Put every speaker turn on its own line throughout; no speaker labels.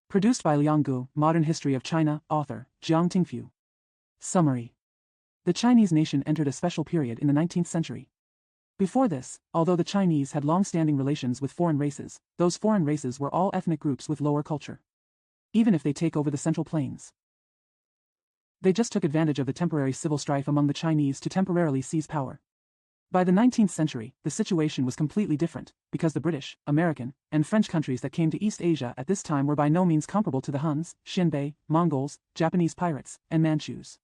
Produced by Liang Gu, Modern History of China, author, Jiang Tingfu. Summary. The Chinese nation entered a special period in the 19th century. Before this, although the Chinese had long-standing relations with foreign races, those foreign races were all ethnic groups with lower culture. Even if they take over the Central Plains, they just took advantage of the temporary civil strife among the Chinese to temporarily seize power. By the 19th century, the situation was completely different, because the British, American, and French countries that came to East Asia at this time were by no means comparable to the Huns, Xinbei, Mongols, Japanese pirates, and Manchus.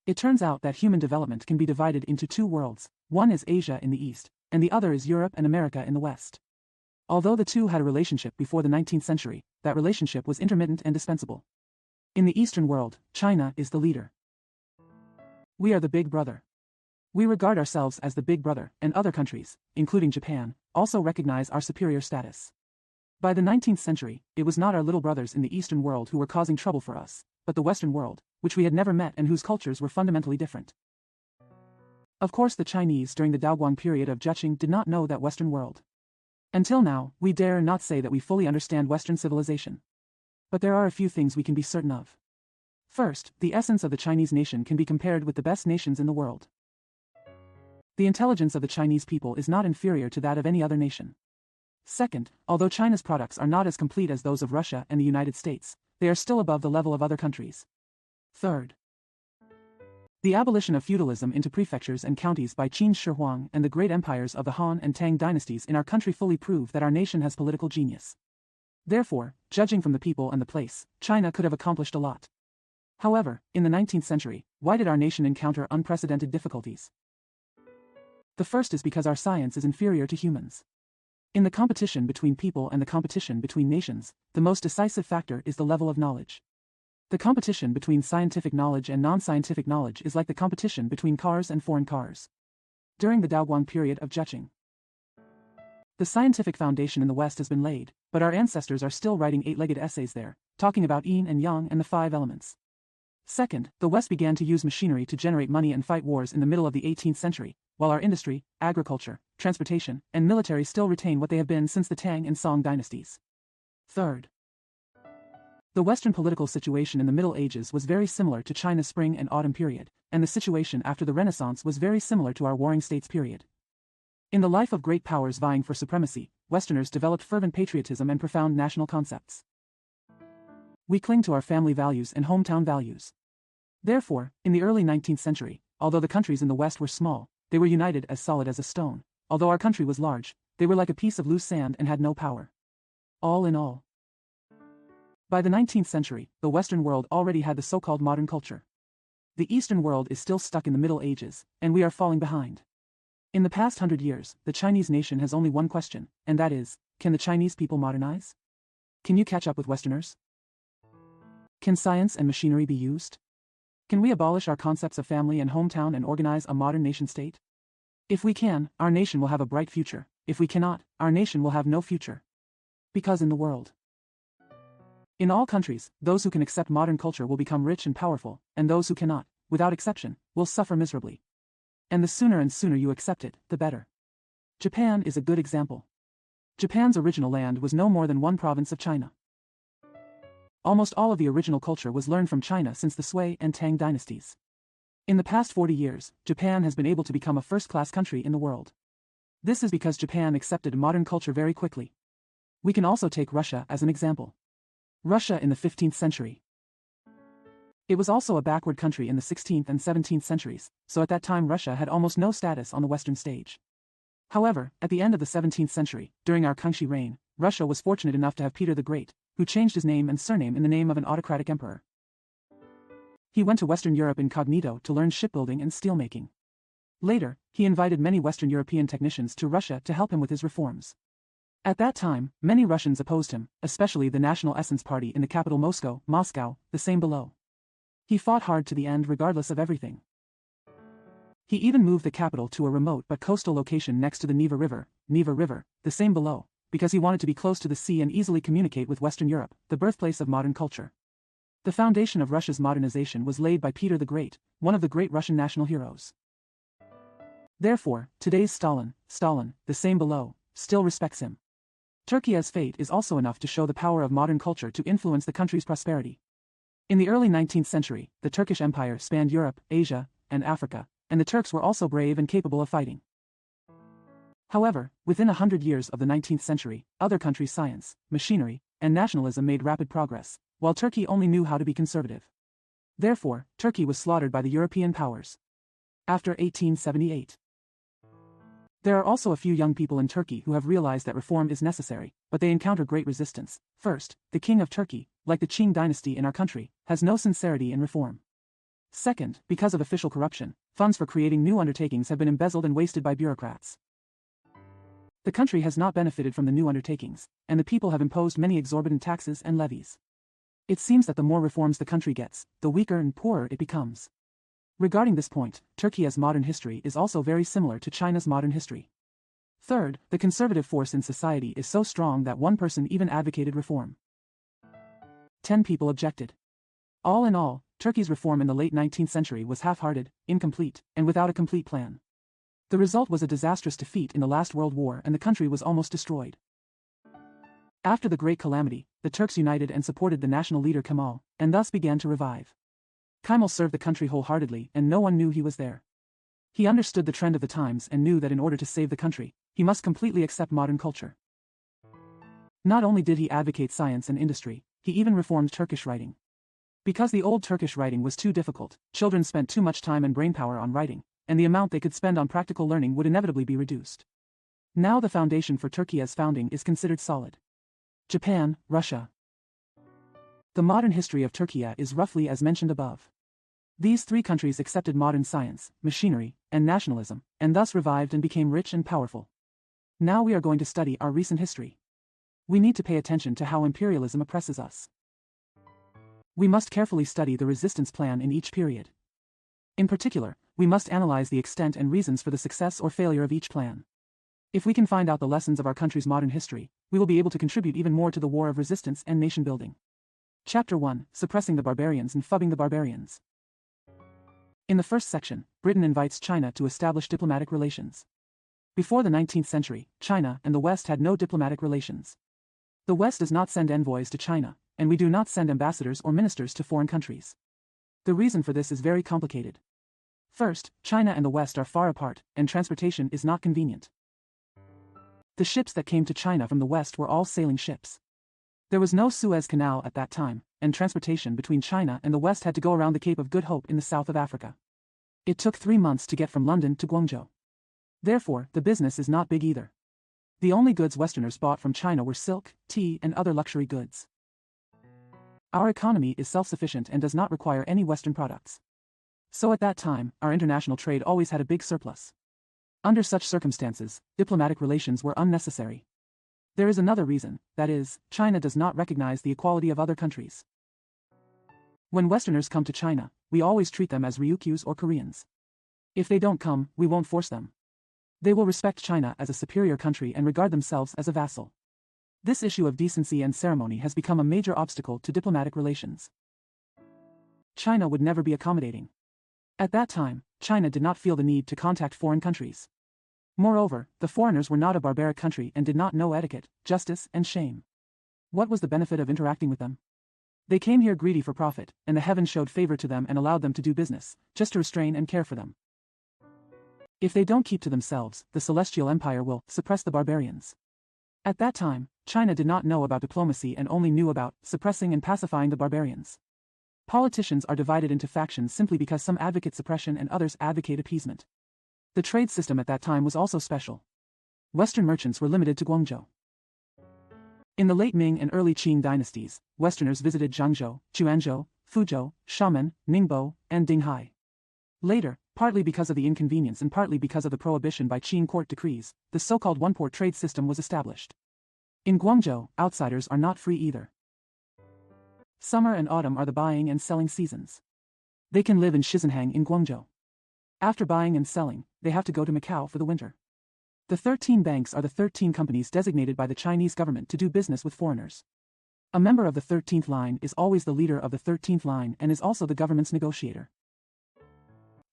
It turns out that human development can be divided into two worlds, one is Asia in the east, and the other is Europe and America in the west. Although the two had a relationship before the 19th century, that relationship was intermittent and dispensable. In the Eastern world, China is the leader. We are the big brother. We regard ourselves as the big brother, and other countries, including Japan, also recognize our superior status. By the 19th century, it was not our little brothers in the Eastern world who were causing trouble for us, but the Western world, which we had never met and whose cultures were fundamentally different. Of course, the Chinese during the Daoguang period of Juqing did not know that Western world. Until now, we dare not say that we fully understand Western civilization. But there are a few things we can be certain of. First, the essence of the Chinese nation can be compared with the best nations in the world. The intelligence of the Chinese people is not inferior to that of any other nation. Second, although China's products are not as complete as those of Russia and the United States, they are still above the level of other countries. Third, the abolition of feudalism into prefectures and counties by Qin Shi Huang and the great empires of the Han and Tang dynasties in our country fully prove that our nation has political genius. Therefore, judging from the people and the place, China could have accomplished a lot. However, in the 19th century, why did our nation encounter unprecedented difficulties? The first is because our science is inferior to humans. In the competition between people and the competition between nations, the most decisive factor is the level of knowledge. The competition between scientific knowledge and non-scientific knowledge is like the competition between cars and foreign cars. During the Daoguang period of Juqing, the scientific foundation in the West has been laid, but our ancestors are still writing eight-legged essays there, talking about yin and yang and the five elements. Second, the West began to use machinery to generate money and fight wars in the middle of the 18th century, while our industry, agriculture, transportation, and military still retain what they have been since the Tang and Song dynasties. Third, the Western political situation in the Middle Ages was very similar to China's Spring and Autumn period, and the situation after the Renaissance was very similar to our Warring States period. In the life of great powers vying for supremacy, Westerners developed fervent patriotism and profound national concepts. We cling to our family values and hometown values. Therefore, in the early 19th century, although the countries in the West were small, they were united as solid as a stone. Although our country was large, they were like a piece of loose sand and had no power. All in all, by the 19th century, the Western world already had the so-called modern culture. The Eastern world is still stuck in the Middle Ages, and we are falling behind. In the past 100 years, the Chinese nation has only one question, and that is, can the Chinese people modernize? Can you catch up with Westerners? Can science and machinery be used? Can we abolish our concepts of family and hometown and organize a modern nation-state? If we can, our nation will have a bright future. If we cannot, our nation will have no future. Because in the world, in all countries, those who can accept modern culture will become rich and powerful, and those who cannot, without exception, will suffer miserably. And the sooner you accept it, the better. Japan is a good example. Japan's original land was no more than one province of China. Almost all of the original culture was learned from China since the Sui and Tang dynasties. In the past 40 years, Japan has been able to become a first-class country in the world. This is because Japan accepted modern culture very quickly. We can also take Russia as an example. Russia in the 15th century. It was also a backward country in the 16th and 17th centuries, so at that time Russia had almost no status on the Western stage. However, at the end of the 17th century, during our Kangxi reign, Russia was fortunate enough to have Peter the Great, who changed his name and surname in the name of an autocratic emperor. He went to Western Europe incognito to learn shipbuilding and steelmaking. Later, he invited many Western European technicians to Russia to help him with his reforms. At that time, many Russians opposed him, especially the National Essence Party in the capital Moscow, the same below. He fought hard to the end regardless of everything. He even moved the capital to a remote but coastal location next to the Neva River, the same below, because he wanted to be close to the sea and easily communicate with Western Europe, the birthplace of modern culture. The foundation of Russia's modernization was laid by Peter the Great, one of the great Russian national heroes. Therefore, today's Stalin, the same below, still respects him. Turkey's fate is also enough to show the power of modern culture to influence the country's prosperity. In the early 19th century, the Turkish Empire spanned Europe, Asia, and Africa, and the Turks were also brave and capable of fighting. However, within 100 years of the 19th century, other countries' science, machinery, and nationalism made rapid progress, while Turkey only knew how to be conservative. Therefore, Turkey was slaughtered by the European powers. After 1878. There are also a few young people in Turkey who have realized that reform is necessary, but they encounter great resistance. First, the king of Turkey, like the Qing dynasty in our country, has no sincerity in reform. Second, because of official corruption, funds for creating new undertakings have been embezzled and wasted by bureaucrats. The country has not benefited from the new undertakings, and the people have imposed many exorbitant taxes and levies. It seems that the more reforms the country gets, the weaker and poorer it becomes. Regarding this point, Turkey's modern history is also very similar to China's modern history. Third, the conservative force in society is so strong that one person even advocated reform. 10 people objected. All in all, Turkey's reform in the late 19th century was half-hearted, incomplete, and without a complete plan. The result was a disastrous defeat in the last World War and the country was almost destroyed. After the Great Calamity, the Turks united and supported the national leader Kemal, and thus began to revive. Kemal served the country wholeheartedly and no one knew he was there. He understood the trend of the times and knew that in order to save the country, he must completely accept modern culture. Not only did he advocate science and industry, he even reformed Turkish writing. Because the old Turkish writing was too difficult, children spent too much time and brainpower on writing, and the amount they could spend on practical learning would inevitably be reduced. Now the foundation for Turkey's founding is considered solid. Japan, Russia. The modern history of Turkey is roughly as mentioned above. These three countries accepted modern science, machinery, and nationalism, and thus revived and became rich and powerful. Now we are going to study our recent history. We need to pay attention to how imperialism oppresses us. We must carefully study the resistance plan in each period. In particular, we must analyze the extent and reasons for the success or failure of each plan. If we can find out the lessons of our country's modern history, we will be able to contribute even more to the war of resistance and nation building. Chapter 1, Suppressing the Barbarians and Phubbing the Barbarians. In the first section, Britain invites China to establish diplomatic relations. Before the 19th century, China and the West had no diplomatic relations. The West does not send envoys to China, and we do not send ambassadors or ministers to foreign countries. The reason for this is very complicated. First, China and the West are far apart, and transportation is not convenient. The ships that came to China from the West were all sailing ships. There was no Suez Canal at that time, and transportation between China and the West had to go around the Cape of Good Hope in the south of Africa. It took 3 months to get from London to Guangzhou. Therefore, the business is not big either. The only goods Westerners bought from China were silk, tea, and other luxury goods. Our economy is self-sufficient and does not require any Western products. So at that time, our international trade always had a big surplus. Under such circumstances, diplomatic relations were unnecessary. There is another reason, that is, China does not recognize the equality of other countries. When Westerners come to China, we always treat them as Ryukyus or Koreans. If they don't come, we won't force them. They will respect China as a superior country and regard themselves as a vassal. This issue of decency and ceremony has become a major obstacle to diplomatic relations. China would never be accommodating. At that time, China did not feel the need to contact foreign countries. Moreover, the foreigners were not a barbaric country and did not know etiquette, justice, and shame. What was the benefit of interacting with them? They came here greedy for profit, and the heavens showed favor to them and allowed them to do business, just to restrain and care for them. If they don't keep to themselves, the Celestial Empire will suppress the barbarians. At that time, China did not know about diplomacy and only knew about suppressing and pacifying the barbarians. Politicians are divided into factions simply because some advocate suppression and others advocate appeasement. The trade system at that time was also special. Western merchants were limited to Guangzhou. In the late Ming and early Qing dynasties, Westerners visited Zhangzhou, Quanzhou, Fuzhou, Xiamen, Ningbo, and Dinghai. Later, partly because of the inconvenience and partly because of the prohibition by Qing court decrees, the so-called one-port trade system was established. In Guangzhou, outsiders are not free either. Summer and autumn are the buying and selling seasons. They can live in Shizenhang in Guangzhou. After buying and selling, they have to go to Macau for the winter. The 13 banks are the 13 companies designated by the Chinese government to do business with foreigners. A member of the 13th line is always the leader of the 13th line and is also the government's negotiator.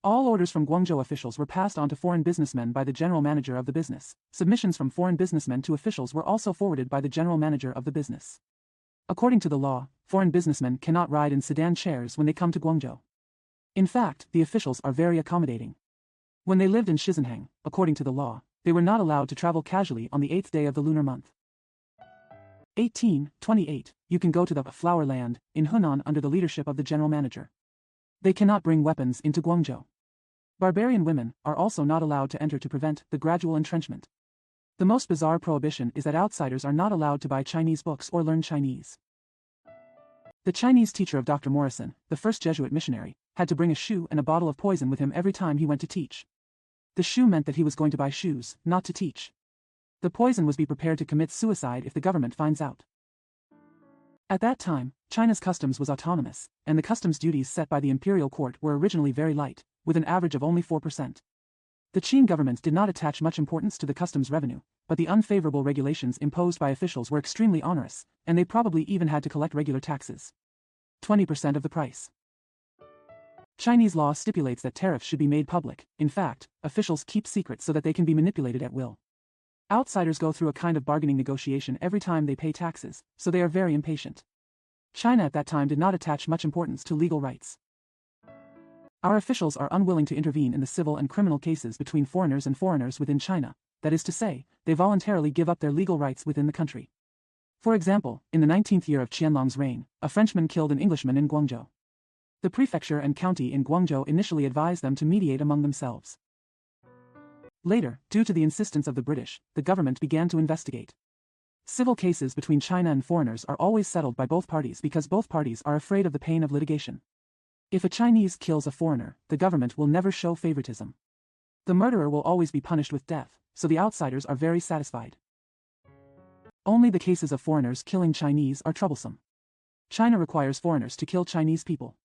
All orders from Guangzhou officials were passed on to foreign businessmen by the general manager of the business. Submissions from foreign businessmen to officials were also forwarded by the general manager of the business. According to the law, foreign businessmen cannot ride in sedan chairs when they come to Guangzhou. In fact, the officials are very accommodating. When they lived in Shizenhang, according to the law, they were not allowed to travel casually on the 8th day of the lunar month. 1828. You can go to the Flower Land in Hunan under the leadership of the general manager. They cannot bring weapons into Guangzhou. Barbarian women are also not allowed to enter to prevent the gradual entrenchment. The most bizarre prohibition is that outsiders are not allowed to buy Chinese books or learn Chinese. The Chinese teacher of Dr. Morrison, the first Jesuit missionary, had to bring a shoe and a bottle of poison with him every time he went to teach. The shoe meant that he was going to buy shoes, not to teach. The poison was be prepared to commit suicide if the government finds out. At that time, China's customs was autonomous, and the customs duties set by the imperial court were originally very light, with an average of only 4%. The Qing government did not attach much importance to the customs revenue, but the unfavorable regulations imposed by officials were extremely onerous, and they probably even had to collect regular taxes. 20% of the price. Chinese law stipulates that tariffs should be made public. In fact, officials keep secrets so that they can be manipulated at will. Outsiders go through a kind of bargaining negotiation every time they pay taxes, so they are very impatient. China at that time did not attach much importance to legal rights. Our officials are unwilling to intervene in the civil and criminal cases between foreigners and foreigners within China, that is to say, they voluntarily give up their legal rights within the country. For example, in the 19th year of Qianlong's reign, a Frenchman killed an Englishman in Guangzhou. The prefecture and county in Guangzhou initially advised them to mediate among themselves. Later, due to the insistence of the British, the government began to investigate. Civil cases between China and foreigners are always settled by both parties because both parties are afraid of the pain of litigation. If a Chinese kills a foreigner, the government will never show favoritism. The murderer will always be punished with death, so the outsiders are very satisfied. Only the cases of foreigners killing Chinese are troublesome. China requires foreigners to kill Chinese people.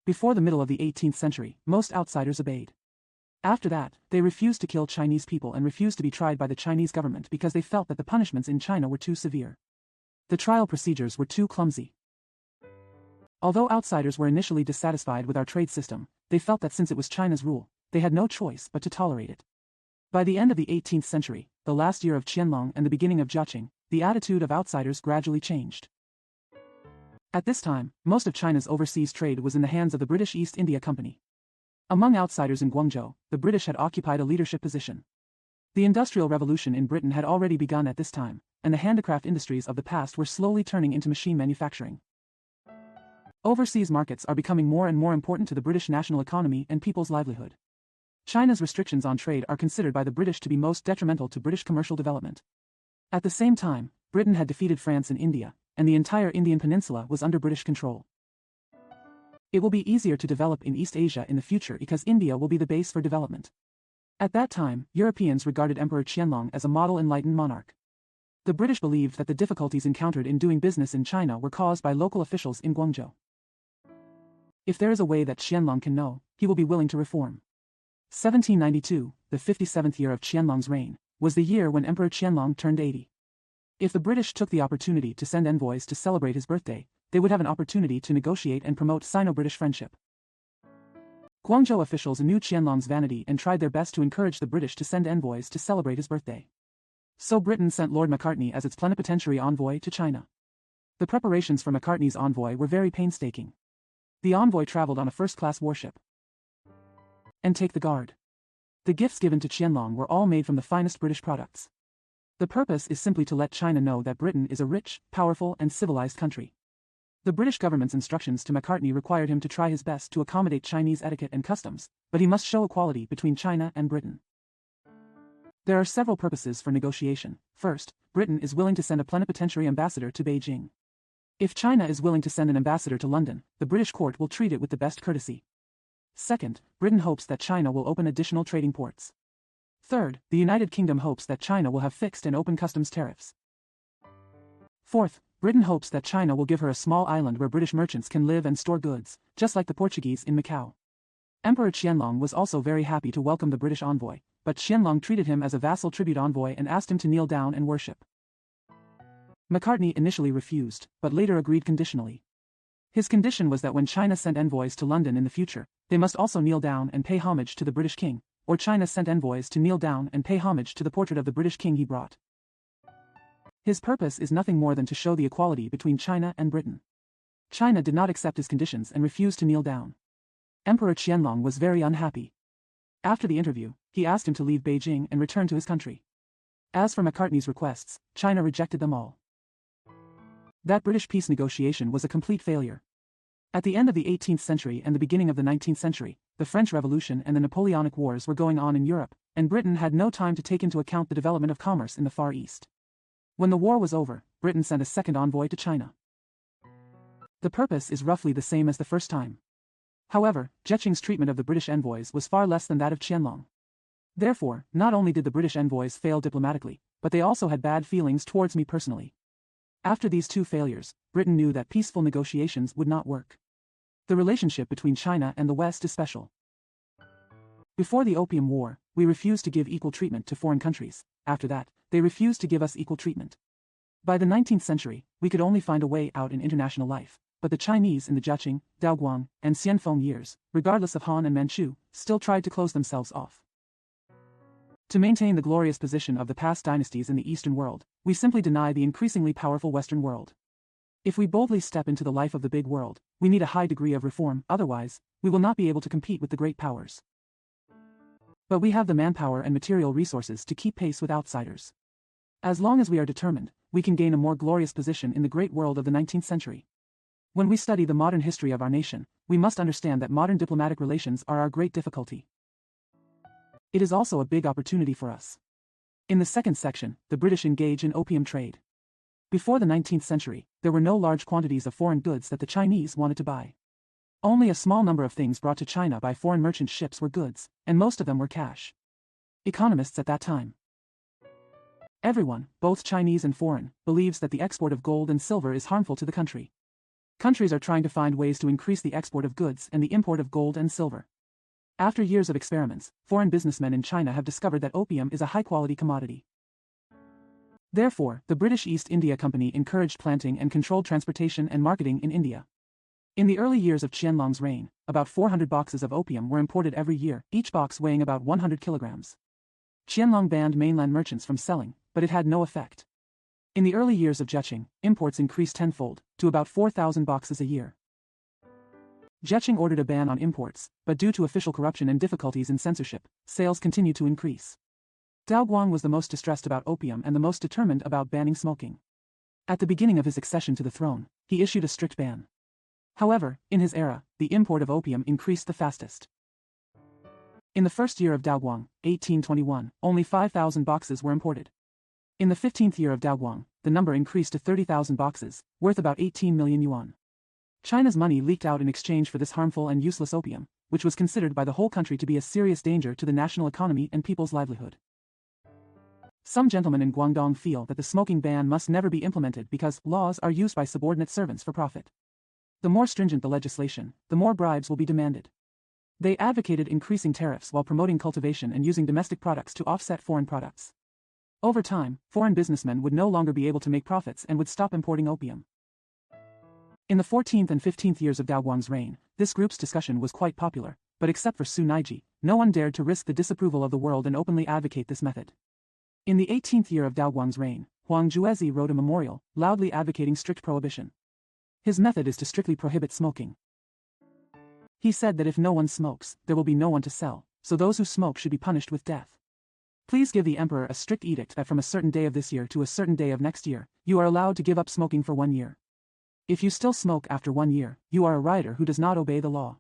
Before the middle of the 18th century, most outsiders obeyed. After that, they refused to kill Chinese people and refused to be tried by the Chinese government because they felt that the punishments in China were too severe. The trial procedures were too clumsy. Although outsiders were initially dissatisfied with our trade system, they felt that since it was China's rule, they had no choice but to tolerate it. By the end of the 18th century, the last year of Qianlong and the beginning of Jiaqing, the attitude of outsiders gradually changed. At this time, most of China's overseas trade was in the hands of the British East India Company. Among outsiders in Guangzhou, the British had occupied a leadership position. The Industrial Revolution in Britain had already begun at this time, and the handicraft industries of the past were slowly turning into machine manufacturing. Overseas markets are becoming more and more important to the British national economy and people's livelihood. China's restrictions on trade are considered by the British to be most detrimental to British commercial development. At the same time, Britain had defeated France in India, and the entire Indian peninsula was under British control. It will be easier to develop in East Asia in the future because India will be the base for development. At that time, Europeans regarded Emperor Qianlong as a model enlightened monarch. The British believed that the difficulties encountered in doing business in China were caused by local officials in Guangzhou. If there is a way that Qianlong can know, he will be willing to reform. 1792, the 57th year of Qianlong's reign, was the year when Emperor Qianlong turned 80. If the British took the opportunity to send envoys to celebrate his birthday, they would have an opportunity to negotiate and promote Sino-British friendship. Guangzhou officials knew Qianlong's vanity and tried their best to encourage the British to send envoys to celebrate his birthday. So Britain sent Lord Macartney as its plenipotentiary envoy to China. The preparations for Macartney's envoy were very painstaking. The envoy traveled on a first-class warship. And take the guard. The gifts given to Qianlong were all made from the finest British products. The purpose is simply to let China know that Britain is a rich, powerful, and civilized country. The British government's instructions to Macartney required him to try his best to accommodate Chinese etiquette and customs, but he must show equality between China and Britain. There are several purposes for negotiation. First, Britain is willing to send a plenipotentiary ambassador to Beijing. If China is willing to send an ambassador to London, the British court will treat it with the best courtesy. Second, Britain hopes that China will open additional trading ports. Third, the United Kingdom hopes that China will have fixed and open customs tariffs. Fourth, Britain hopes that China will give her a small island where British merchants can live and store goods, just like the Portuguese in Macau. Emperor Qianlong was also very happy to welcome the British envoy, but Qianlong treated him as a vassal tribute envoy and asked him to kneel down and worship. Macartney initially refused, but later agreed conditionally. His condition was that when China sent envoys to London in the future, they must also kneel down and pay homage to the British king, or China sent envoys to kneel down and pay homage to the portrait of the British king he brought. His purpose is nothing more than to show the equality between China and Britain. China did not accept his conditions and refused to kneel down. Emperor Qianlong was very unhappy. After the interview, he asked him to leave Beijing and return to his country. As for Macartney's requests, China rejected them all. That British peace negotiation was a complete failure. At the end of the 18th century and the beginning of the 19th century, the French Revolution and the Napoleonic Wars were going on in Europe, and Britain had no time to take into account the development of commerce in the Far East. When the war was over, Britain sent a second envoy to China. The purpose is roughly the same as the first time. However, Zheching's treatment of the British envoys was far less than that of Qianlong. Therefore, not only did the British envoys fail diplomatically, but they also had bad feelings towards me personally. After these two failures, Britain knew that peaceful negotiations would not work. The relationship between China and the West is special. Before the Opium War, we refused to give equal treatment to foreign countries. After that, they refused to give us equal treatment. By the 19th century, we could only find a way out in international life, but the Chinese in the Jiaqing, Daoguang, and Xianfeng years, regardless of Han and Manchu, still tried to close themselves off. To maintain the glorious position of the past dynasties in the Eastern world, we simply deny the increasingly powerful Western world. If we boldly step into the life of the big world, we need a high degree of reform, otherwise, we will not be able to compete with the great powers. But we have the manpower and material resources to keep pace with outsiders. As long as we are determined, we can gain a more glorious position in the great world of the 19th century. When we study the modern history of our nation, we must understand that modern diplomatic relations are our great difficulty. It is also a big opportunity for us. In the second section, the British engage in opium trade. Before the 19th century, there were no large quantities of foreign goods that the Chinese wanted to buy. Only a small number of things brought to China by foreign merchant ships were goods, and most of them were cash. Economists at that time. Everyone, both Chinese and foreign, believes that the export of gold and silver is harmful to the country. Countries are trying to find ways to increase the export of goods and the import of gold and silver. After years of experiments, foreign businessmen in China have discovered that opium is a high-quality commodity. Therefore, the British East India Company encouraged planting and controlled transportation and marketing in India. In the early years of Qianlong's reign, about 400 boxes of opium were imported every year, each box weighing about 100 kilograms. Qianlong banned mainland merchants from selling, but it had no effect. In the early years of Zheching, imports increased tenfold, to about 4,000 boxes a year. Zheching ordered a ban on imports, but due to official corruption and difficulties in censorship, sales continued to increase. Daoguang was the most distressed about opium and the most determined about banning smoking. At the beginning of his accession to the throne, he issued a strict ban. However, in his era, the import of opium increased the fastest. In the first year of Daoguang, 1821, only 5,000 boxes were imported. In the 15th year of Daoguang, the number increased to 30,000 boxes, worth about 18 million yuan. China's money leaked out in exchange for this harmful and useless opium, which was considered by the whole country to be a serious danger to the national economy and people's livelihood. Some gentlemen in Guangdong feel that the smoking ban must never be implemented because laws are used by subordinate servants for profit. The more stringent the legislation, the more bribes will be demanded. They advocated increasing tariffs while promoting cultivation and using domestic products to offset foreign products. Over time, foreign businessmen would no longer be able to make profits and would stop importing opium. In the 14th and 15th years of Daoguang's reign, this group's discussion was quite popular, but except for Su Naiji, no one dared to risk the disapproval of the world and openly advocate this method. In the 18th year of Daoguang's reign, Huang Juezi wrote a memorial, loudly advocating strict prohibition. His method is to strictly prohibit smoking. He said that if no one smokes, there will be no one to sell, so those who smoke should be punished with death. Please give the emperor a strict edict that from a certain day of this year to a certain day of next year, you are allowed to give up smoking for 1 year. If you still smoke after 1 year, you are a rioter who does not obey the law.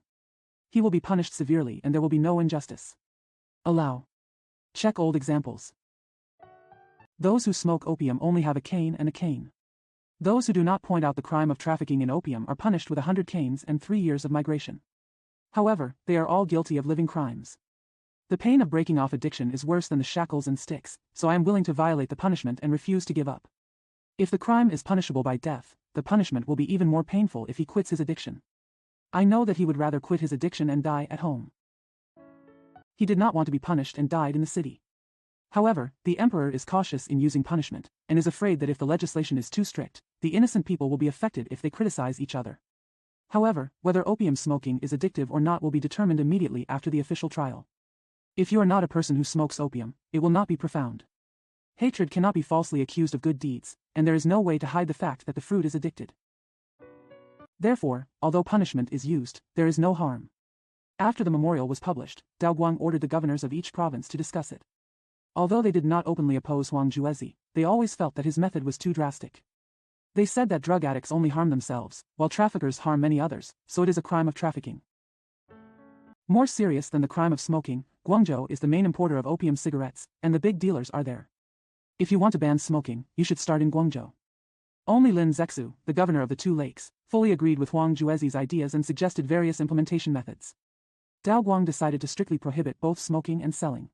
He will be punished severely and there will be no injustice. Allow. Check old examples. Those who smoke opium only have a cane and a cane. Those who do not point out the crime of trafficking in opium are punished with 100 canes and 3 years of migration. However, they are all guilty of living crimes. The pain of breaking off addiction is worse than the shackles and sticks, so I am willing to violate the punishment and refuse to give up. If the crime is punishable by death, the punishment will be even more painful if he quits his addiction. I know that he would rather quit his addiction and die at home. He did not want to be punished and died in the city. However, the emperor is cautious in using punishment, and is afraid that if the legislation is too strict, the innocent people will be affected if they criticize each other. However, whether opium smoking is addictive or not will be determined immediately after the official trial. If you are not a person who smokes opium, it will not be profound. Hatred cannot be falsely accused of good deeds, and there is no way to hide the fact that the fruit is addicted. Therefore, although punishment is used, there is no harm. After the memorial was published, Dao Guang ordered the governors of each province to discuss it. Although they did not openly oppose Huang Juezi, they always felt that his method was too drastic. They said that drug addicts only harm themselves, while traffickers harm many others, so it is a crime of trafficking. More serious than the crime of smoking, Guangzhou is the main importer of opium cigarettes, and the big dealers are there. If you want to ban smoking, you should start in Guangzhou. Only Lin Zexu, the governor of the Two Lakes, fully agreed with Huang Juezi's ideas and suggested various implementation methods. Dao Guang decided to strictly prohibit both smoking and selling.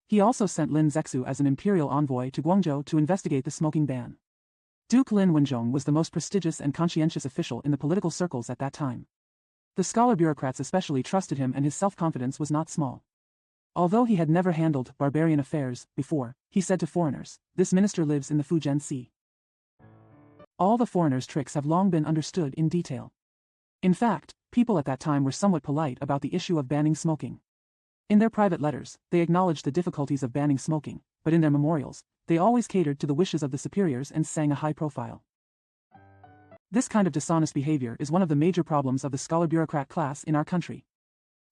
He also sent Lin Zexu as an imperial envoy to Guangzhou to investigate the smoking ban. Duke Lin Wenzhong was the most prestigious and conscientious official in the political circles at that time. The scholar bureaucrats especially trusted him, and his self-confidence was not small. Although he had never handled barbarian affairs before, he said to foreigners, "This minister lives in the Fujian Sea." All the foreigners' tricks have long been understood in detail. In fact, people at that time were somewhat polite about the issue of banning smoking. In their private letters, they acknowledged the difficulties of banning smoking, but in their memorials, they always catered to the wishes of the superiors and sang a high profile. This kind of dishonest behavior is one of the major problems of the scholar-bureaucrat class in our country.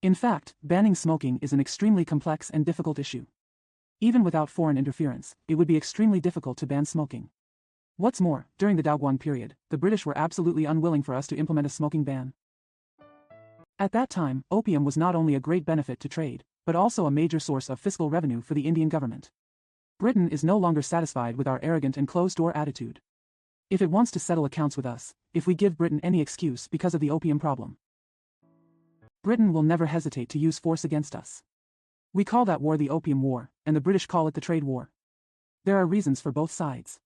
In fact, banning smoking is an extremely complex and difficult issue. Even without foreign interference, it would be extremely difficult to ban smoking. What's more, during the Daoguang period, the British were absolutely unwilling for us to implement a smoking ban. At that time, opium was not only a great benefit to trade, but also a major source of fiscal revenue for the Indian government. Britain is no longer satisfied with our arrogant and closed-door attitude. If it wants to settle accounts with us, if we give Britain any excuse because of the opium problem, Britain will never hesitate to use force against us. We call that war the Opium War, and the British call it the Trade War. There are reasons for both sides.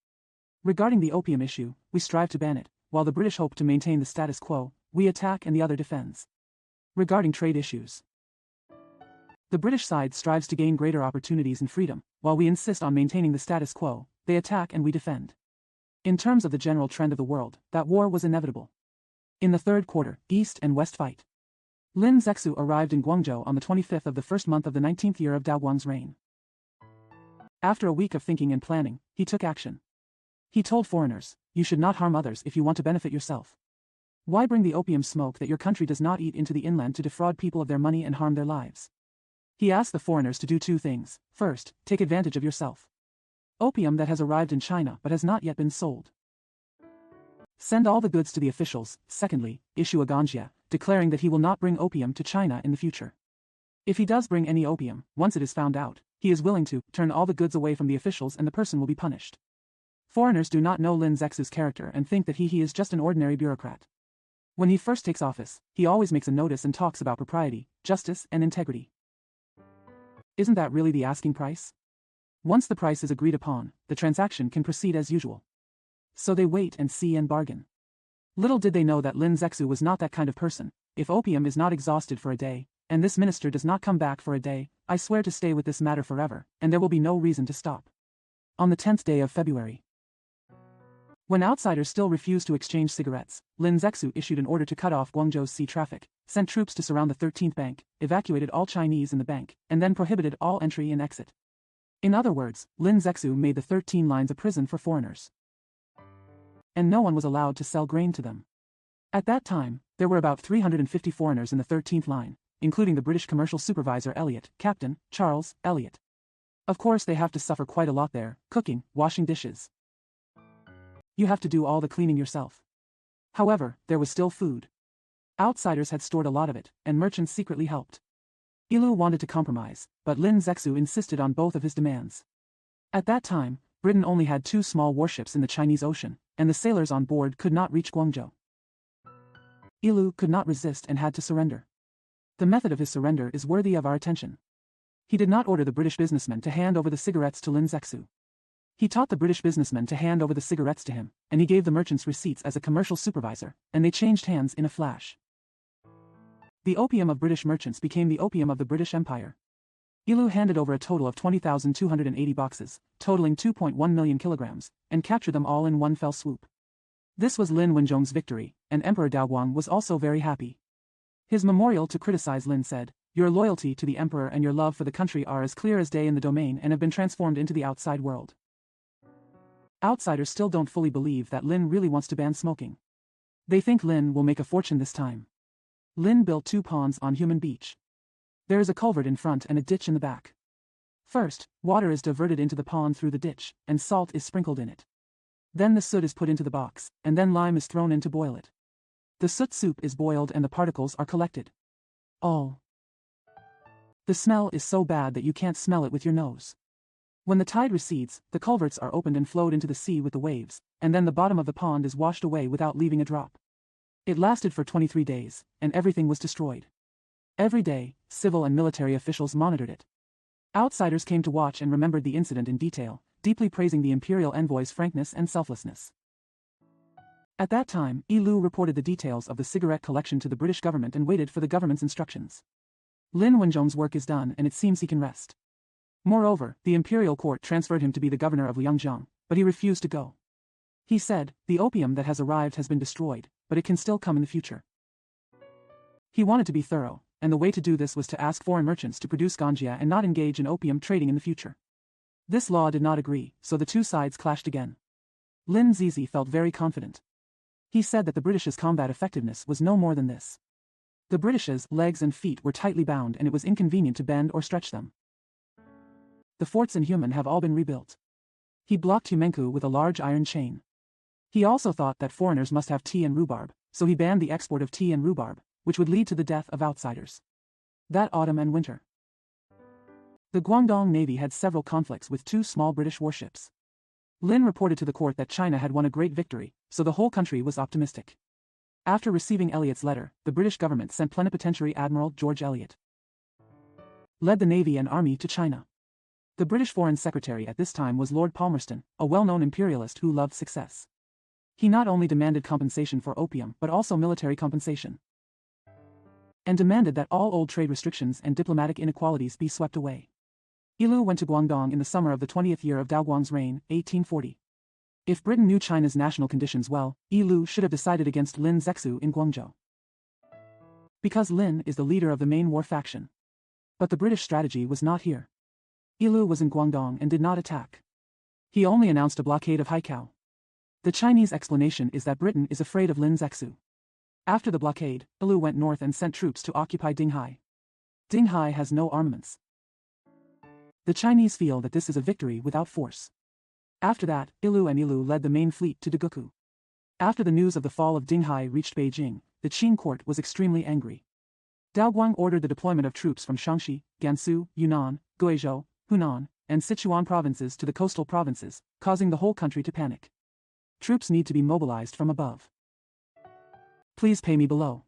Regarding the opium issue, we strive to ban it, while the British hope to maintain the status quo. We attack and the other defends. Regarding trade issues, the British side strives to gain greater opportunities and freedom, while we insist on maintaining the status quo. They attack and we defend. In terms of the general trend of the world, that war was inevitable. In the third quarter, East and West fight. Lin Zexu arrived in Guangzhou on the 25th of the first month of the 19th year of Daoguang's reign. After a week of thinking and planning, he took action. He told foreigners, "You should not harm others if you want to benefit yourself. Why bring the opium smoke that your country does not eat into the inland to defraud people of their money and harm their lives?" He asked the foreigners to do two things. First, take advantage of yourself. Opium that has arrived in China but has not yet been sold. Send all the goods to the officials. Secondly, issue a ganjia, declaring that he will not bring opium to China in the future. If he does bring any opium, once it is found out, he is willing to turn all the goods away from the officials and the person will be punished. Foreigners do not know Lin Zexu's character and think that he is just an ordinary bureaucrat. When he first takes office, he always makes a notice and talks about propriety, justice, and integrity. Isn't that really the asking price? Once the price is agreed upon, the transaction can proceed as usual. So they wait and see and bargain. Little did they know that Lin Zexu was not that kind of person. If opium is not exhausted for a day, and this minister does not come back for a day, I swear to stay with this matter forever, and there will be no reason to stop. On the 10th day of February, when outsiders still refused to exchange cigarettes, Lin Zexu issued an order to cut off Guangzhou's sea traffic, sent troops to surround the 13th bank, evacuated all Chinese in the bank, and then prohibited all entry and exit. In other words, Lin Zexu made the 13 lines a prison for foreigners. And no one was allowed to sell grain to them. At that time, there were about 350 foreigners in the 13th line, including the British commercial supervisor Elliot, Captain Charles Elliot. Of course they have to suffer quite a lot there, cooking, washing dishes. You have to do all the cleaning yourself. However, there was still food. Outsiders had stored a lot of it, and merchants secretly helped. Ilu wanted to compromise, but Lin Zexu insisted on both of his demands. At that time, Britain only had 2 small warships in the Chinese Ocean, and the sailors on board could not reach Guangzhou. Ilu could not resist and had to surrender. The method of his surrender is worthy of our attention. He did not order the British businessmen to hand over the cigarettes to Lin Zexu. He taught the British businessmen to hand over the cigarettes to him, and he gave the merchants receipts as a commercial supervisor, and they changed hands in a flash. The opium of British merchants became the opium of the British Empire. Ilu handed over a total of 20,280 boxes, totaling 2.1 million kilograms, and captured them all in one fell swoop. This was Lin Wenzhong's victory, and Emperor Daoguang was also very happy. His memorial to criticize Lin said, "Your loyalty to the emperor and your love for the country are as clear as day in the domain and have been transformed into the outside world." Outsiders still don't fully believe that Lin really wants to ban smoking. They think Lin will make a fortune this time. Lin built 2 ponds on Human Beach. There is a culvert in front and a ditch in the back. First, water is diverted into the pond through the ditch, and salt is sprinkled in it. Then the soot is put into the box, and then lime is thrown in to boil it. The soot soup is boiled and the particles are collected. The smell is so bad that you can't smell it with your nose. When the tide recedes, the culverts are opened and flowed into the sea with the waves, and then the bottom of the pond is washed away without leaving a drop. It lasted for 23 days, and everything was destroyed. Every day, civil and military officials monitored it. Outsiders came to watch and remembered the incident in detail, deeply praising the imperial envoy's frankness and selflessness. At that time, Lu reported the details of the cigarette collection to the British government and waited for the government's instructions. Lin Wenzhong's work is done and it seems he can rest. Moreover, the imperial court transferred him to be the governor of Liangjiang, but he refused to go. He said, "The opium that has arrived has been destroyed, but it can still come in the future." He wanted to be thorough, and the way to do this was to ask foreign merchants to produce ganja and not engage in opium trading in the future. This law did not agree, so the two sides clashed again. Lin Zizi felt very confident. He said that the British's combat effectiveness was no more than this. The British's legs and feet were tightly bound and it was inconvenient to bend or stretch them. The forts in Human have all been rebuilt. He blocked Humenku with a large iron chain. He also thought that foreigners must have tea and rhubarb, so he banned the export of tea and rhubarb, which would lead to the death of outsiders. That autumn and winter, the Guangdong Navy had several conflicts with 2 small British warships. Lin reported to the court that China had won a great victory, so the whole country was optimistic. After receiving Elliot's letter, the British government sent Plenipotentiary Admiral George Elliot, led the navy and army to China. The British Foreign Secretary at this time was Lord Palmerston, a well-known imperialist who loved success. He not only demanded compensation for opium but also military compensation, and demanded that all old trade restrictions and diplomatic inequalities be swept away. Lu went to Guangdong in the summer of the 20th year of Daoguang's reign, 1840. If Britain knew China's national conditions well, Lu should have decided against Lin Zexu in Guangzhou, because Lin is the leader of the main war faction. But the British strategy was not here. Lu was in Guangdong and did not attack. He only announced a blockade of Haikou. The Chinese explanation is that Britain is afraid of Lin Zexu. After the blockade, Lu went north and sent troops to occupy Dinghai. Dinghai has no armaments. The Chinese feel that this is a victory without force. After that, Lu led the main fleet to Daguku. After the news of the fall of Dinghai reached Beijing, the Qing court was extremely angry. Daoguang ordered the deployment of troops from Shaanxi, Gansu, Yunnan, Guizhou, Hunan, and Sichuan provinces to the coastal provinces, causing the whole country to panic. Troops need to be mobilized from above. Please pay me below.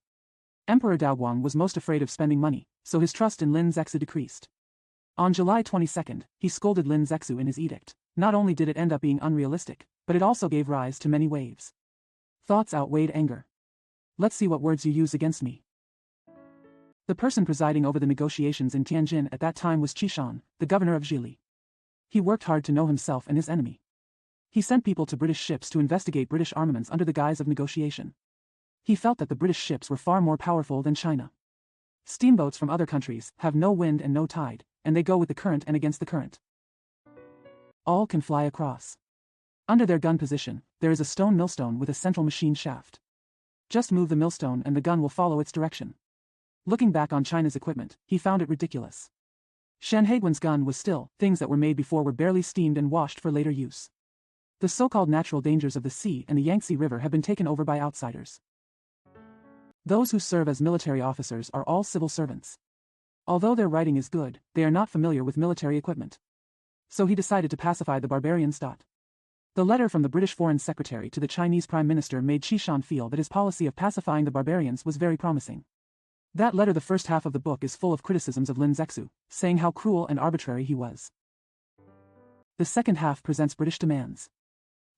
Emperor Daoguang was most afraid of spending money, so his trust in Lin Zexu decreased. On July 22, he scolded Lin Zexu in his edict. Not only did it end up being unrealistic, but it also gave rise to many waves. Thoughts outweighed anger. Let's see what words you use against me. The person presiding over the negotiations in Tianjin at that time was Qishan, the governor of Zhili. He worked hard to know himself and his enemy. He sent people to British ships to investigate British armaments under the guise of negotiation. He felt that the British ships were far more powerful than China. Steamboats from other countries have no wind and no tide, and they go with the current and against the current. All can fly across. Under their gun position, there is a stone millstone with a central machine shaft. Just move the millstone and the gun will follow its direction. Looking back on China's equipment, he found it ridiculous. Shanhaiguan's gun was still, things that were made before were barely steamed and washed for later use. The so-called natural dangers of the sea and the Yangtze River have been taken over by outsiders. Those who serve as military officers are all civil servants. Although their writing is good, they are not familiar with military equipment. So he decided to pacify the barbarians. The letter from the British Foreign Secretary to the Chinese Prime Minister made Qishan feel that his policy of pacifying the barbarians was very promising. That letter, the first half of the book, is full of criticisms of Lin Zexu, saying how cruel and arbitrary he was. The second half presents British demands.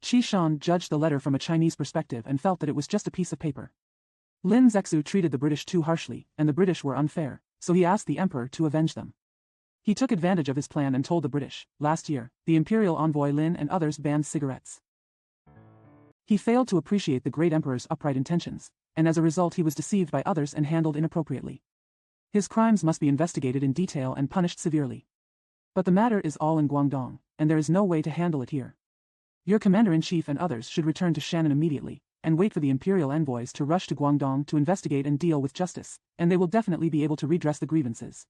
Qishan judged the letter from a Chinese perspective and felt that it was just a piece of paper. Lin Zexu treated the British too harshly, and the British were unfair, so he asked the emperor to avenge them. He took advantage of his plan and told the British, last year, the imperial envoy Lin and others banned cigarettes. He failed to appreciate the great emperor's upright intentions, and as a result he was deceived by others and handled inappropriately. His crimes must be investigated in detail and punished severely. But the matter is all in Guangdong, and there is no way to handle it here. Your commander-in-chief and others should return to Shannon immediately, and wait for the imperial envoys to rush to Guangdong to investigate and deal with justice, and they will definitely be able to redress the grievances.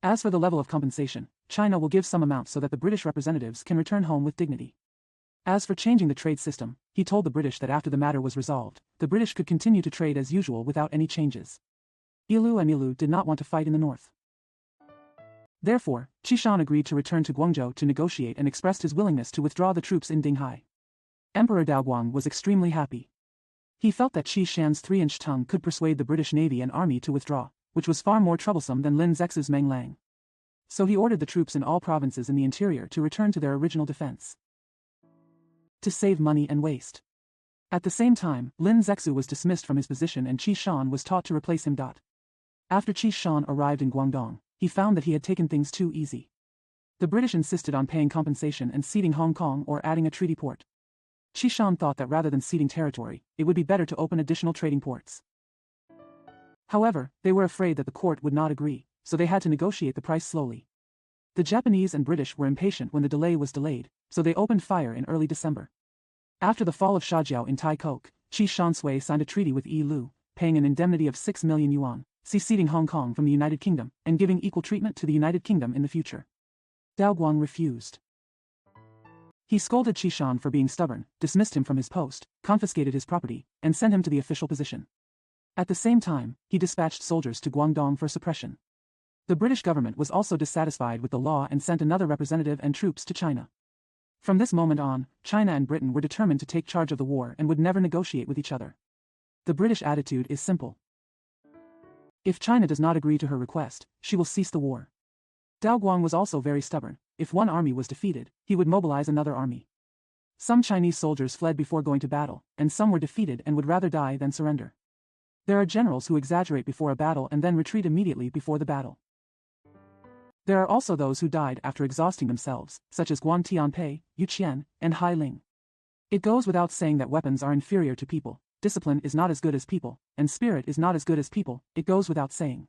As for the level of compensation, China will give some amount so that the British representatives can return home with dignity. As for changing the trade system, he told the British that after the matter was resolved, the British could continue to trade as usual without any changes. Yilu and Milu did not want to fight in the north. Therefore, Qishan agreed to return to Guangzhou to negotiate and expressed his willingness to withdraw the troops in Dinghai. Emperor Daoguang was extremely happy. He felt that Qishan's 3-inch tongue could persuade the British Navy and Army to withdraw, which was far more troublesome than Lin Zexu's Menglang. So he ordered the troops in all provinces in the interior to return to their original defense, to save money and waste. At the same time, Lin Zexu was dismissed from his position and Qishan was taught to replace him. After Qishan arrived in Guangdong, he found that he had taken things too easy. The British insisted on paying compensation and ceding Hong Kong or adding a treaty port. Qishan thought that rather than ceding territory, it would be better to open additional trading ports. However, they were afraid that the court would not agree, so they had to negotiate the price slowly. The Japanese and British were impatient when the delay was delayed, so they opened fire in early December. After the fall of Shajiao in Tai Kok, Qishan Sui signed a treaty with Yi Lu, paying an indemnity of 6 million yuan, seceding Hong Kong from the United Kingdom, and giving equal treatment to the United Kingdom in the future. Daoguang refused. He scolded Qishan for being stubborn, dismissed him from his post, confiscated his property, and sent him to the official position. At the same time, he dispatched soldiers to Guangdong for suppression. The British government was also dissatisfied with the law and sent another representative and troops to China. From this moment on, China and Britain were determined to take charge of the war and would never negotiate with each other. The British attitude is simple. If China does not agree to her request, she will cease the war. Daoguang was also very stubborn. If one army was defeated, he would mobilize another army. Some Chinese soldiers fled before going to battle, and some were defeated and would rather die than surrender. There are generals who exaggerate before a battle and then retreat immediately before the battle. There are also those who died after exhausting themselves, such as Guan Tianpei, Yu Qian, and Hai Ling. It goes without saying that weapons are inferior to people, discipline is not as good as people, and spirit is not as good as people, it goes without saying.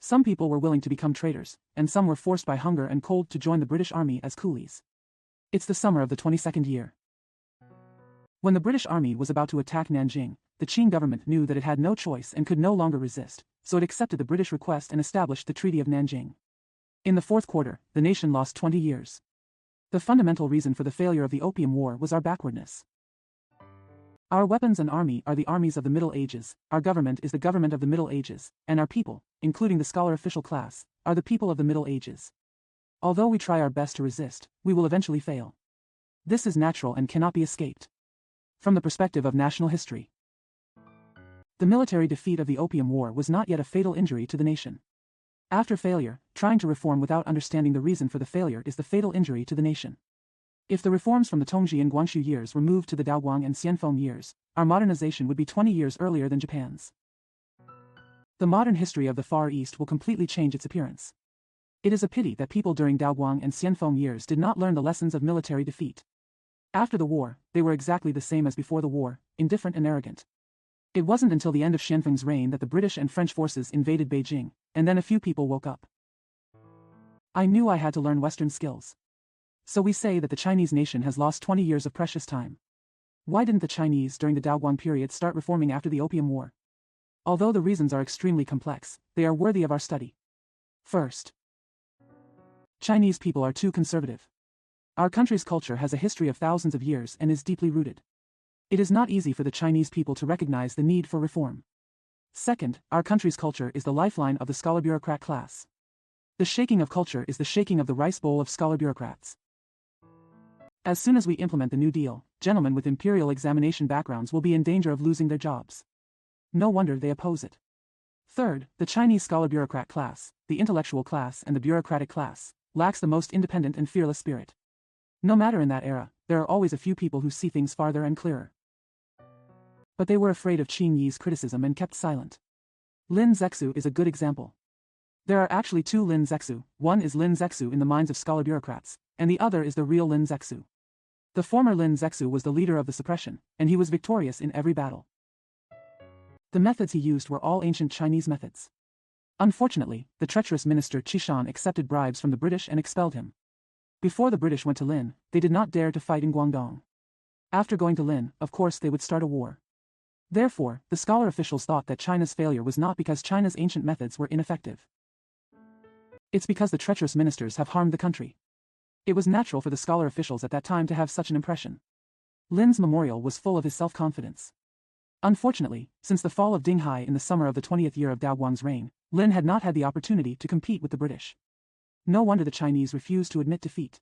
Some people were willing to become traitors, and some were forced by hunger and cold to join the British Army as coolies. It's the summer of the 22nd year. When the British Army was about to attack Nanjing, the Qing government knew that it had no choice and could no longer resist, so it accepted the British request and established the Treaty of Nanjing. In the fourth quarter, the nation lost 20 years. The fundamental reason for the failure of the Opium War was our backwardness. Our weapons and army are the armies of the Middle Ages, our government is the government of the Middle Ages, and our people, including the scholar official class, are the people of the Middle Ages. Although we try our best to resist, we will eventually fail. This is natural and cannot be escaped. From the perspective of national history, the military defeat of the Opium War was not yet a fatal injury to the nation. After failure, trying to reform without understanding the reason for the failure is the fatal injury to the nation. If the reforms from the Tongji and Guangxu years were moved to the Daoguang and Xianfeng years, our modernization would be 20 years earlier than Japan's. The modern history of the Far East will completely change its appearance. It is a pity that people during Daoguang and Xianfeng years did not learn the lessons of military defeat. After the war, they were exactly the same as before the war, indifferent and arrogant. It wasn't until the end of Xianfeng's reign that the British and French forces invaded Beijing, and then a few people woke up. I knew I had to learn Western skills. So we say that the Chinese nation has lost 20 years of precious time. Why didn't the Chinese during the Daoguang period start reforming after the Opium War? Although the reasons are extremely complex, they are worthy of our study. First, Chinese people are too conservative. Our country's culture has a history of thousands of years and is deeply rooted. It is not easy for the Chinese people to recognize the need for reform. Second, our country's culture is the lifeline of the scholar-bureaucrat class. The shaking of culture is the shaking of the rice bowl of scholar-bureaucrats. As soon as we implement the New Deal, gentlemen with imperial examination backgrounds will be in danger of losing their jobs. No wonder they oppose it. Third, the Chinese scholar-bureaucrat class, the intellectual class and the bureaucratic class, lacks the most independent and fearless spirit. No matter in that era, there are always a few people who see things farther and clearer. But they were afraid of Qing Yi's criticism and kept silent. Lin Zexu is a good example. There are actually two Lin Zexu, one is Lin Zexu in the minds of scholar-bureaucrats, and the other is the real Lin Zexu. The former Lin Zexu was the leader of the suppression, and he was victorious in every battle. The methods he used were all ancient Chinese methods. Unfortunately, the treacherous minister Qishan accepted bribes from the British and expelled him. Before the British went to Lin, they did not dare to fight in Guangdong. After going to Lin, of course they would start a war. Therefore, the scholar officials thought that China's failure was not because China's ancient methods were ineffective. It's because the treacherous ministers have harmed the country. It was natural for the scholar officials at that time to have such an impression. Lin's memorial was full of his self-confidence. Unfortunately, since the fall of Ding Hai in the summer of the 20th year of Dao Guang's reign, Lin had not had the opportunity to compete with the British. No wonder the Chinese refused to admit defeat.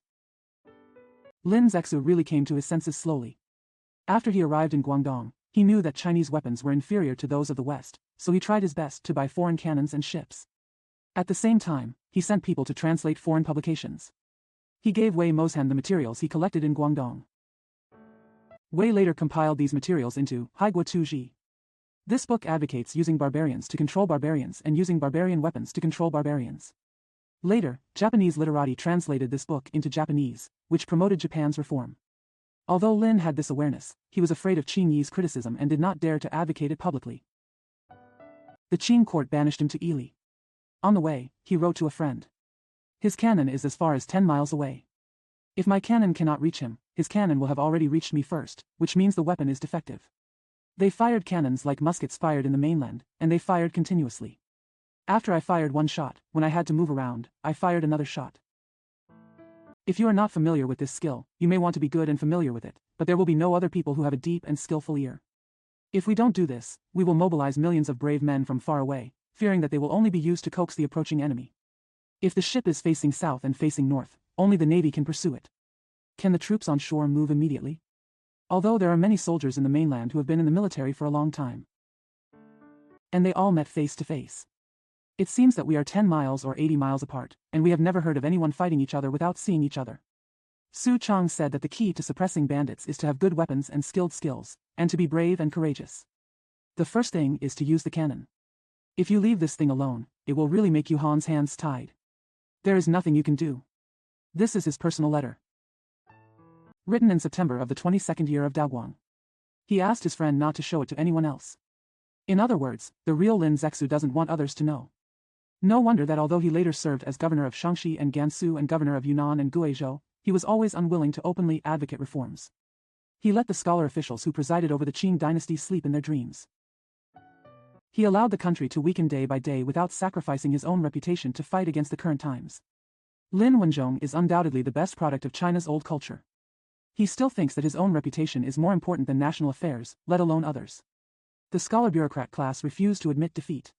Lin Zexu really came to his senses slowly. After he arrived in Guangdong, he knew that Chinese weapons were inferior to those of the West, so he tried his best to buy foreign cannons and ships. At the same time, he sent people to translate foreign publications. He gave Wei Mozhan the materials he collected in Guangdong. Wei later compiled these materials into Haiguo Tu Ji. This book advocates using barbarians to control barbarians and using barbarian weapons to control barbarians. Later, Japanese literati translated this book into Japanese, which promoted Japan's reform. Although Lin had this awareness, he was afraid of Qing Yi's criticism and did not dare to advocate it publicly. The Qing court banished him to Ili. On the way, he wrote to a friend. His cannon is as far as 10 miles away. If my cannon cannot reach him, his cannon will have already reached me first, which means the weapon is defective. They fired cannons like muskets fired in the mainland, and they fired continuously. After I fired one shot, when I had to move around, I fired another shot. If you are not familiar with this skill, you may want to be good and familiar with it, but there will be no other people who have a deep and skillful ear. If we don't do this, we will mobilize millions of brave men from far away, fearing that they will only be used to coax the approaching enemy. If the ship is facing south and facing north, only the Navy can pursue it. Can the troops on shore move immediately? Although there are many soldiers in the mainland who have been in the military for a long time. And they all met face to face. It seems that we are 10 miles or 80 miles apart, and we have never heard of anyone fighting each other without seeing each other. Su Chang said that the key to suppressing bandits is to have good weapons and skilled skills, and to be brave and courageous. The first thing is to use the cannon. If you leave this thing alone, it will really make you Han's hands tied. There is nothing you can do. This is his personal letter. Written in September of the 22nd year of Daoguang. He asked his friend not to show it to anyone else. In other words, the real Lin Zexu doesn't want others to know. No wonder that although he later served as governor of Shaanxi and Gansu and governor of Yunnan and Guizhou, he was always unwilling to openly advocate reforms. He let the scholar officials who presided over the Qing dynasty sleep in their dreams. He allowed the country to weaken day by day without sacrificing his own reputation to fight against the current times. Lin Wenzhong is undoubtedly the best product of China's old culture. He still thinks that his own reputation is more important than national affairs, let alone others. The scholar bureaucrat class refused to admit defeat.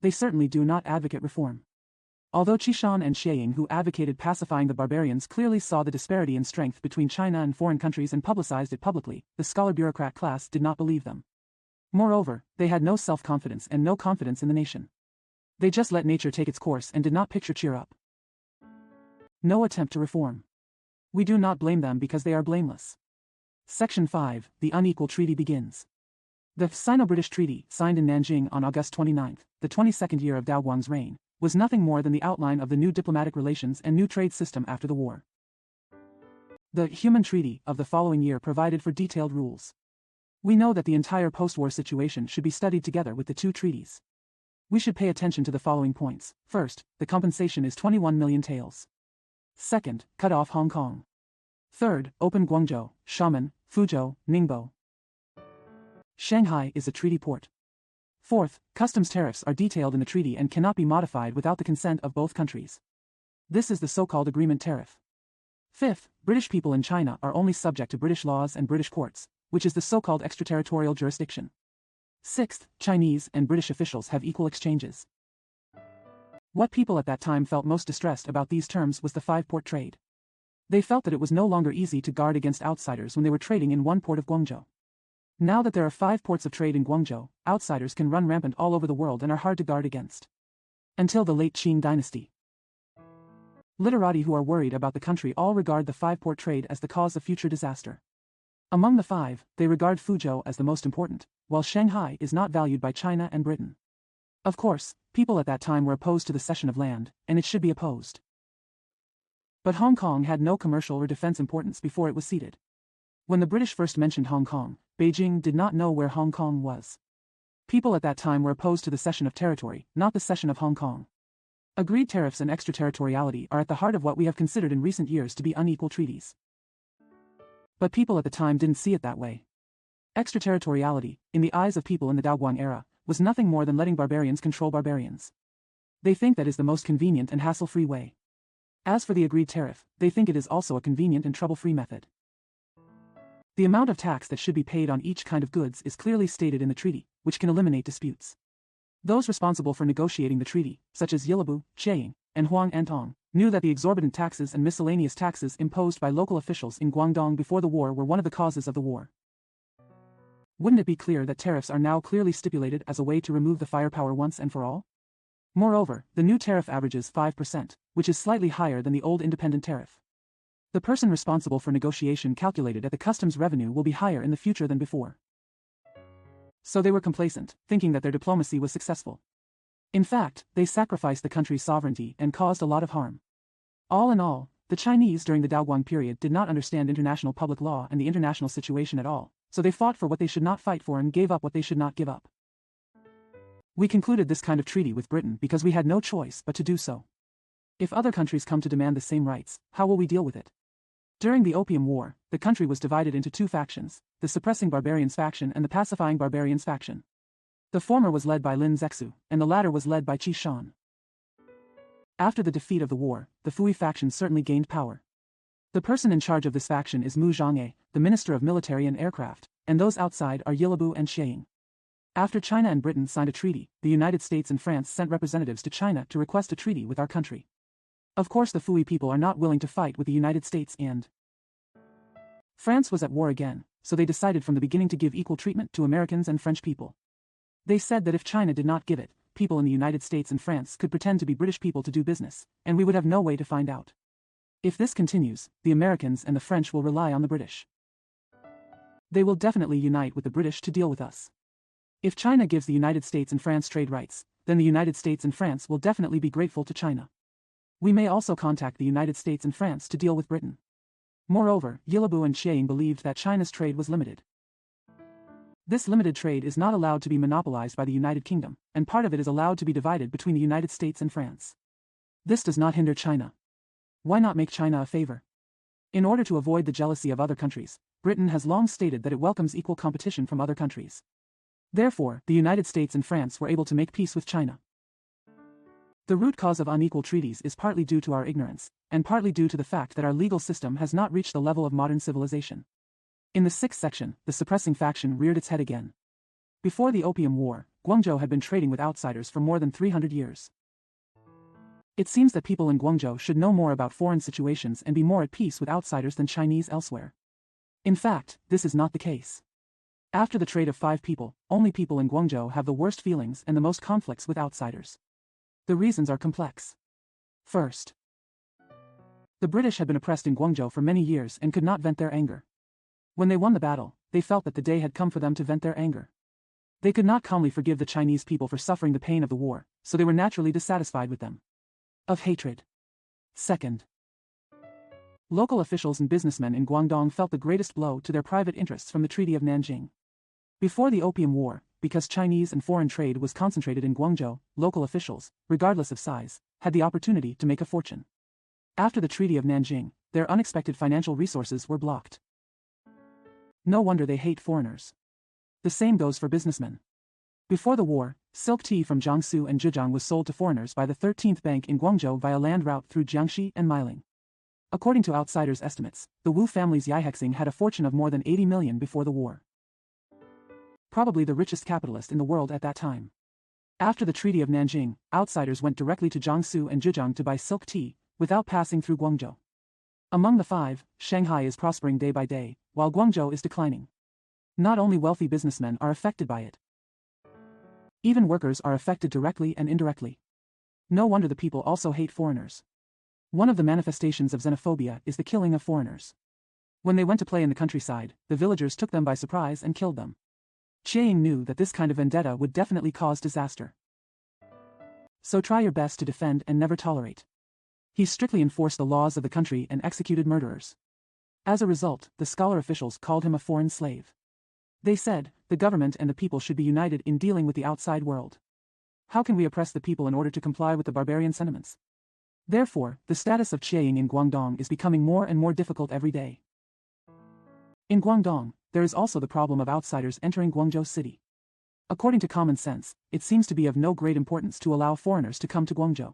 They certainly do not advocate reform. Although Qishan and Xieying, who advocated pacifying the barbarians, clearly saw the disparity in strength between China and foreign countries and publicized it publicly, the scholar bureaucrat class did not believe them. Moreover, they had no self-confidence and no confidence in the nation. They just let nature take its course and did not picture cheer up. No attempt to reform. We do not blame them because they are blameless. Section 5, the unequal treaty begins. The Sino-British Treaty, signed in Nanjing on August 29, the 22nd year of Daoguang's reign, was nothing more than the outline of the new diplomatic relations and new trade system after the war. The Human Treaty of the following year provided for detailed rules. We know that the entire post-war situation should be studied together with the two treaties. We should pay attention to the following points. First, the compensation is 21 million taels. Second, cut off Hong Kong. Third, open Guangzhou, Xiamen, Fuzhou, Ningbo. Shanghai is a treaty port. Fourth, customs tariffs are detailed in the treaty and cannot be modified without the consent of both countries. This is the so-called agreement tariff. Fifth, British people in China are only subject to British laws and British courts, which is the so-called extraterritorial jurisdiction. Sixth, Chinese and British officials have equal exchanges. What people at that time felt most distressed about these terms was the five-port trade. They felt that it was no longer easy to guard against outsiders when they were trading in one port of Guangzhou. Now that there are 5 ports of trade in Guangzhou, outsiders can run rampant all over the world and are hard to guard against. Until the late Qing dynasty. Literati who are worried about the country all regard the 5-port trade as the cause of future disaster. Among the 5, they regard Fuzhou as the most important, while Shanghai is not valued by China and Britain. Of course, people at that time were opposed to the cession of land, and it should be opposed. But Hong Kong had no commercial or defense importance before it was ceded. When the British first mentioned Hong Kong, Beijing did not know where Hong Kong was. People at that time were opposed to the cession of territory, not the cession of Hong Kong. Agreed tariffs and extraterritoriality are at the heart of what we have considered in recent years to be unequal treaties. But people at the time didn't see it that way. Extraterritoriality, in the eyes of people in the Daoguang era, was nothing more than letting barbarians control barbarians. They think that is the most convenient and hassle-free way. As for the agreed tariff, they think it is also a convenient and trouble-free method. The amount of tax that should be paid on each kind of goods is clearly stated in the treaty, which can eliminate disputes. Those responsible for negotiating the treaty, such as Yilabu, Chiang, and Huang Antong, knew that the exorbitant taxes and miscellaneous taxes imposed by local officials in Guangdong before the war were one of the causes of the war. Wouldn't it be clear that tariffs are now clearly stipulated as a way to remove the firepower once and for all? Moreover, the new tariff averages 5%, which is slightly higher than the old independent tariff. The person responsible for negotiation calculated at the customs revenue will be higher in the future than before. So they were complacent, thinking that their diplomacy was successful. In fact, they sacrificed the country's sovereignty and caused a lot of harm. All in all, the Chinese during the Daoguang period did not understand international public law and the international situation at all, so they fought for what they should not fight for and gave up what they should not give up. We concluded this kind of treaty with Britain because we had no choice but to do so. If other countries come to demand the same rights, how will we deal with it? During the Opium War, the country was divided into two factions, the suppressing barbarians faction and the pacifying barbarians faction. The former was led by Lin Zexu, and the latter was led by Qi Shan. After the defeat of the war, the Fui faction certainly gained power. The person in charge of this faction is Mu Zhonghe, the Minister of Military and Aircraft, and those outside are Yilabu and Chiang. After China and Britain signed a treaty, the United States and France sent representatives to China to request a treaty with our country. Of course the Fui people are not willing to fight with the United States and France was at war again, so they decided from the beginning to give equal treatment to Americans and French people. They said that if China did not give it, people in the United States and France could pretend to be British people to do business, and we would have no way to find out. If this continues, the Americans and the French will rely on the British. They will definitely unite with the British to deal with us. If China gives the United States and France trade rights, then the United States and France will definitely be grateful to China. We may also contact the United States and France to deal with Britain. Moreover, Yilabu and Chiang believed that China's trade was limited. This limited trade is not allowed to be monopolized by the United Kingdom, and part of it is allowed to be divided between the United States and France. This does not hinder China. Why not make China a favor? In order to avoid the jealousy of other countries, Britain has long stated that it welcomes equal competition from other countries. Therefore, the United States and France were able to make peace with China. The root cause of unequal treaties is partly due to our ignorance, and partly due to the fact that our legal system has not reached the level of modern civilization. In the sixth section, the suppressing faction reared its head again. Before the Opium War, Guangzhou had been trading with outsiders for more than 300 years. It seems that people in Guangzhou should know more about foreign situations and be more at peace with outsiders than Chinese elsewhere. In fact, this is not the case. After the trade of 5 people, only people in Guangzhou have the worst feelings and the most conflicts with outsiders. The reasons are complex. First, the British had been oppressed in Guangzhou for many years and could not vent their anger. When they won the battle, they felt that the day had come for them to vent their anger. They could not calmly forgive the Chinese people for suffering the pain of the war, so they were naturally dissatisfied with them. Of hatred. Second, local officials and businessmen in Guangdong felt the greatest blow to their private interests from the Treaty of Nanjing. Before the Opium War, because Chinese and foreign trade was concentrated in Guangzhou, local officials, regardless of size, had the opportunity to make a fortune. After the Treaty of Nanjing, their unexpected financial resources were blocked. No wonder they hate foreigners. The same goes for businessmen. Before the war, silk tea from Jiangsu and Zhejiang was sold to foreigners by the 13th Bank in Guangzhou via land route through Jiangxi and Meiling. According to outsiders' estimates, the Wu family's Yaihexing had a fortune of more than 80 million before the war. Probably the richest capitalist in the world at that time. After the Treaty of Nanjing, outsiders went directly to Jiangsu and Zhejiang to buy silk tea, without passing through Guangzhou. Among the 5, Shanghai is prospering day by day, while Guangzhou is declining. Not only wealthy businessmen are affected by it. Even workers are affected directly and indirectly. No wonder the people also hate foreigners. One of the manifestations of xenophobia is the killing of foreigners. When they went to play in the countryside, the villagers took them by surprise and killed them. Chiang knew that this kind of vendetta would definitely cause disaster. So try your best to defend and never tolerate. He strictly enforced the laws of the country and executed murderers. As a result, the scholar officials called him a foreign slave. They said, the government and the people should be united in dealing with the outside world. How can we oppress the people in order to comply with the barbarian sentiments? Therefore, the status of Qieying in Guangdong is becoming more and more difficult every day. In Guangdong, there is also the problem of outsiders entering Guangzhou city. According to common sense, it seems to be of no great importance to allow foreigners to come to Guangzhou.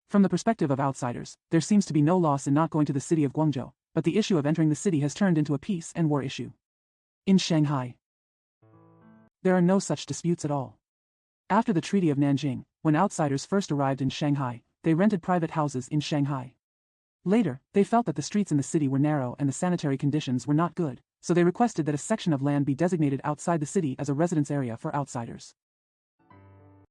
From the perspective of outsiders, there seems to be no loss in not going to the city of Guangzhou, but the issue of entering the city has turned into a peace and war issue. In Shanghai, there are no such disputes at all. After the Treaty of Nanjing, when outsiders first arrived in Shanghai, they rented private houses in Shanghai. Later, they felt that the streets in the city were narrow and the sanitary conditions were not good, so they requested that a section of land be designated outside the city as a residence area for outsiders.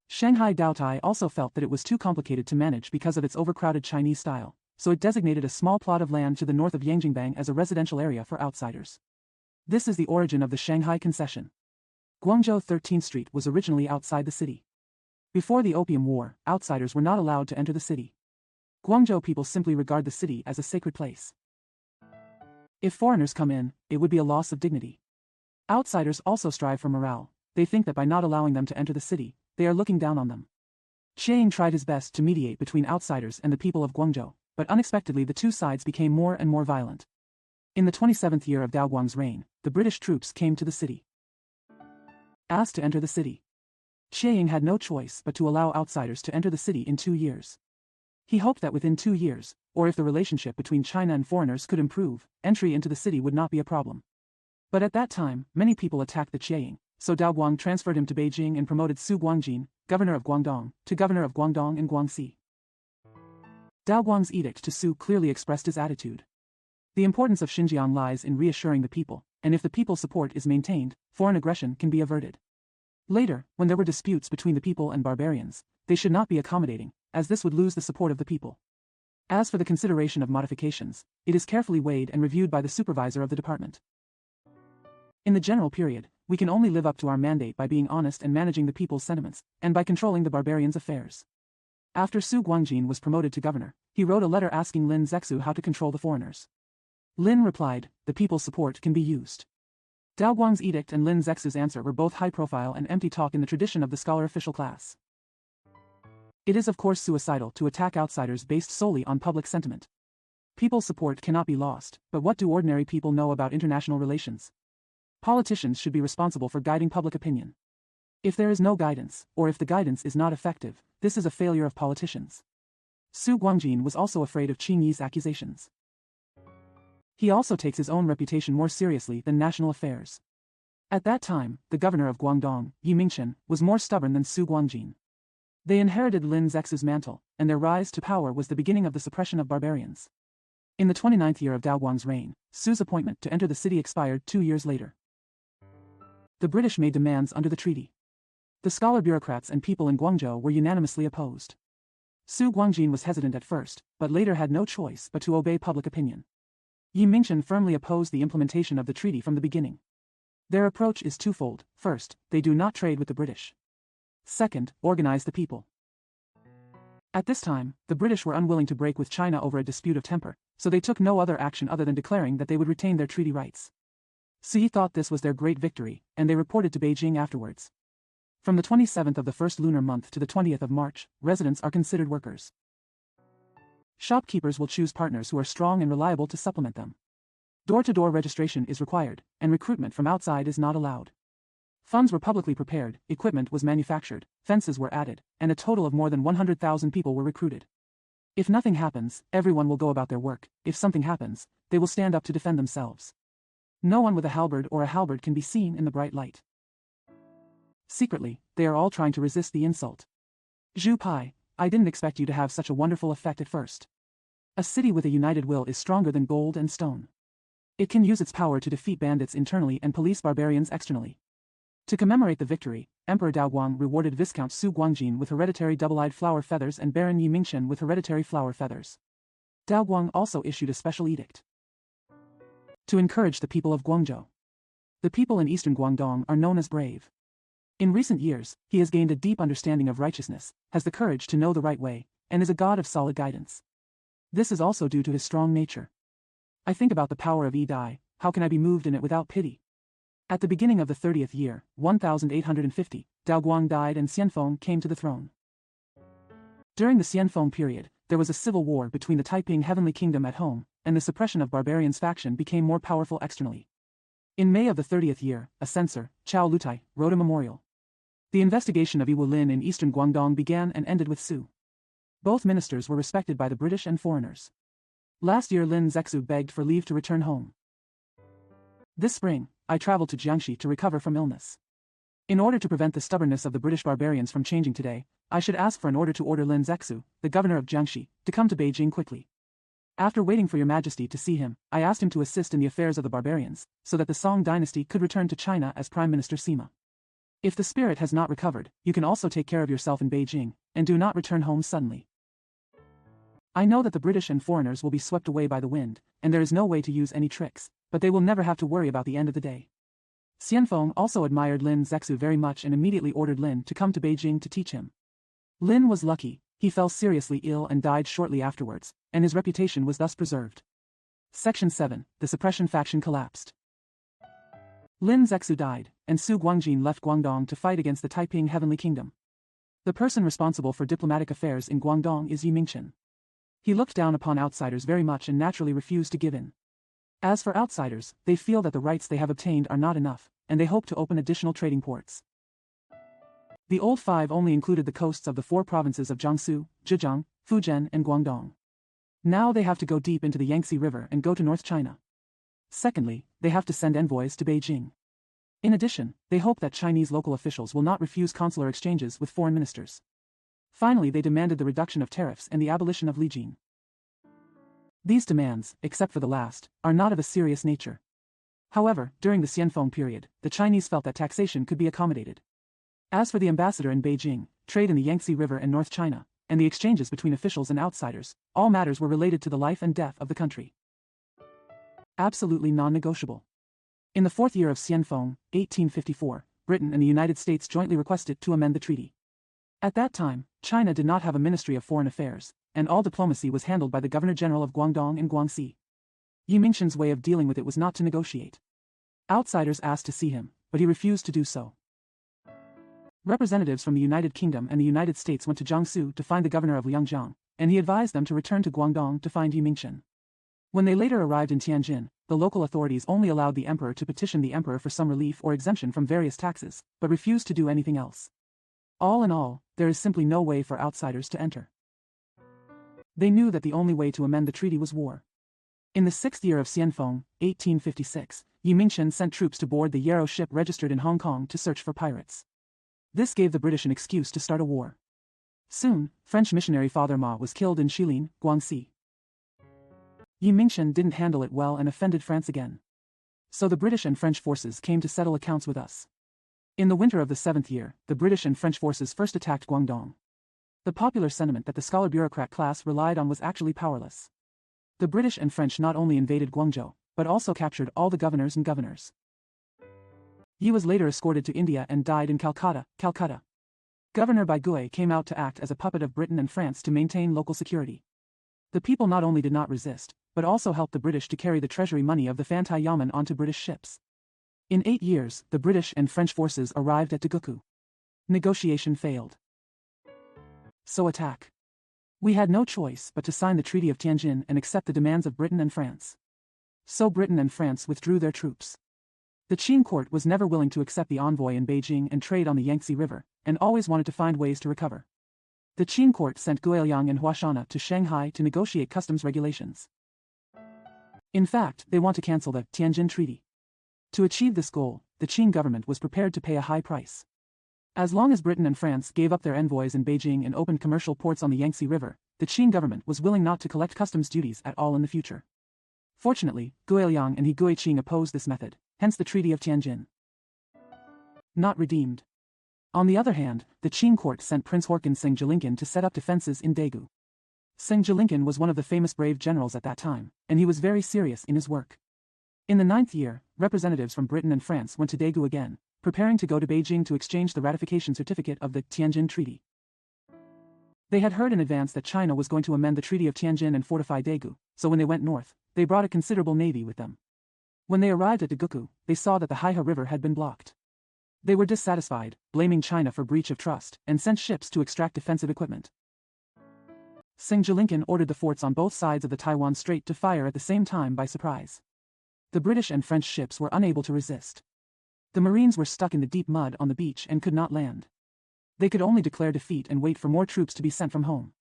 Shanghai Daotai also felt that it was too complicated to manage because of its overcrowded Chinese style, so it designated a small plot of land to the north of Yangjingbang as a residential area for outsiders. This is the origin of the Shanghai Concession. Guangzhou 13th Street was originally outside the city. Before the Opium War, outsiders were not allowed to enter the city. Guangzhou people simply regard the city as a sacred place. If foreigners come in, it would be a loss of dignity. Outsiders also strive for morale. They think that by not allowing them to enter the city, they are looking down on them. Qieying tried his best to mediate between outsiders and the people of Guangzhou, but unexpectedly the two sides became more and more violent. In the 27th year of Daoguang's reign, the British troops came to the city. Asked to enter the city, Qieying had no choice but to allow outsiders to enter the city in 2 years. He hoped that within 2 years, or if the relationship between China and foreigners could improve, entry into the city would not be a problem. But at that time, many people attacked the Qieying, so Daoguang transferred him to Beijing and promoted Su Guangjin, governor of Guangdong, to governor of Guangdong and Guangxi. Daoguang's edict to Su clearly expressed his attitude. The importance of Xinjiang lies in reassuring the people, and if the people's support is maintained, foreign aggression can be averted. Later, when there were disputes between the people and barbarians, they should not be accommodating, as this would lose the support of the people. As for the consideration of modifications, it is carefully weighed and reviewed by the supervisor of the department. In the general period, we can only live up to our mandate by being honest and managing the people's sentiments, and by controlling the barbarians' affairs. After Su Guangjin was promoted to governor, he wrote a letter asking Lin Zexu how to control the foreigners. Lin replied, the people's support can be used. Daoguang's edict and Lin Zexu's answer were both high-profile and empty talk in the tradition of the scholar official class. It is of course suicidal to attack outsiders based solely on public sentiment. People's support cannot be lost, but what do ordinary people know about international relations? Politicians should be responsible for guiding public opinion. If there is no guidance, or if the guidance is not effective, this is a failure of politicians. Su Guangjin was also afraid of Qing Yi's accusations. He also takes his own reputation more seriously than national affairs. At that time, the governor of Guangdong, Yi Mingchen, was more stubborn than Su Guangjin. They inherited Lin Zexu's mantle, and their rise to power was the beginning of the suppression of barbarians. In the 29th year of Daoguang's reign, Su's appointment to enter the city expired 2 years later. The British made demands under the treaty. The scholar bureaucrats and people in Guangzhou were unanimously opposed. Su Guangjin was hesitant at first, but later had no choice but to obey public opinion. Yi Mingchen firmly opposed the implementation of the treaty from the beginning. Their approach is twofold. First, they do not trade with the British. Second, organize the people. At this time, the British were unwilling to break with China over a dispute of temper, so they took no other action other than declaring that they would retain their treaty rights. Su Yi thought this was their great victory, and they reported to Beijing afterwards. From the 27th of the first lunar month to the 20th of March, residents are considered workers. Shopkeepers will choose partners who are strong and reliable to supplement them. Door-to-door registration is required, and recruitment from outside is not allowed. Funds were publicly prepared, equipment was manufactured, fences were added, and a total of more than 100,000 people were recruited. If nothing happens, everyone will go about their work. If something happens, they will stand up to defend themselves. No one with a halberd or a halberd can be seen in the bright light. Secretly, they are all trying to resist the insult. Zhu Pai, I didn't expect you to have such a wonderful effect at first. A city with a united will is stronger than gold and stone. It can use its power to defeat bandits internally and police barbarians externally. To commemorate the victory, Emperor Daoguang rewarded Viscount Su Guangjin with hereditary double-eyed flower feathers and Baron Yi Mingchen with hereditary flower feathers. Daoguang also issued a special edict to encourage the people of Guangzhou. The people in eastern Guangdong are known as brave. In recent years, he has gained a deep understanding of righteousness, has the courage to know the right way, and is a god of solid guidance. This is also due to his strong nature. I think about the power of Yi, how can I be moved in it without pity? At the beginning of the 30th year, 1850, Dao Guang died and Xianfeng came to the throne. During the Xianfeng period, there was a civil war between the Taiping Heavenly Kingdom at home, and the suppression of barbarians faction became more powerful externally. In May of the 30th year, a censor, Chao Lutai, wrote a memorial. The investigation of Yi Lin in eastern Guangdong began and ended with Su. Both ministers were respected by the British and foreigners. Last year Lin Zexu begged for leave to return home. This spring, I traveled to Jiangxi to recover from illness. In order to prevent the stubbornness of the British barbarians from changing today, I should ask for an order to order Lin Zexu, the governor of Jiangxi, to come to Beijing quickly. After waiting for your majesty to see him, I asked him to assist in the affairs of the barbarians, so that the Song dynasty could return to China as Prime Minister Sima. If the spirit has not recovered, you can also take care of yourself in Beijing, and do not return home suddenly. I know that the British and foreigners will be swept away by the wind, and there is no way to use any tricks, but they will never have to worry about the end of the day. Xianfeng also admired Lin Zexu very much and immediately ordered Lin to come to Beijing to teach him. Lin was lucky, he fell seriously ill and died shortly afterwards, and his reputation was thus preserved. Section 7, the suppression faction collapsed. Lin Zexu died, and Su Guangjin left Guangdong to fight against the Taiping Heavenly Kingdom. The person responsible for diplomatic affairs in Guangdong is Yi Mingchen. He looked down upon outsiders very much and naturally refused to give in. As for outsiders, they feel that the rights they have obtained are not enough, and they hope to open additional trading ports. The old five only included the coasts of the four provinces of Jiangsu, Zhejiang, Fujian, and Guangdong. Now they have to go deep into the Yangtze River and go to North China. Secondly, they have to send envoys to Beijing. In addition, they hope that Chinese local officials will not refuse consular exchanges with foreign ministers. Finally, they demanded the reduction of tariffs and the abolition of lijian. These demands, except for the last, are not of a serious nature. However, during the Xianfeng period, the Chinese felt that taxation could be accommodated. As for the ambassador in Beijing, trade in the Yangtze River and North China, and the exchanges between officials and outsiders, all matters were related to the life and death of the country. Absolutely non-negotiable. In the fourth year of Xianfeng, 1854, Britain and the United States jointly requested to amend the treaty. At that time, China did not have a Ministry of Foreign Affairs, and all diplomacy was handled by the Governor-General of Guangdong and Guangxi. Yi Mingchen's way of dealing with it was not to negotiate. Outsiders asked to see him, but he refused to do so. Representatives from the United Kingdom and the United States went to Jiangsu to find the governor of Liangjiang, and he advised them to return to Guangdong to find Yi Mingchen. When they later arrived in Tianjin, the local authorities only allowed the emperor to petition the emperor for some relief or exemption from various taxes, but refused to do anything else. All in all, there is simply no way for outsiders to enter. They knew that the only way to amend the treaty was war. In the sixth year of Xianfeng, 1856, Yi Mingchen sent troops to board the Yarrow ship registered in Hong Kong to search for pirates. This gave the British an excuse to start a war. Soon, French missionary Father Ma was killed in Shilin, Guangxi. Yi Mingchen didn't handle it well and offended France again. So the British and French forces came to settle accounts with us. In the winter of the seventh year, the British and French forces first attacked Guangdong. The popular sentiment that the scholar bureaucrat class relied on was actually powerless. The British and French not only invaded Guangzhou, but also captured all the governors and governors. Yi was later escorted to India and died in Calcutta. Governor Baigui came out to act as a puppet of Britain and France to maintain local security. The people not only did not resist, but also helped the British to carry the treasury money of the Fantai Yamen onto British ships. In 8 years, the British and French forces arrived at Daguku. Negotiation failed. So attack. We had no choice but to sign the Treaty of Tianjin and accept the demands of Britain and France. So Britain and France withdrew their troops. The Qing court was never willing to accept the envoy in Beijing and trade on the Yangtze River, and always wanted to find ways to recover. The Qing court sent Guiliang and Huashana to Shanghai to negotiate customs regulations. In fact, they want to cancel the Tianjin Treaty. To achieve this goal, the Qing government was prepared to pay a high price. As long as Britain and France gave up their envoys in Beijing and opened commercial ports on the Yangtze River, the Qing government was willing not to collect customs duties at all in the future. Fortunately, Guiliang and He Guiqing opposed this method, hence the Treaty of Tianjin. Not redeemed. On the other hand, the Qing court sent Prince Horkin Singh Jelinkin to set up defenses in Daegu. Singh Jelinkin was one of the famous brave generals at that time, and he was very serious in his work. In the 9th year, representatives from Britain and France went to Daegu again, preparing to go to Beijing to exchange the ratification certificate of the Tianjin Treaty. They had heard in advance that China was going to amend the Treaty of Tianjin and fortify Daegu, so when they went north, they brought a considerable navy with them. When they arrived at Daegu, they saw that the Haihe River had been blocked. They were dissatisfied, blaming China for breach of trust, and sent ships to extract defensive equipment. Seng Jilinkin ordered the forts on both sides of the Taiwan Strait to fire at the same time by surprise. The British and French ships were unable to resist. The Marines were stuck in the deep mud on the beach and could not land. They could only declare defeat and wait for more troops to be sent from home.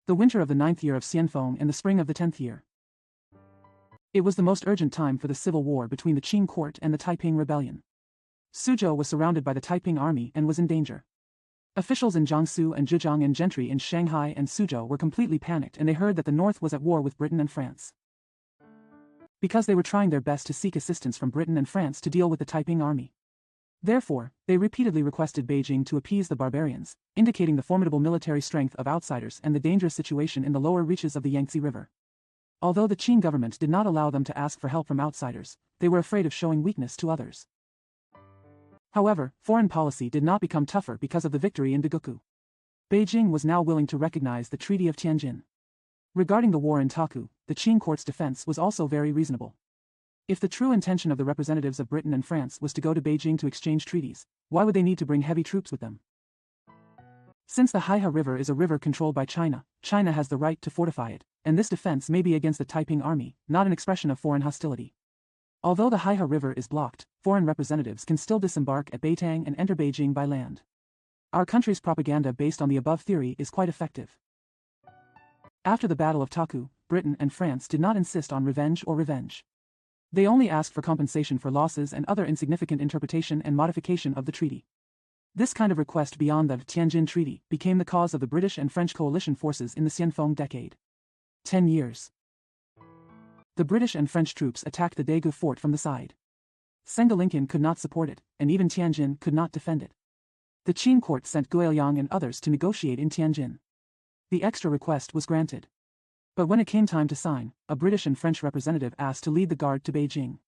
The winter of the 9th year of Xianfeng and the spring of the 10th year. It was the most urgent time for the civil war between the Qing court and the Taiping rebellion. Suzhou was surrounded by the Taiping army and was in danger. Officials in Jiangsu and Zhejiang and gentry in Shanghai and Suzhou were completely panicked, and they heard that the north was at war with Britain and France. Because they were trying their best to seek assistance from Britain and France to deal with the Taiping army. Therefore, they repeatedly requested Beijing to appease the barbarians, indicating the formidable military strength of outsiders and the dangerous situation in the lower reaches of the Yangtze River. Although the Qing government did not allow them to ask for help from outsiders, they were afraid of showing weakness to others. However, foreign policy did not become tougher because of the victory in Daegu. Beijing was now willing to recognize the Treaty of Tianjin. Regarding the war in Taku, the Qing court's defense was also very reasonable. If the true intention of the representatives of Britain and France was to go to Beijing to exchange treaties, why would they need to bring heavy troops with them? Since the Haihe River is a river controlled by China, China has the right to fortify it, and this defense may be against the Taiping army, not an expression of foreign hostility. Although the Haihe River is blocked, foreign representatives can still disembark at Beitang and enter Beijing by land. Our country's propaganda based on the above theory is quite effective. After the Battle of Taku, Britain and France did not insist on revenge. They only asked for compensation for losses and other insignificant interpretation and modification of the treaty. This kind of request beyond the Tianjin Treaty became the cause of the British and French coalition forces in the Xianfeng decade. 10 years. The British and French troops attacked the Daegu fort from the side. Seng Jilinkin could not support it, and even Tianjin could not defend it. The Qing court sent Guiliang and others to negotiate in Tianjin. The extra request was granted. But when it came time to sign, a British and French representative asked to lead the guard to Beijing.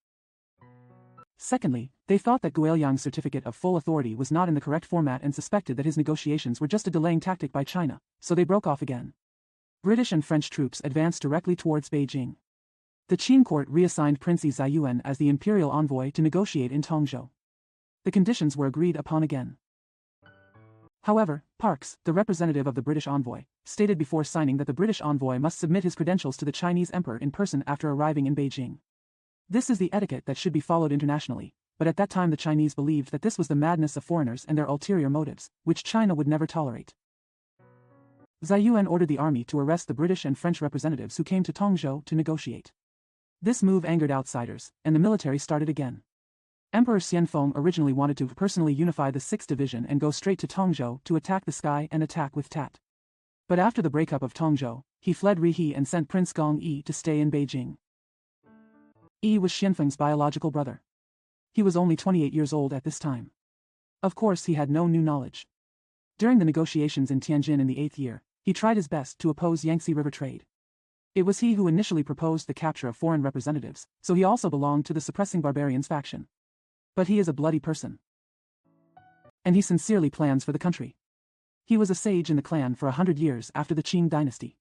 Secondly, they thought that Guiliang's certificate of full authority was not in the correct format and suspected that his negotiations were just a delaying tactic by China, so they broke off again. British and French troops advanced directly towards Beijing. The Qing court reassigned Prince Ziyuan as the imperial envoy to negotiate in Tongzhou. The conditions were agreed upon again. However, Parkes, the representative of the British envoy, stated before signing that the British envoy must submit his credentials to the Chinese emperor in person after arriving in Beijing. This is the etiquette that should be followed internationally, but at that time the Chinese believed that this was the madness of foreigners and their ulterior motives, which China would never tolerate. Ziyuan ordered the army to arrest the British and French representatives who came to Tongzhou to negotiate. This move angered outsiders, and the military started again. Emperor Xianfeng originally wanted to personally unify the 6th Division and go straight to Tongzhou to attack the sky and attack with Tat. But after the breakup of Tongzhou, he fled Rihe and sent Prince Gong Yi to stay in Beijing. Yi was Xianfeng's biological brother. He was only 28 years old at this time. Of course, he had no new knowledge. During the negotiations in Tianjin in the 8th year, he tried his best to oppose Yangtze River trade. It was he who initially proposed the capture of foreign representatives, so he also belonged to the suppressing barbarians faction. But he is a bloody person. And he sincerely plans for the country. He was a sage in the clan for 100 years after the Qing dynasty.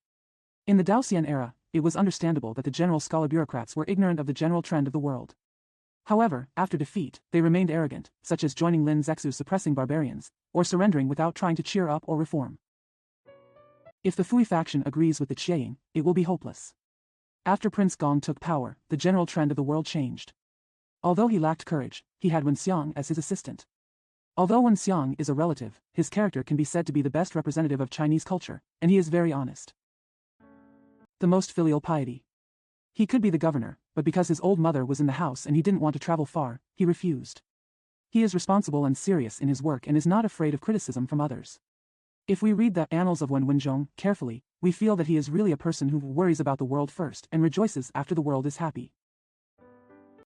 In the Daoxian era, it was understandable that the general scholar bureaucrats were ignorant of the general trend of the world. However, after defeat, they remained arrogant, such as joining Lin Zexu's suppressing barbarians, or surrendering without trying to cheer up or reform. If the Fui faction agrees with the Qiang, it will be hopeless. After Prince Gong took power, the general trend of the world changed. Although he lacked courage, he had Wen Xiang as his assistant. Although Wen Xiang is a relative, his character can be said to be the best representative of Chinese culture, and he is very honest. The most filial piety. He could be the governor, but because his old mother was in the house and he didn't want to travel far, he refused. He is responsible and serious in his work and is not afraid of criticism from others. If we read the Annals of Wen Wenzhong carefully, we feel that he is really a person who worries about the world first and rejoices after the world is happy.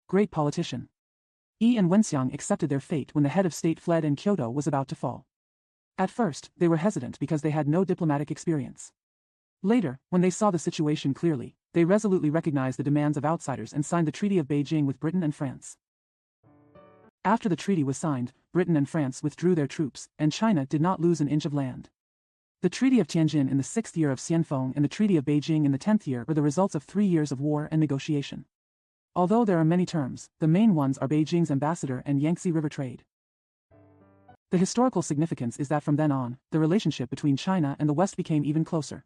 Great politician. Yi and Wenxiang accepted their fate when the head of state fled and Kyoto was about to fall. At first, they were hesitant because they had no diplomatic experience. Later, when they saw the situation clearly, they resolutely recognized the demands of outsiders and signed the Treaty of Beijing with Britain and France. After the treaty was signed, Britain and France withdrew their troops, and China did not lose an inch of land. The Treaty of Tianjin in the 6th year of Xianfeng and the Treaty of Beijing in the 10th year were the results of 3 years of war and negotiation. Although there are many terms, the main ones are Beijing's ambassador and Yangtze River trade. The historical significance is that from then on, the relationship between China and the West became even closer.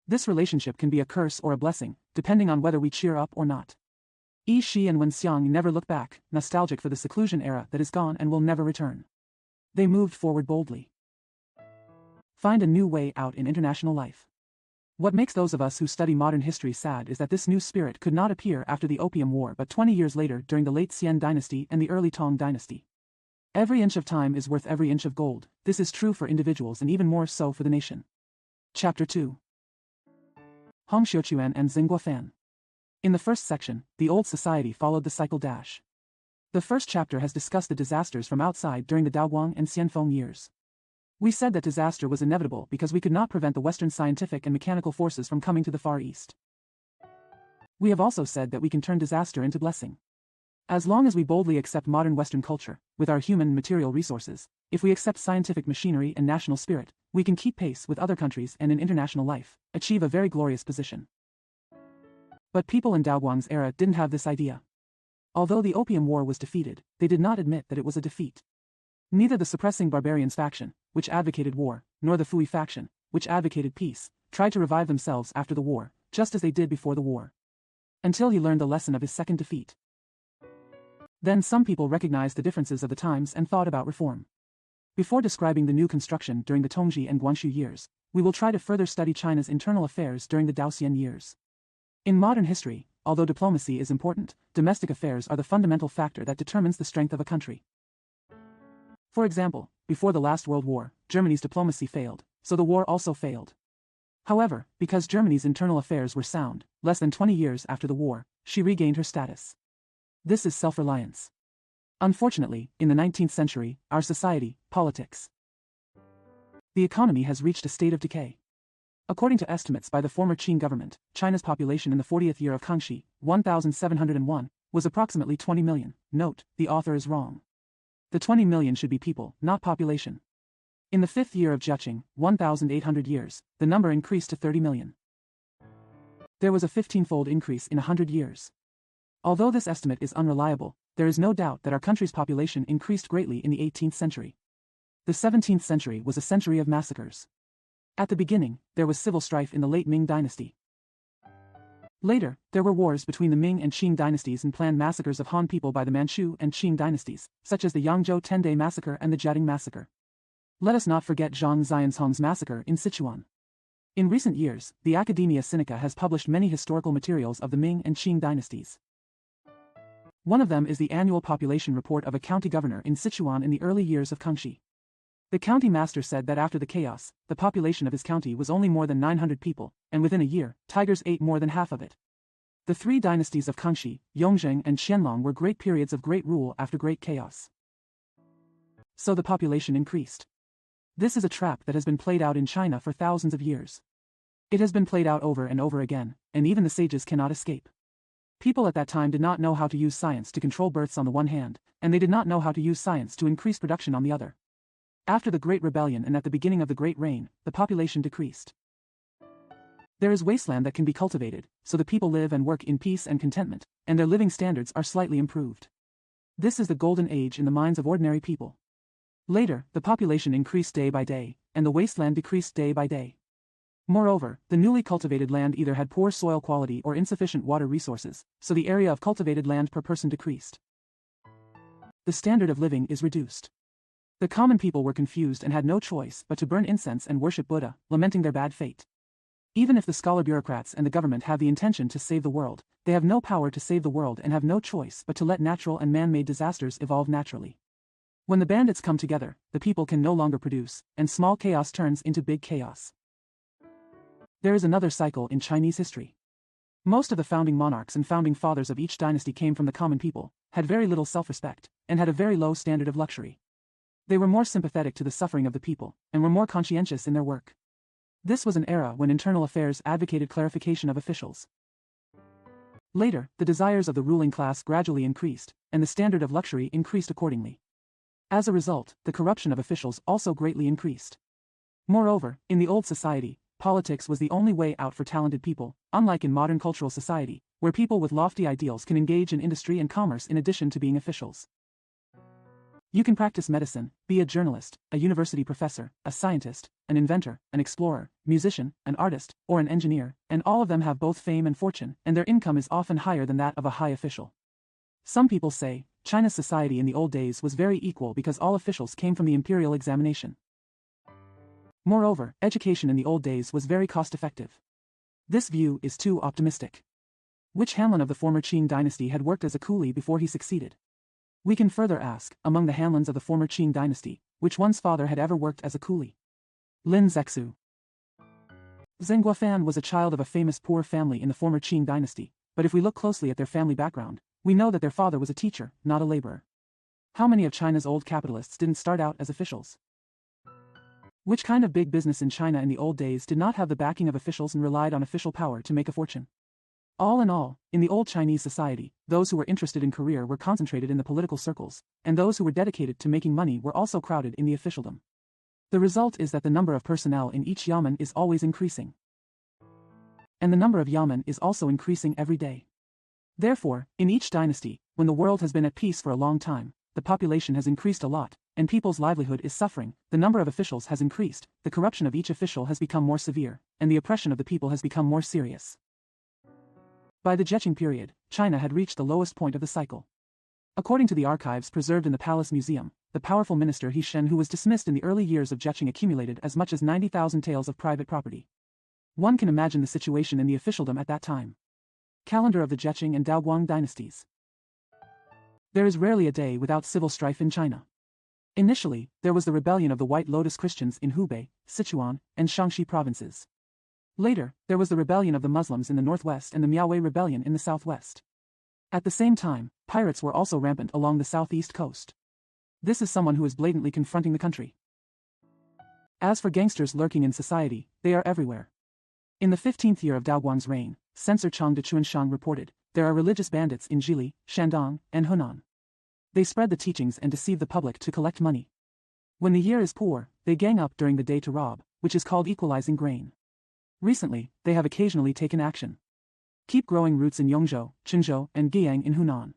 This relationship can be a curse or a blessing, depending on whether we cheer up or not. Yi Shi and Wen Xiang never look back, nostalgic for the seclusion era that is gone and will never return. They moved forward boldly. Find a new way out in international life. What makes those of us who study modern history sad is that this new spirit could not appear after the Opium War but 20 years later during the late Xian dynasty and the early Tang dynasty. Every inch of time is worth every inch of gold. This is true for individuals and even more so for the nation. Chapter 2. Hong Xiuquan and Xinguofan. In the first section, the old society followed the cycle dash. The first chapter has discussed the disasters from outside during the Daoguang and Xianfeng years. We said that disaster was inevitable because we could not prevent the Western scientific and mechanical forces from coming to the Far East. We have also said that we can turn disaster into blessing. As long as we boldly accept modern Western culture, with our human and material resources, if we accept scientific machinery and national spirit, we can keep pace with other countries and in international life, achieve a very glorious position. But people in Daoguang's era didn't have this idea. Although the Opium War was defeated, they did not admit that it was a defeat. Neither the suppressing barbarians faction, which advocated war, nor the Fui faction, which advocated peace, tried to revive themselves after the war, just as they did before the war. Until he learned the lesson of his second defeat. Then some people recognized the differences of the times and thought about reform. Before describing the new construction during the Tongji and Guangxu years, we will try to further study China's internal affairs during the Daoxian years. In modern history, although diplomacy is important, domestic affairs are the fundamental factor that determines the strength of a country. For example, before the last World War, Germany's diplomacy failed, so the war also failed. However, because Germany's internal affairs were sound, less than 20 years after the war, she regained her status. This is self-reliance. Unfortunately, in the 19th century, our society, politics, the economy has reached a state of decay. According to estimates by the former Qing government, China's population in the 40th year of Kangxi, 1701, was approximately 20 million. Note, the author is wrong. The 20 million should be people, not population. In the 5th year of Jiaqing, 1800 years, the number increased to 30 million. There was a 15-fold increase in 100 years. Although this estimate is unreliable, there is no doubt that our country's population increased greatly in the 18th century. The 17th century was a century of massacres. At the beginning, there was civil strife in the late Ming dynasty. Later, there were wars between the Ming and Qing dynasties and planned massacres of Han people by the Manchu and Qing dynasties, such as the Yangzhou 10-day massacre and the Jiading massacre. Let us not forget Zhang Xianzhong's massacre in Sichuan. In recent years, the Academia Sinica has published many historical materials of the Ming and Qing dynasties. One of them is the annual population report of a county governor in Sichuan in the early years of Kangxi. The county master said that after the chaos, the population of his county was only more than 900 people, and within a year, tigers ate more than half of it. The three dynasties of Kangxi, Yongzheng and Qianlong were great periods of great rule after great chaos. So the population increased. This is a trap that has been played out in China for thousands of years. It has been played out over and over again, and even the sages cannot escape. People at that time did not know how to use science to control births on the one hand, and they did not know how to use science to increase production on the other. After the Great Rebellion and at the beginning of the Great Reign, the population decreased. There is wasteland that can be cultivated, so the people live and work in peace and contentment, and their living standards are slightly improved. This is the golden age in the minds of ordinary people. Later, the population increased day by day, and the wasteland decreased day by day. Moreover, the newly cultivated land either had poor soil quality or insufficient water resources, so the area of cultivated land per person decreased. The standard of living is reduced. The common people were confused and had no choice but to burn incense and worship Buddha, lamenting their bad fate. Even if the scholar bureaucrats and the government have the intention to save the world, they have no power to save the world and have no choice but to let natural and man-made disasters evolve naturally. When the bandits come together, the people can no longer produce, and small chaos turns into big chaos. There is another cycle in Chinese history. Most of the founding monarchs and founding fathers of each dynasty came from the common people, had very little self-respect, and had a very low standard of luxury. They were more sympathetic to the suffering of the people, and were more conscientious in their work. This was an era when internal affairs advocated clarification of officials. Later, the desires of the ruling class gradually increased, and the standard of luxury increased accordingly. As a result, the corruption of officials also greatly increased. Moreover, in the old society, politics was the only way out for talented people, unlike in modern cultural society, where people with lofty ideals can engage in industry and commerce in addition to being officials. You can practice medicine, be a journalist, a university professor, a scientist, an inventor, an explorer, musician, an artist, or an engineer, and all of them have both fame and fortune, and their income is often higher than that of a high official. Some people say, China's society in the old days was very equal because all officials came from the imperial examination. Moreover, education in the old days was very cost-effective. This view is too optimistic. Which Hanlin of the former Qing dynasty had worked as a coolie before he succeeded? We can further ask, among the Hanlins of the former Qing dynasty, which one's father had ever worked as a coolie? Lin Zexu. Zheng Guofan was a child of a famous poor family in the former Qing dynasty, but if we look closely at their family background, we know that their father was a teacher, not a laborer. How many of China's old capitalists didn't start out as officials? Which kind of big business in China in the old days did not have the backing of officials and relied on official power to make a fortune? All in all, in the old Chinese society, those who were interested in career were concentrated in the political circles, and those who were dedicated to making money were also crowded in the officialdom. The result is that the number of personnel in each yamen is always increasing. And the number of yamen is also increasing every day. Therefore, in each dynasty, when the world has been at peace for a long time, the population has increased a lot, and people's livelihood is suffering, the number of officials has increased, the corruption of each official has become more severe, and the oppression of the people has become more serious. By the Zheqing period, China had reached the lowest point of the cycle. According to the archives preserved in the Palace Museum, the powerful minister He Shen, who was dismissed in the early years of Zheqing, accumulated as much as 90,000 taels of private property. One can imagine the situation in the officialdom at that time. Calendar of the Zheqing and Daoguang dynasties. There is rarely a day without civil strife in China. Initially, there was the rebellion of the White Lotus Christians in Hubei, Sichuan, and Shaanxi provinces. Later, there was the rebellion of the Muslims in the northwest and the Miaowei rebellion in the southwest. At the same time, pirates were also rampant along the southeast coast. This is someone who is blatantly confronting the country. As for gangsters lurking in society, they are everywhere. In the 15th year of Daoguang's reign, censor Chang de Chuanshang reported, there are religious bandits in Jili, Shandong, and Hunan. They spread the teachings and deceive the public to collect money. When the year is poor, they gang up during the day to rob, which is called equalizing grain. Recently, they have occasionally taken action. Keep growing roots in Yongzhou, Qinzhou, and Guiyang in Hunan.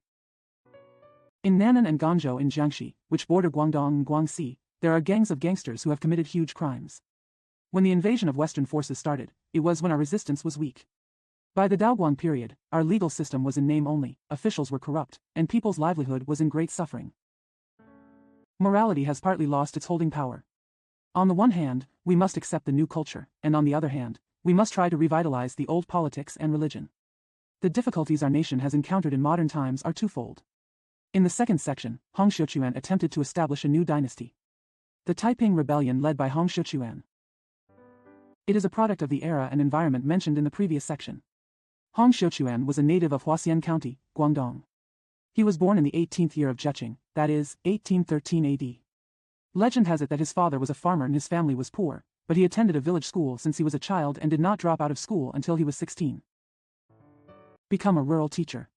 In Nannan and Ganzhou in Jiangxi, which border Guangdong and Guangxi, there are gangs of gangsters who have committed huge crimes. When the invasion of Western forces started, it was when our resistance was weak. By the Daoguang period, our legal system was in name only, officials were corrupt, and people's livelihood was in great suffering. Morality has partly lost its holding power. On the one hand, we must accept the new culture, and on the other hand, we must try to revitalize the old politics and religion. The difficulties our nation has encountered in modern times are twofold. In the second section, Hong Xiuquan attempted to establish a new dynasty. The Taiping Rebellion led by Hong Xiuquan. It is a product of the era and environment mentioned in the previous section. Hong Xiuquan was a native of Huaxian County, Guangdong. He was born in the 18th year of Zheqing, that is, 1813 AD. Legend has it that his father was a farmer and his family was poor, but he attended a village school since he was a child and did not drop out of school until he was 16. Become a rural teacher.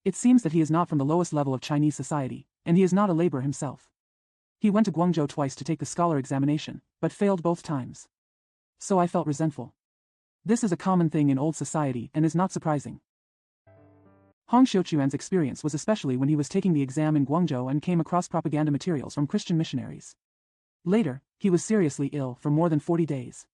It seems that he is not from the lowest level of Chinese society, and he is not a laborer himself. He went to Guangzhou twice to take the scholar examination, but failed both times. So I felt resentful. This is a common thing in old society and is not surprising. Hong Xiuquan's experience was especially when he was taking the exam in Guangzhou and came across propaganda materials from Christian missionaries. Later, he was seriously ill for more than 40 days.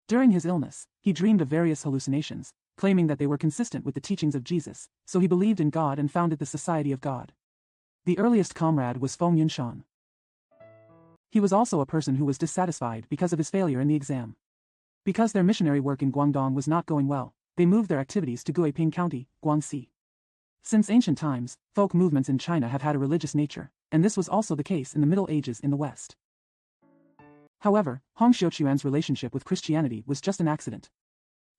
During his illness, he dreamed of various hallucinations, claiming that they were consistent with the teachings of Jesus, so he believed in God and founded the Society of God. The earliest comrade was Feng Yunshan. He was also a person who was dissatisfied because of his failure in the exam. Because their missionary work in Guangdong was not going well, they moved their activities to Guiping County, Guangxi. Since ancient times, folk movements in China have had a religious nature, and this was also the case in the Middle Ages in the West. However, Hong Xiuquan's relationship with Christianity was just an accident.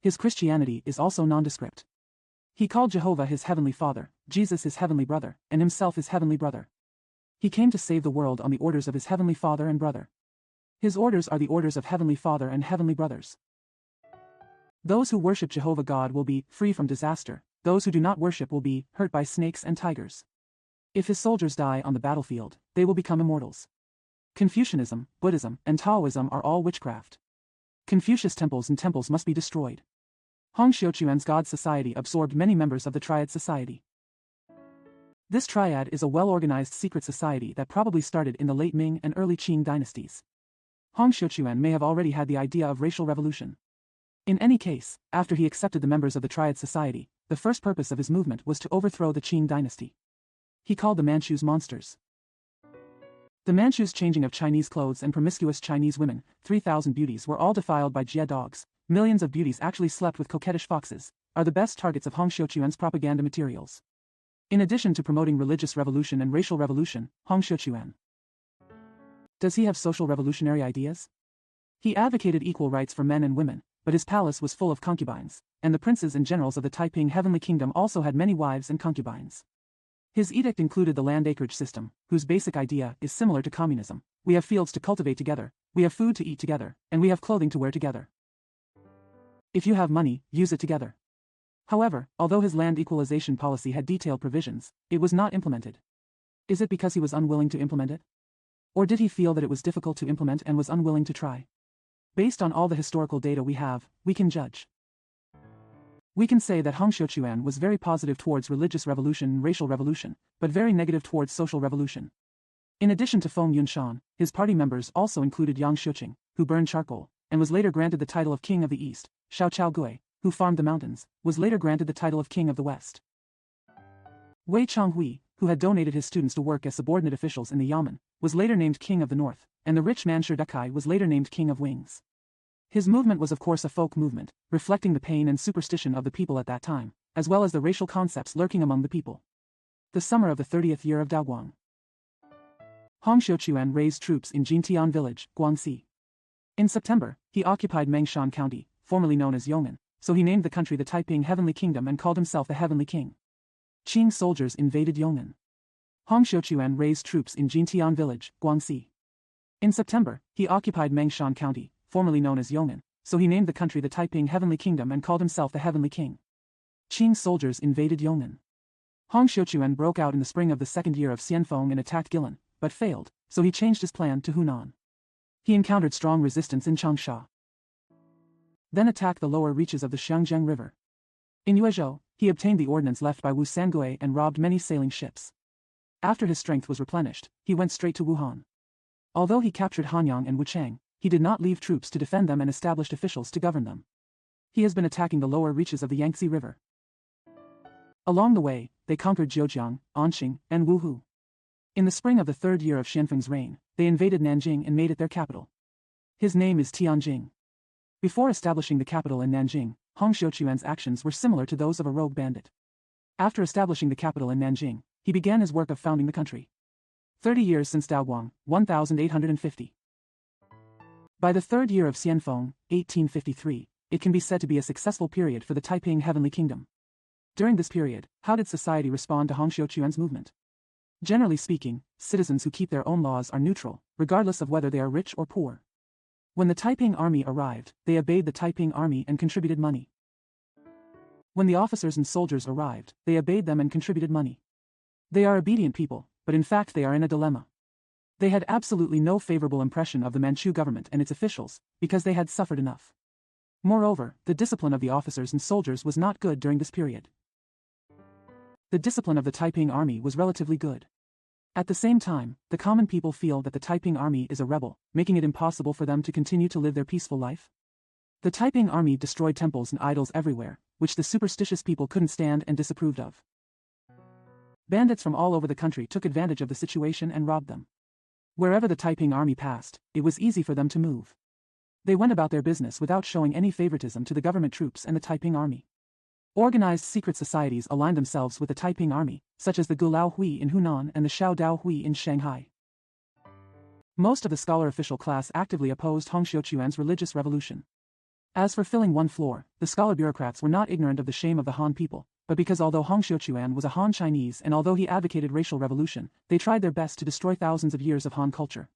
His Christianity is also nondescript. He called Jehovah his heavenly father, Jesus his heavenly brother, and himself his heavenly brother. He came to save the world on the orders of his heavenly father and brother. His orders are the orders of heavenly father and heavenly brothers. Those who worship Jehovah God will be free from disaster. Those who do not worship will be hurt by snakes and tigers. If his soldiers die on the battlefield, they will become immortals. Confucianism, Buddhism, and Taoism are all witchcraft. Confucius temples and temples must be destroyed. Hong Xiuquan's God Society absorbed many members of the Triad Society. This triad is a well-organized secret society that probably started in the late Ming and early Qing dynasties. Hong Xiuquan may have already had the idea of racial revolution. In any case, after he accepted the members of the Triad Society, the first purpose of his movement was to overthrow the Qing dynasty. He called the Manchus monsters. The Manchus' changing of Chinese clothes and promiscuous Chinese women, 3,000 beauties were all defiled by jia dogs, millions of beauties actually slept with coquettish foxes, are the best targets of Hong Xiuquan's propaganda materials. In addition to promoting religious revolution and racial revolution, Hong Xiuquan. Does he have social revolutionary ideas? He advocated equal rights for men and women, but his palace was full of concubines, and the princes and generals of the Taiping Heavenly Kingdom also had many wives and concubines. His edict included the land acreage system, whose basic idea is similar to communism. We have fields to cultivate together, we have food to eat together, and we have clothing to wear together. If you have money, use it together. However, although his land equalization policy had detailed provisions, it was not implemented. Is it because he was unwilling to implement it? Or did he feel that it was difficult to implement and was unwilling to try? Based on all the historical data we have, we can judge. We can say that Hong Xiuquan was very positive towards religious revolution and racial revolution, but very negative towards social revolution. In addition to Feng Yunshan, his party members also included Yang Xiuqing, who burned charcoal, and was later granted the title of King of the East. Xiao Chaogui, who farmed the mountains, was later granted the title of King of the West. Wei Chonghui, who had donated his students to work as subordinate officials in the Yamen, was later named King of the North, and the rich man Shi Dekai was later named King of Wings. His movement was of course a folk movement, reflecting the pain and superstition of the people at that time, as well as the racial concepts lurking among the people. The summer of the 30th year of Daoguang. Hong Xiuquan raised troops in Jintian village, Guangxi. In September, he occupied Mengshan County, formerly known as Yong'an, so he named the country the Taiping Heavenly Kingdom and called himself the Heavenly King. Qing soldiers invaded Yong'an. Hong Xiuquan raised troops in Jintian village, Guangxi. In September, he occupied Mengshan County, formerly known as Yong'an, so he named the country the Taiping Heavenly Kingdom and called himself the Heavenly King. Qing soldiers invaded Yong'an. Hong Xiuquan broke out in the spring of the second year of Xianfeng and attacked Guilin, but failed, so he changed his plan to Hunan. He encountered strong resistance in Changsha. Then attacked the lower reaches of the Xiangjiang River. In Yuezhou, he obtained the ordnance left by Wu Sangui and robbed many sailing ships. After his strength was replenished, he went straight to Wuhan. Although he captured Hanyang and Wuchang, he did not leave troops to defend them and established officials to govern them. He has been attacking the lower reaches of the Yangtze River. Along the way, they conquered Zhejiang, Anqing, and Wuhu. In the spring of the third year of Xianfeng's reign, they invaded Nanjing and made it their capital. His name is Tianjing. Before establishing the capital in Nanjing, Hong Xiuquan's actions were similar to those of a rogue bandit. After establishing the capital in Nanjing, he began his work of founding the country. 30 years since Daoguang, 1850. By the third year of Xianfeng, 1853, it can be said to be a successful period for the Taiping Heavenly Kingdom. During this period, how did society respond to Hong Xiuquan's movement? Generally speaking, citizens who keep their own laws are neutral, regardless of whether they are rich or poor. When the Taiping army arrived, they obeyed the Taiping army and contributed money. When the officers and soldiers arrived, they obeyed them and contributed money. They are obedient people, but in fact they are in a dilemma. They had absolutely no favorable impression of the Manchu government and its officials, because they had suffered enough. Moreover, the discipline of the officers and soldiers was not good during this period. The discipline of the Taiping army was relatively good. At the same time, the common people feel that the Taiping army is a rebel, making it impossible for them to continue to live their peaceful life. The Taiping army destroyed temples and idols everywhere, which the superstitious people couldn't stand and disapproved of. Bandits from all over the country took advantage of the situation and robbed them. Wherever the Taiping army passed, it was easy for them to move. They went about their business without showing any favoritism to the government troops and the Taiping army. Organized secret societies aligned themselves with the Taiping army, such as the Gulao Hui in Hunan and the Xiao Dao Hui in Shanghai. Most of the scholar official class actively opposed Hong Xiuquan's religious revolution. As for filling one floor, the scholar bureaucrats were not ignorant of the shame of the Han people, but because although Hong Xiuquan was a Han Chinese and although he advocated racial revolution, they tried their best to destroy thousands of years of Han culture.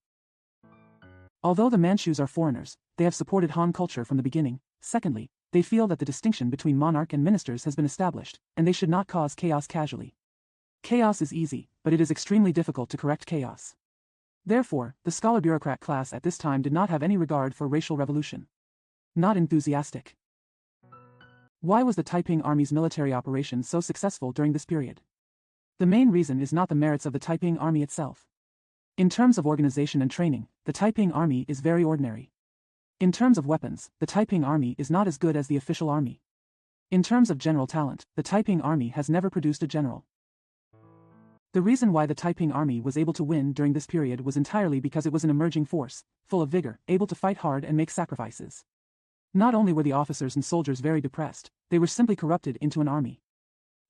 Although the Manchus are foreigners, they have supported Han culture from the beginning. Secondly, they feel that the distinction between monarch and ministers has been established, and they should not cause chaos casually. Chaos is easy, but it is extremely difficult to correct chaos. Therefore, the scholar-bureaucrat class at this time did not have any regard for racial revolution. Not enthusiastic. Why was the Taiping Army's military operation so successful during this period? The main reason is not the merits of the Taiping Army itself. In terms of organization and training, the Taiping Army is very ordinary. In terms of weapons, the Taiping Army is not as good as the official army. In terms of general talent, the Taiping Army has never produced a general. The reason why the Taiping Army was able to win during this period was entirely because it was an emerging force, full of vigor, able to fight hard and make sacrifices. Not only were the officers and soldiers very depressed, they were simply corrupted into an army.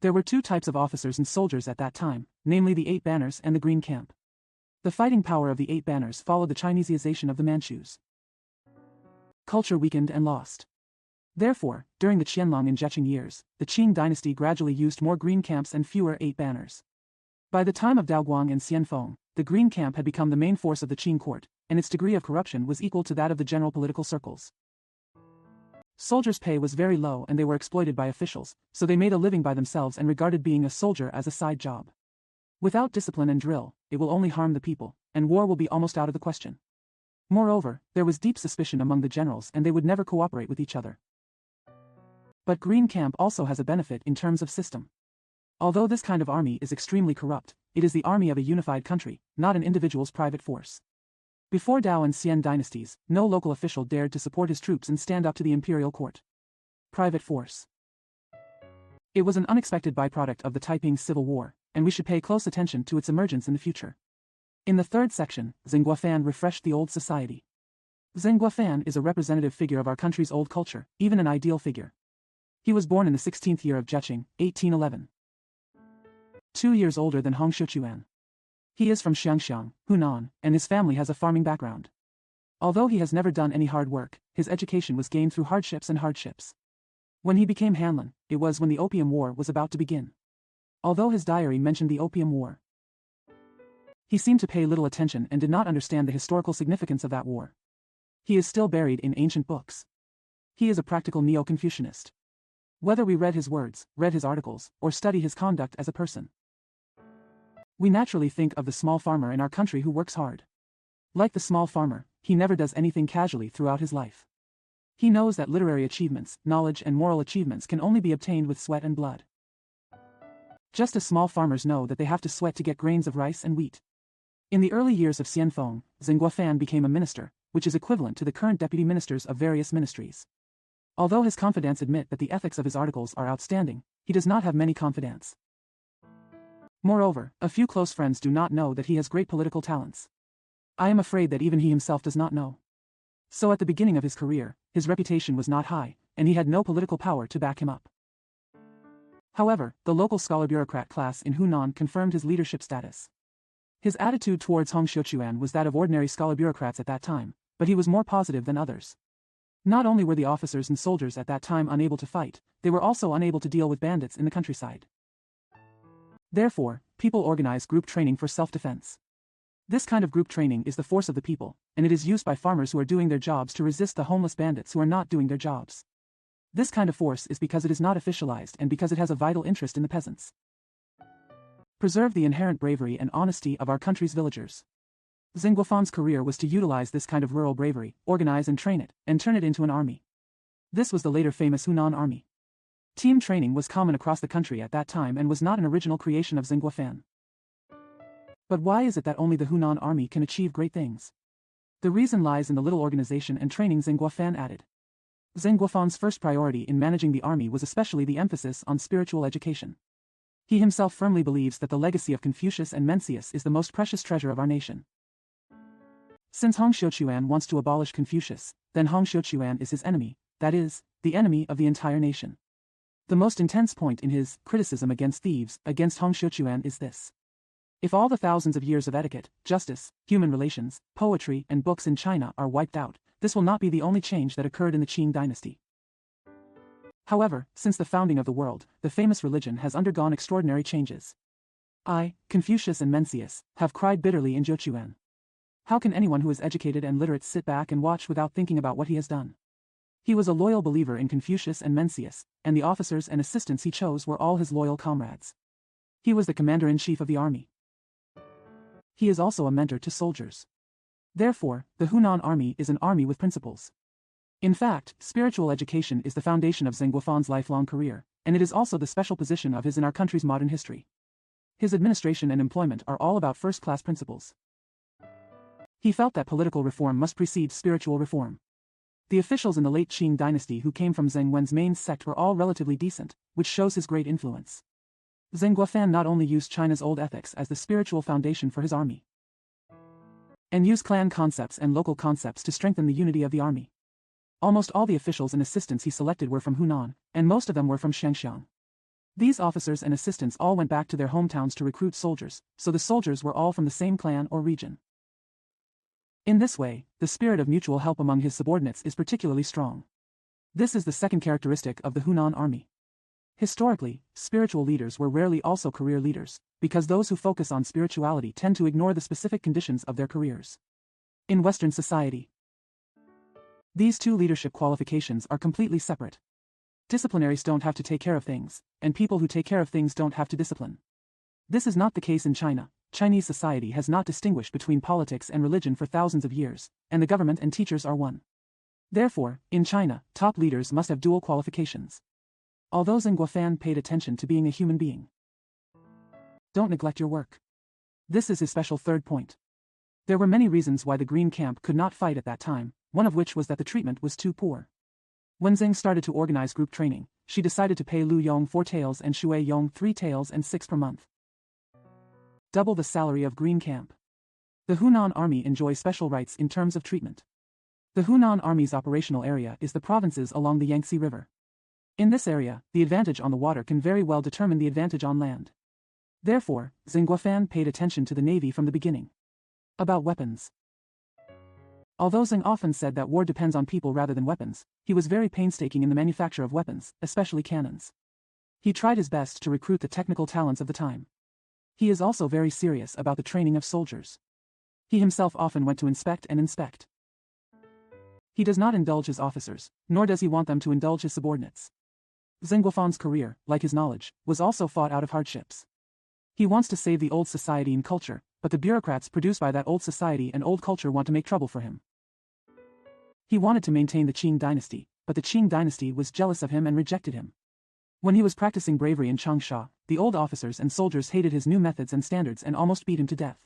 There were two types of officers and soldiers at that time, namely the 8 Banners and the Green Camp. The fighting power of the 8 Banners followed the Chineseization of the Manchus. Culture weakened and lost. Therefore, during the Qianlong and Zheqing years, the Qing dynasty gradually used more Green Camps and fewer 8 Banners. By the time of Daoguang and Xianfeng, the Green Camp had become the main force of the Qing court, and its degree of corruption was equal to that of the general political circles. Soldiers' pay was very low and they were exploited by officials, so they made a living by themselves and regarded being a soldier as a side job. Without discipline and drill, it will only harm the people, and war will be almost out of the question. Moreover, there was deep suspicion among the generals and they would never cooperate with each other. But Green Camp also has a benefit in terms of system. Although this kind of army is extremely corrupt, it is the army of a unified country, not an individual's private force. Before Dao and Xian dynasties, no local official dared to support his troops and stand up to the imperial court. Private force. It was an unexpected byproduct of the Taiping Civil War, and we should pay close attention to its emergence in the future. In the third section, Zheng Guofan refreshed the old society. Zheng Guofan is a representative figure of our country's old culture, even an ideal figure. He was born in the 16th year of Zheqing, 1811. 2 years older than Hong Xiuquan. He is from Xiangxiang, Hunan, and his family has a farming background. Although he has never done any hard work, his education was gained through hardships and hardships. When he became Hanlin, it was when the Opium War was about to begin. Although his diary mentioned the Opium War, he seemed to pay little attention and did not understand the historical significance of that war. He is still buried in ancient books. He is a practical neo-Confucianist. Whether we read his words, read his articles, or study his conduct as a person, we naturally think of the small farmer in our country who works hard. Like the small farmer, he never does anything casually throughout his life. He knows that literary achievements, knowledge and moral achievements can only be obtained with sweat and blood. Just as small farmers know that they have to sweat to get grains of rice and wheat. In the early years of Xianfeng, Zheng Guofan became a minister, which is equivalent to the current deputy ministers of various ministries. Although his confidants admit that the ethics of his articles are outstanding, he does not have many confidants. Moreover, a few close friends do not know that he has great political talents. I am afraid that even he himself does not know. So at the beginning of his career, his reputation was not high, and he had no political power to back him up. However, the local scholar-bureaucrat class in Hunan confirmed his leadership status. His attitude towards Hong Xiuquan was that of ordinary scholar-bureaucrats at that time, but he was more positive than others. Not only were the officers and soldiers at that time unable to fight, they were also unable to deal with bandits in the countryside. Therefore, people organize group training for self-defense. This kind of group training is the force of the people, and it is used by farmers who are doing their jobs to resist the homeless bandits who are not doing their jobs. This kind of force is because it is not officialized and because it has a vital interest in the peasants. Preserve the inherent bravery and honesty of our country's villagers. Zheng Guofan's career was to utilize this kind of rural bravery, organize and train it, and turn it into an army. This was the later famous Hunan Army. Team training was common across the country at that time and was not an original creation of Zheng Guofan. But why is it that only the Hunan Army can achieve great things? The reason lies in the little organization and training Zheng Guofan added. Zheng Guofan's first priority in managing the army was especially the emphasis on spiritual education. He himself firmly believes that the legacy of Confucius and Mencius is the most precious treasure of our nation. Since Hong Xiuquan wants to abolish Confucius, then Hong Xiuquan is his enemy, that is, the enemy of the entire nation. The most intense point in his criticism against thieves against Hong Xiuquan is this. If all the thousands of years of etiquette, justice, human relations, poetry, and books in China are wiped out, this will not be the only change that occurred in the Qing dynasty. However, since the founding of the world, the famous religion has undergone extraordinary changes. Confucius and Mencius, have cried bitterly in Zhochuan. How can anyone who is educated and literate sit back and watch without thinking about what he has done? He was a loyal believer in Confucius and Mencius, and the officers and assistants he chose were all his loyal comrades. He was the commander-in-chief of the army. He is also a mentor to soldiers. Therefore, the Hunan army is an army with principles. In fact, spiritual education is the foundation of Zheng Guofan's lifelong career, and it is also the special position of his in our country's modern history. His administration and employment are all about first-class principles. He felt that political reform must precede spiritual reform. The officials in the late Qing dynasty who came from Zheng Wen's main sect were all relatively decent, which shows his great influence. Zheng Guofan not only used China's old ethics as the spiritual foundation for his army, and used clan concepts and local concepts to strengthen the unity of the army. Almost all the officials and assistants he selected were from Hunan, and most of them were from Shangxiang. These officers and assistants all went back to their hometowns to recruit soldiers, so the soldiers were all from the same clan or region. In this way, the spirit of mutual help among his subordinates is particularly strong. This is the second characteristic of the Hunan army. Historically, spiritual leaders were rarely also career leaders, because those who focus on spirituality tend to ignore the specific conditions of their careers. In Western society, these two leadership qualifications are completely separate. Disciplinaries don't have to take care of things, and people who take care of things don't have to discipline. This is not the case in China. Chinese society has not distinguished between politics and religion for thousands of years, and the government and teachers are one. Therefore, in China, top leaders must have dual qualifications. Although Zheng Guofan paid attention to being a human being. Don't neglect your work. This is his special third point. There were many reasons why the Green Camp could not fight at that time, one of which was that the treatment was too poor. When Zheng started to organize group training, she decided to pay Lu Yong 4 taels and Shui Yong 3 taels and 6 per month. Double the salary of Green Camp. The Hunan Army enjoys special rights in terms of treatment. The Hunan Army's operational area is the provinces along the Yangtze River. In this area, the advantage on the water can very well determine the advantage on land. Therefore, Zheng Guofan paid attention to the navy from the beginning. About weapons. Although Zheng often said that war depends on people rather than weapons, he was very painstaking in the manufacture of weapons, especially cannons. He tried his best to recruit the technical talents of the time. He is also very serious about the training of soldiers. He himself often went to inspect and inspect. He does not indulge his officers, nor does he want them to indulge his subordinates. Zheng Guofan's career, like his knowledge, was also fought out of hardships. He wants to save the old society and culture, but the bureaucrats produced by that old society and old culture want to make trouble for him. He wanted to maintain the Qing dynasty, but the Qing dynasty was jealous of him and rejected him. When he was practicing bravery in Changsha, the old officers and soldiers hated his new methods and standards and almost beat him to death.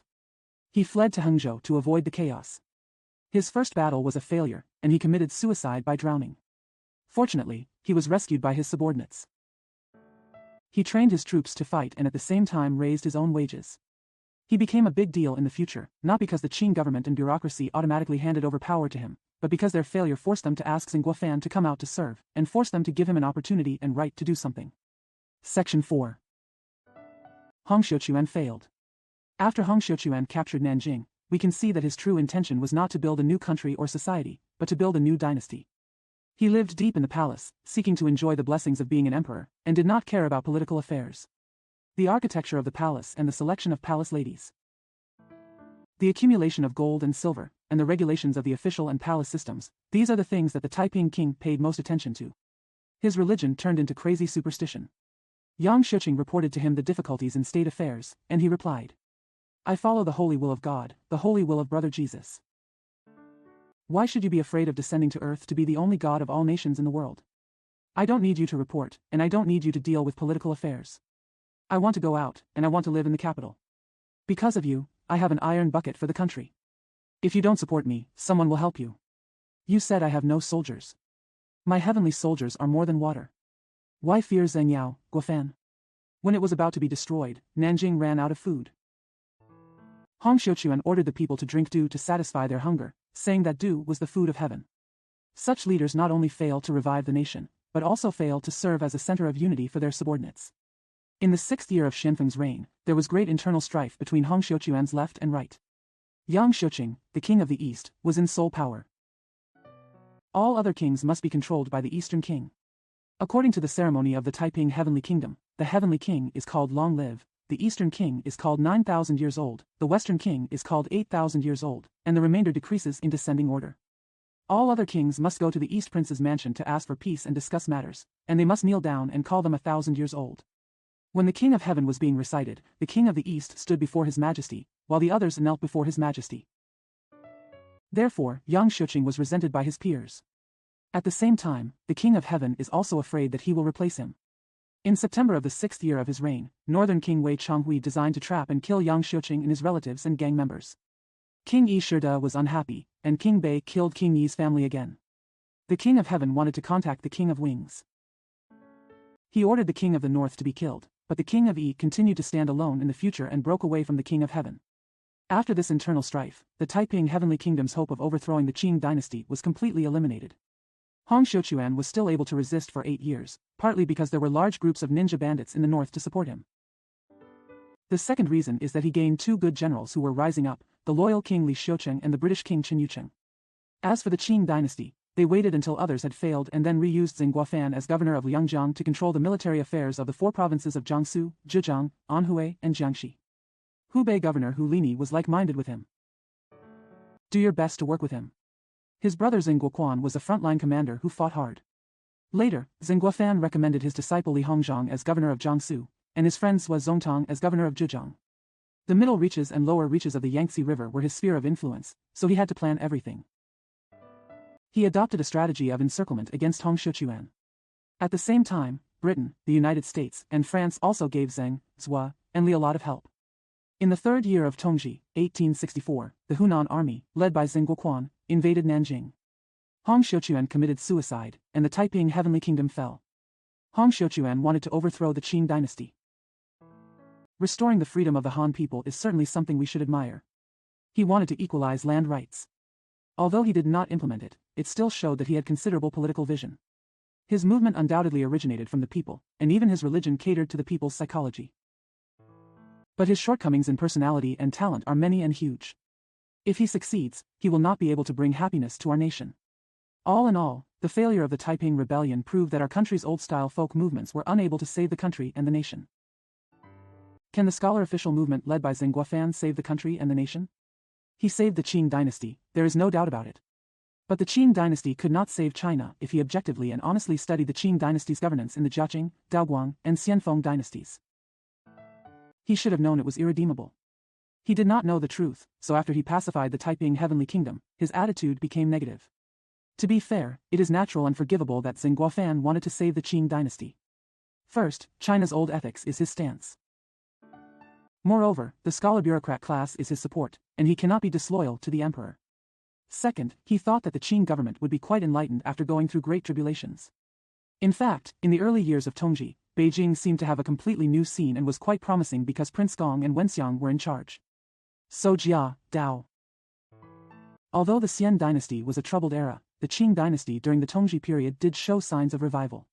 He fled to Hangzhou to avoid the chaos. His first battle was a failure, and he committed suicide by drowning. Fortunately, he was rescued by his subordinates. He trained his troops to fight and at the same time raised his own wages. He became a big deal in the future, not because the Qing government and bureaucracy automatically handed over power to him, but because their failure forced them to ask Zheng Guofan to come out to serve, and forced them to give him an opportunity and right to do something. Section 4. Hong Xiuquan failed. After Hong Xiuquan captured Nanjing, we can see that his true intention was not to build a new country or society, but to build a new dynasty. He lived deep in the palace, seeking to enjoy the blessings of being an emperor, and did not care about political affairs. The architecture of the palace and the selection of palace ladies, the accumulation of gold and silver, and the regulations of the official and palace systems, these are the things that the Taiping king paid most attention to. His religion turned into crazy superstition. Yang Shiqing reported to him the difficulties in state affairs, and he replied, "I follow the holy will of God, the holy will of brother Jesus. Why should you be afraid of descending to earth to be the only God of all nations in the world? I don't need you to report, and I don't need you to deal with political affairs. I want to go out, and I want to live in the capital. Because of you, I have an iron bucket for the country. If you don't support me, someone will help you. You said I have no soldiers. My heavenly soldiers are more than water. Why fear Zheng Yao, Guofan?" When it was about to be destroyed, Nanjing ran out of food. Hong Xiuquan ordered the people to drink dew to satisfy their hunger, saying that dew was the food of heaven. Such leaders not only fail to revive the nation, but also fail to serve as a center of unity for their subordinates. In the 6th year of Xianfeng's reign, there was great internal strife between Hong Xiuquan's left and right. Yang Shiqing, the king of the east, was in sole power. All other kings must be controlled by the eastern king. According to the ceremony of the Taiping Heavenly Kingdom, the heavenly king is called Long Live, the eastern king is called 9,000 years old, the western king is called 8,000 years old, and the remainder decreases in descending order. All other kings must go to the East Prince's mansion to ask for peace and discuss matters, and they must kneel down and call them 1,000 years old. When the King of Heaven was being recited, the King of the East stood before His Majesty, while the others knelt before His Majesty. Therefore, Yang Shuqing was resented by his peers. At the same time, the King of Heaven is also afraid that he will replace him. In September of the 6th year of his reign, Northern King Wei Chonghui designed to trap and kill Yang Shuqing and his relatives and gang members. King Yi Shide was unhappy, and King Bei killed King Yi's family again. The King of Heaven wanted to contact the King of Wings. He ordered the King of the North to be killed, but the King of Yi continued to stand alone in the future and broke away from the King of Heaven. After this internal strife, the Taiping Heavenly Kingdom's hope of overthrowing the Qing dynasty was completely eliminated. Hong Xiuquan was still able to resist for 8 years, partly because there were large groups of ninja bandits in the north to support him. The second reason is that he gained 2 good generals who were rising up, the loyal King Li Xiucheng and the British King Chen Yucheng. As for the Qing dynasty, they waited until others had failed and then reused Zheng Guofan as governor of Liangjiang to control the military affairs of the 4 provinces of Jiangsu, Zhejiang, Anhui, and Jiangxi. Hubei Governor Hu Lini was like-minded with him. Do your best to work with him. His brother Zheng Guoquan was a frontline commander who fought hard. Later, Zheng Guofan recommended his disciple Li Hongzhang as governor of Jiangsu, and his friend Sua Zongtang as governor of Zhejiang. The middle reaches and lower reaches of the Yangtze River were his sphere of influence, so he had to plan everything. He adopted a strategy of encirclement against Hong Xiuquan. At the same time, Britain, the United States, and France also gave Zheng, Zhua, and Li a lot of help. In the 3rd year of Tongji, 1864, the Hunan army, led by Zheng Guoquan, invaded Nanjing. Hong Xiuquan committed suicide, and the Taiping Heavenly Kingdom fell. Hong Xiuquan wanted to overthrow the Qing dynasty. Restoring the freedom of the Han people is certainly something we should admire. He wanted to equalize land rights. Although he did not implement it, it still showed that he had considerable political vision. His movement undoubtedly originated from the people, and even his religion catered to the people's psychology. But his shortcomings in personality and talent are many and huge. If he succeeds, he will not be able to bring happiness to our nation. All in all, the failure of the Taiping Rebellion proved that our country's old-style folk movements were unable to save the country and the nation. Can the scholar official movement led by Zheng Guofan save the country and the nation? He saved the Qing dynasty, there is no doubt about it. But the Qing dynasty could not save China if he objectively and honestly studied the Qing dynasty's governance in the Jiaqing, Daoguang, and Xianfeng dynasties. He should have known it was irredeemable. He did not know the truth, so after he pacified the Taiping Heavenly Kingdom, his attitude became negative. To be fair, it is natural and forgivable that Zheng Guofan wanted to save the Qing dynasty. First, China's old ethics is his stance. Moreover, the scholar-bureaucrat class is his support, and he cannot be disloyal to the emperor. Second, he thought that the Qing government would be quite enlightened after going through great tribulations. In fact, in the early years of Tongji, Beijing seemed to have a completely new scene and was quite promising because Prince Gong and Wenxiang were in charge. So Jia, Dao. Although the Xian dynasty was a troubled era, the Qing dynasty during the Tongji period did show signs of revival.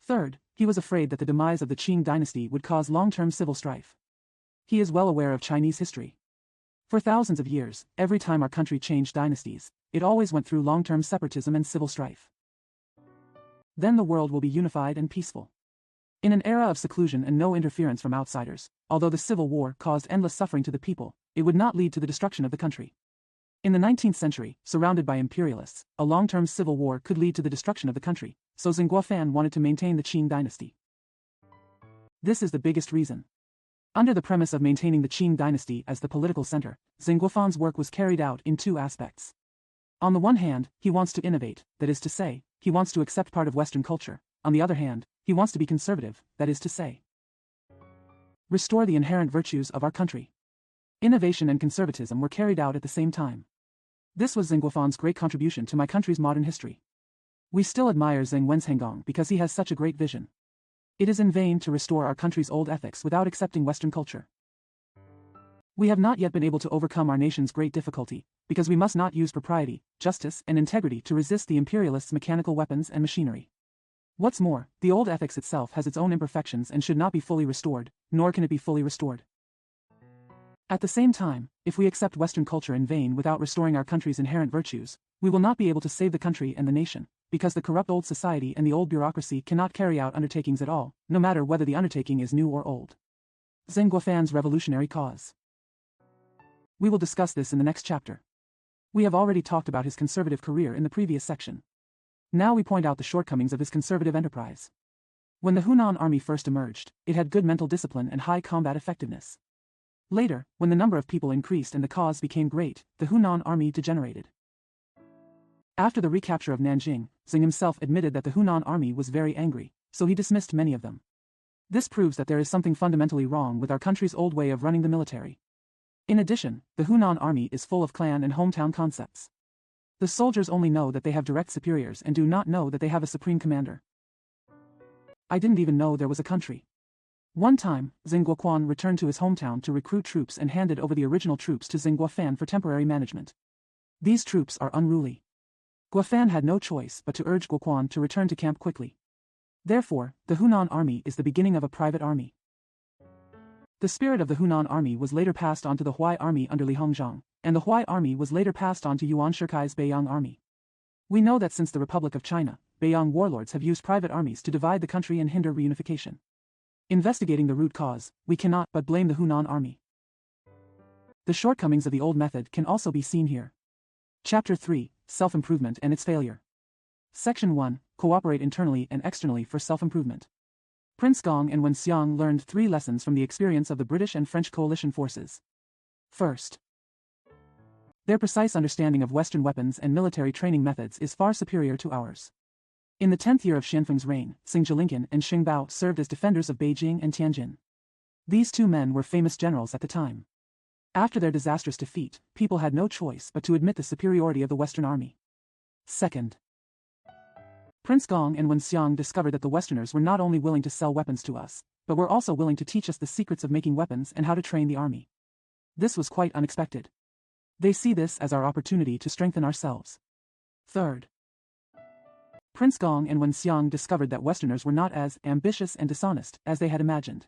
Third, he was afraid that the demise of the Qing dynasty would cause long-term civil strife. He is well aware of Chinese history. For thousands of years, every time our country changed dynasties, it always went through long-term separatism and civil strife. Then the world will be unified and peaceful. In an era of seclusion and no interference from outsiders, although the Civil War caused endless suffering to the people, it would not lead to the destruction of the country. In the 19th century, surrounded by imperialists, a long-term civil war could lead to the destruction of the country, so Zheng Guofan wanted to maintain the Qing dynasty. This is the biggest reason. Under the premise of maintaining the Qing dynasty as the political center, Zheng Guofan's work was carried out in 2 aspects. On the one hand, he wants to innovate, that is to say, he wants to accept part of Western culture. On the other hand, he wants to be conservative, that is to say, restore the inherent virtues of our country. Innovation and conservatism were carried out at the same time. This was Zheng Guofan's great contribution to my country's modern history. We still admire Zheng Wenshengong because he has such a great vision. It is in vain to restore our country's old ethics without accepting Western culture. We have not yet been able to overcome our nation's great difficulty, because we must not use propriety, justice, and integrity to resist the imperialists' mechanical weapons and machinery. What's more, the old ethics itself has its own imperfections and should not be fully restored, nor can it be fully restored. At the same time, if we accept Western culture in vain without restoring our country's inherent virtues, we will not be able to save the country and the nation, because the corrupt old society and the old bureaucracy cannot carry out undertakings at all, no matter whether the undertaking is new or old. Zheng Guofan's revolutionary cause. We will discuss this in the next chapter. We have already talked about his conservative career in the previous section. Now we point out the shortcomings of his conservative enterprise. When the Hunan army first emerged, it had good mental discipline and high combat effectiveness. Later, when the number of people increased and the cause became great, the Hunan army degenerated. After the recapture of Nanjing, Xing himself admitted that the Hunan army was very angry, so he dismissed many of them. This proves that there is something fundamentally wrong with our country's old way of running the military. In addition, the Hunan army is full of clan and hometown concepts. The soldiers only know that they have direct superiors and do not know that they have a supreme commander. I didn't even know there was a country. One time, Xing Guoquan returned to his hometown to recruit troops and handed over the original troops to Xing Guofan for temporary management. These troops are unruly. Guofan had no choice but to urge Guoquan to return to camp quickly. Therefore, the Hunan army is the beginning of a private army. The spirit of the Hunan army was later passed on to the Huai army under Li Hongzhang, and the Huai army was later passed on to Yuan Shikai's Beiyang army. We know that since the Republic of China, Beiyang warlords have used private armies to divide the country and hinder reunification. Investigating the root cause, we cannot but blame the Hunan army. The shortcomings of the old method can also be seen here. Chapter 3, Self-Improvement and its Failure. Section 1, Cooperate internally and externally for self-improvement. Prince Gong and Wen Xiang learned 3 lessons from the experience of the British and French coalition forces. First, their precise understanding of Western weapons and military training methods is far superior to ours. In the 10th year of Xianfeng's reign, Xing Jilinkin and Xing Bao served as defenders of Beijing and Tianjin. These 2 men were famous generals at the time. After their disastrous defeat, people had no choice but to admit the superiority of the Western army. Second, Prince Gong and Wen Xiang discovered that the Westerners were not only willing to sell weapons to us, but were also willing to teach us the secrets of making weapons and how to train the army. This was quite unexpected. They see this as our opportunity to strengthen ourselves. Third, Prince Gong and Wen Xiang discovered that Westerners were not as ambitious and dishonest as they had imagined.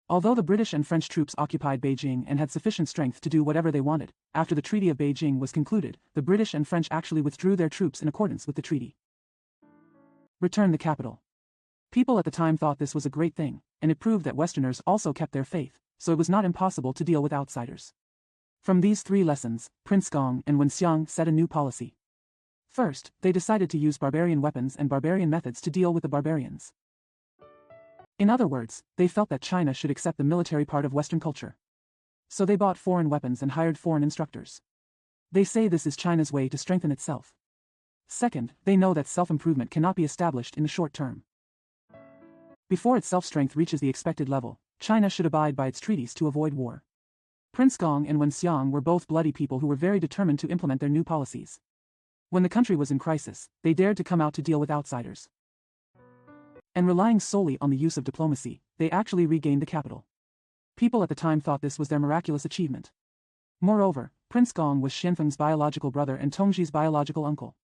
Although the British and French troops occupied Beijing and had sufficient strength to do whatever they wanted, after the Treaty of Beijing was concluded, the British and French actually withdrew their troops in accordance with the treaty. Return the capital. People at the time thought this was a great thing, and it proved that Westerners also kept their faith, so it was not impossible to deal with outsiders. From these 3 lessons, Prince Gong and Wen Xiang set a new policy. First, they decided to use barbarian weapons and barbarian methods to deal with the barbarians. In other words, they felt that China should accept the military part of Western culture. So they bought foreign weapons and hired foreign instructors. They say this is China's way to strengthen itself. Second, they know that self-improvement cannot be established in the short term. Before its self-strength reaches the expected level, China should abide by its treaties to avoid war. Prince Gong and Wen Xiang were both bloody people who were very determined to implement their new policies. When the country was in crisis, they dared to come out to deal with outsiders. And relying solely on the use of diplomacy, they actually regained the capital. People at the time thought this was their miraculous achievement. Moreover, Prince Gong was Xianfeng's biological brother and Tongzhi's biological uncle.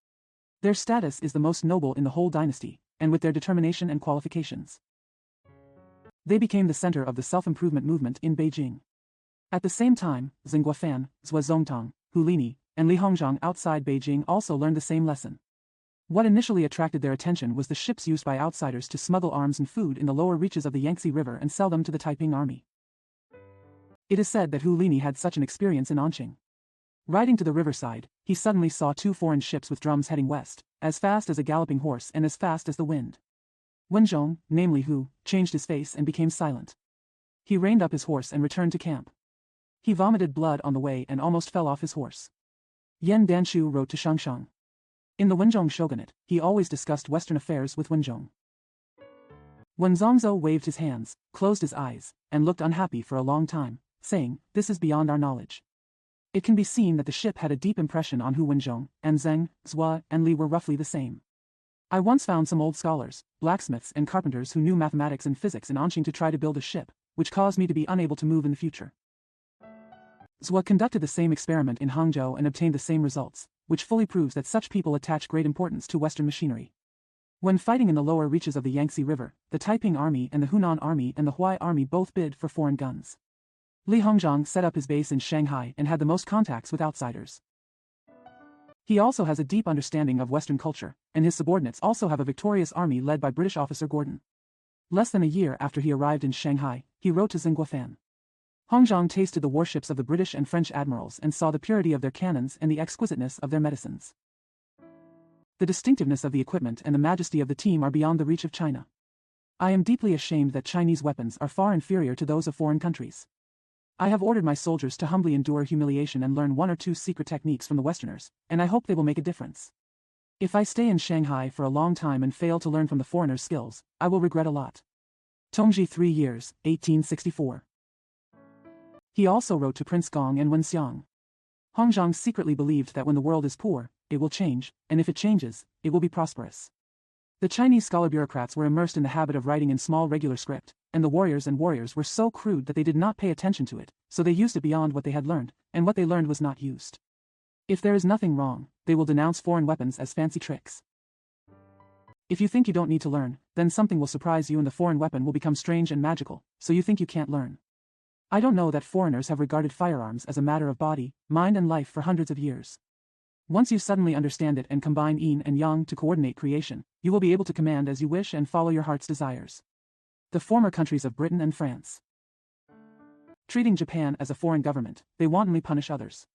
Their status is the most noble in the whole dynasty, and with their determination and qualifications, they became the center of the self-improvement movement in Beijing. At the same time, Xing Guofan, Zhuo Zongtang, Hu Lini, and Li Hongzhang outside Beijing also learned the same lesson. What initially attracted their attention was the ships used by outsiders to smuggle arms and food in the lower reaches of the Yangtze River and sell them to the Taiping army. It is said that Hu Lini had such an experience in Anqing. Riding to the riverside, he suddenly saw 2 foreign ships with drums heading west, as fast as a galloping horse and as fast as the wind. Wenzhong, namely Hu, changed his face and became silent. He reined up his horse and returned to camp. He vomited blood on the way and almost fell off his horse. Yan Danshu wrote to Shangshang. In the Wenzhong shogunate, he always discussed Western affairs with Wenzhong. Wen Zongzhou waved his hands, closed his eyes, and looked unhappy for a long time, saying, "This is beyond our knowledge." It can be seen that the ship had a deep impression on Hu Wenzhong, and Zheng, Zhua, and Li were roughly the same. I once found some old scholars, blacksmiths and carpenters who knew mathematics and physics in Anqing to try to build a ship, which caused me to be unable to move in the future. Zhua conducted the same experiment in Hangzhou and obtained the same results, which fully proves that such people attach great importance to Western machinery. When fighting in the lower reaches of the Yangtze River, the Taiping army and the Hunan army and the Huai army both bid for foreign guns. Li Hongzhang set up his base in Shanghai and had the most contacts with outsiders. He also has a deep understanding of Western culture, and his subordinates also have a victorious army led by British officer Gordon. Less than a year after he arrived in Shanghai, he wrote to Xing Guofan. Hongzhang tasted the warships of the British and French admirals and saw the purity of their cannons and the exquisiteness of their medicines. The distinctiveness of the equipment and the majesty of the team are beyond the reach of China. I am deeply ashamed that Chinese weapons are far inferior to those of foreign countries. I have ordered my soldiers to humbly endure humiliation and learn one or two secret techniques from the Westerners, and I hope they will make a difference. If I stay in Shanghai for a long time and fail to learn from the foreigners' skills, I will regret a lot. Tongji 3 years, 1864. He also wrote to Prince Gong and Wen Xiang. Hongzhang secretly believed that when the world is poor, it will change, and if it changes, it will be prosperous. The Chinese scholar bureaucrats were immersed in the habit of writing in small regular script, and the warriors were so crude that they did not pay attention to it, so they used it beyond what they had learned, and what they learned was not used. If there is nothing wrong, they will denounce foreign weapons as fancy tricks. If you think you don't need to learn, then something will surprise you and the foreign weapon will become strange and magical, so you think you can't learn. I don't know that foreigners have regarded firearms as a matter of body, mind and life for hundreds of years. Once you suddenly understand it and combine yin and yang to coordinate creation, you will be able to command as you wish and follow your heart's desires. The former countries of Britain and France. Treating Japan as a foreign government, they wantonly punish others.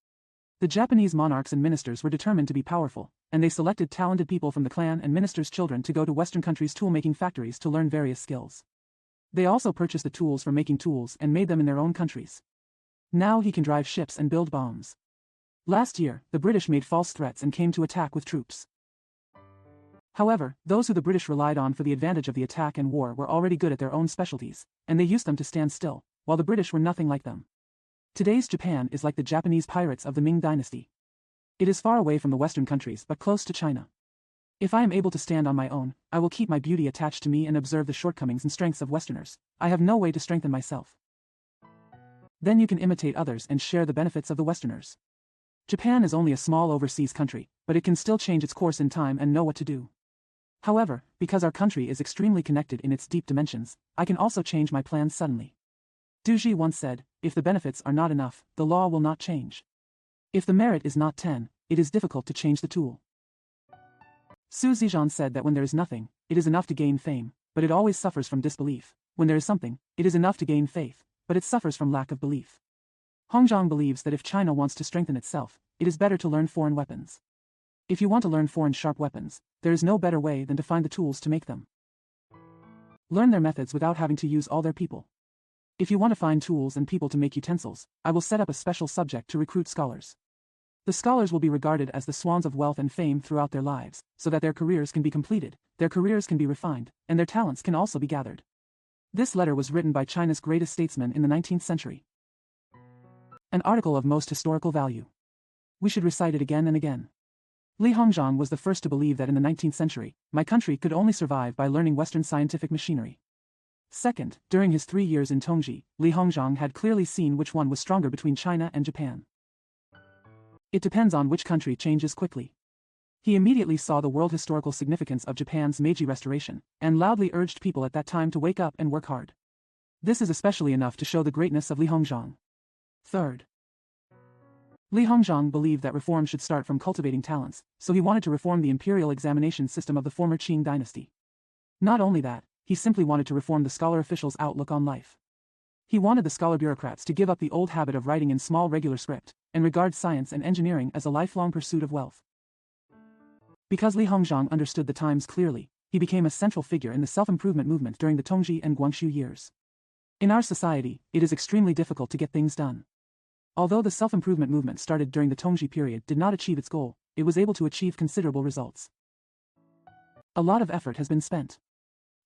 The Japanese monarchs and ministers were determined to be powerful, and they selected talented people from the clan and ministers' children to go to Western countries' tool-making factories to learn various skills. They also purchased the tools for making tools and made them in their own countries. Now he can drive ships and build bombs. Last year, the British made false threats and came to attack with troops. However, those who the British relied on for the advantage of the attack and war were already good at their own specialties, and they used them to stand still, while the British were nothing like them. Today's Japan is like the Japanese pirates of the Ming dynasty. It is far away from the Western countries but close to China. If I am able to stand on my own, I will keep my beauty attached to me and observe the shortcomings and strengths of Westerners. I have no way to strengthen myself. Then you can imitate others and share the benefits of the Westerners. Japan is only a small overseas country, but it can still change its course in time and know what to do. However, because our country is extremely connected in its deep dimensions, I can also change my plans suddenly. Duji once said, if the benefits are not enough, the law will not change. If the merit is not 10, it is difficult to change the tool. Su Zizhan said that when there is nothing, it is enough to gain fame, but it always suffers from disbelief. When there is something, it is enough to gain faith, but it suffers from lack of belief. Hongzhang believes that if China wants to strengthen itself, it is better to learn foreign weapons. If you want to learn foreign sharp weapons, there is no better way than to find the tools to make them. Learn their methods without having to use all their people. If you want to find tools and people to make utensils, I will set up a special subject to recruit scholars. The scholars will be regarded as the swans of wealth and fame throughout their lives, so that their careers can be completed, their careers can be refined, and their talents can also be gathered. This letter was written by China's greatest statesman in the 19th century. An article of most historical value. We should recite it again and again. Li Hongzhang was the first to believe that in the 19th century, my country could only survive by learning Western scientific machinery. Second, during his 3 years in Tongji, Li Hongzhang had clearly seen which one was stronger between China and Japan. It depends on which country changes quickly. He immediately saw the world historical significance of Japan's Meiji Restoration, and loudly urged people at that time to wake up and work hard. This is especially enough to show the greatness of Li Hongzhang. Third, Li Hongzhang believed that reform should start from cultivating talents, so he wanted to reform the imperial examination system of the former Qing dynasty. Not only that, he simply wanted to reform the scholar officials' outlook on life. He wanted the scholar bureaucrats to give up the old habit of writing in small regular script, and regard science and engineering as a lifelong pursuit of wealth. Because Li Hongzhang understood the times clearly, he became a central figure in the self-improvement movement during the Tongji and Guangxu years. In our society, it is extremely difficult to get things done. Although the self-improvement movement started during the Tongji period did not achieve its goal, it was able to achieve considerable results. A lot of effort has been spent.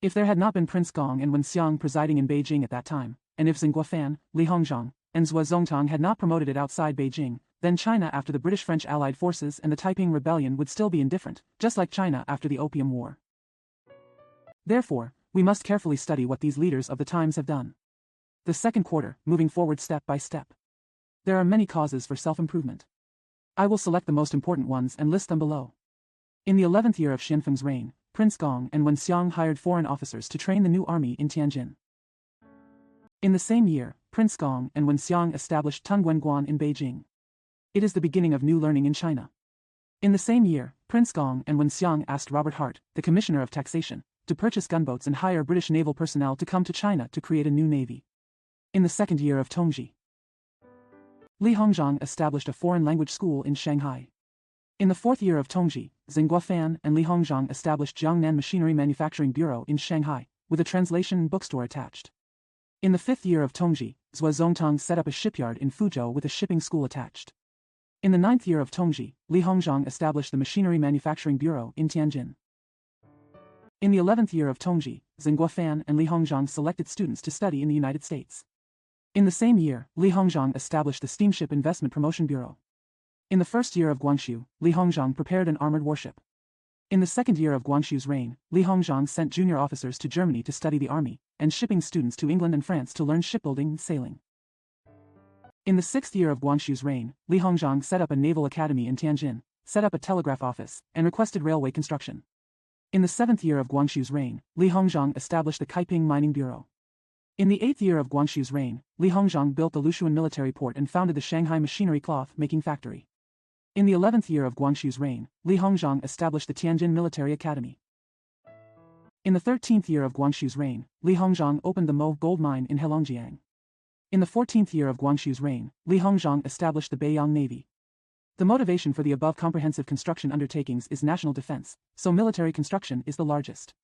If there had not been Prince Gong and Wen Xiang presiding in Beijing at that time, and if Zheng Guofan, Li Hongzhang, and Zhuo Zongtang had not promoted it outside Beijing, then China after the British-French Allied forces and the Taiping Rebellion would still be indifferent, just like China after the Opium War. Therefore, we must carefully study what these leaders of the times have done. The second quarter, moving forward step by step. There are many causes for self-improvement. I will select the most important ones and list them below. In the 11th year of Xianfeng's reign, Prince Gong and Wen Xiang hired foreign officers to train the new army in Tianjin. In the same year, Prince Gong and Wen Xiang established Tunguen in Beijing. It is the beginning of new learning in China. In the same year, Prince Gong and Wen Xiang asked Robert Hart, the Commissioner of Taxation, to purchase gunboats and hire British naval personnel to come to China to create a new navy. In the second year of Tongji, Li Hongzhang established a foreign language school in Shanghai. In the fourth year of Tongji, Zheng Guofan and Li Hongzhang established Jiangnan Machinery Manufacturing Bureau in Shanghai, with a translation bookstore attached. In the 5th year of Tongji, Zhuo Zongtang set up a shipyard in Fuzhou with a shipping school attached. In the 9th year of Tongji, Li Hongzhang established the Machinery Manufacturing Bureau in Tianjin. In the 11th year of Tongji, Zheng Guofan and Li Hongzhang selected students to study in the United States. In the same year, Li Hongzhang established the Steamship Investment Promotion Bureau. In the 1st year of Guangxu, Li Hongzhang prepared an armored warship. In the 2nd year of Guangxu's reign, Li Hongzhang sent junior officers to Germany to study the army, and shipping students to England and France to learn shipbuilding and sailing. In the 6th year of Guangxu's reign, Li Hongzhang set up a naval academy in Tianjin, set up a telegraph office, and requested railway construction. In the 7th year of Guangxu's reign, Li Hongzhang established the Kaiping Mining Bureau. In the 8th year of Guangxu's reign, Li Hongzhang built the Lushuan military port and founded the Shanghai Machinery Cloth-making factory. In the 11th year of Guangxu's reign, Li Hongzhang established the Tianjin Military Academy. In the 13th year of Guangxu's reign, Li Hongzhang opened the Mo gold mine in Heilongjiang. In the 14th year of Guangxu's reign, Li Hongzhang established the Beiyang Navy. The motivation for the above comprehensive construction undertakings is national defense, so military construction is the largest.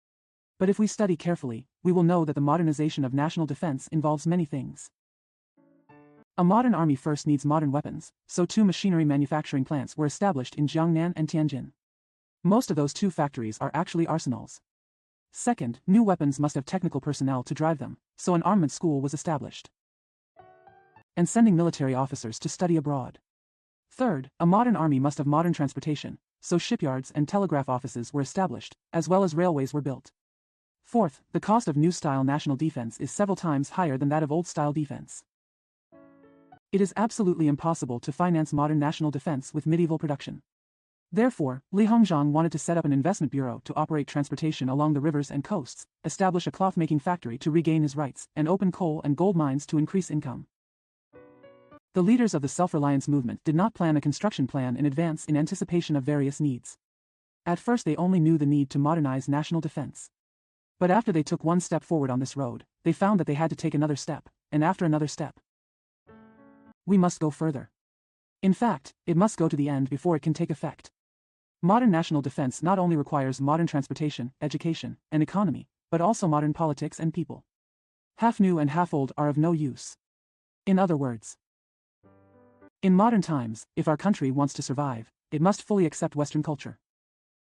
But if we study carefully, we will know that the modernization of national defense involves many things. A modern army first needs modern weapons, so 2 machinery manufacturing plants were established in Jiangnan and Tianjin. Most of those 2 factories are actually arsenals. Second, new weapons must have technical personnel to drive them, so an armament school was established. And sending military officers to study abroad. Third, a modern army must have modern transportation, so shipyards and telegraph offices were established, as well as railways were built. Fourth, the cost of new-style national defense is several times higher than that of old-style defense. It is absolutely impossible to finance modern national defense with medieval production. Therefore, Li Hongzhang wanted to set up an investment bureau to operate transportation along the rivers and coasts, establish a cloth-making factory to regain his rights, and open coal and gold mines to increase income. The leaders of the self-reliance movement did not plan a construction plan in advance in anticipation of various needs. At first they only knew the need to modernize national defense. But after they took one step forward on this road, they found that they had to take another step, and after another step. We must go further. In fact, it must go to the end before it can take effect. Modern national defense not only requires modern transportation, education, and economy, but also modern politics and people. Half new and half old are of no use. In other words, in modern times, if our country wants to survive, it must fully accept Western culture.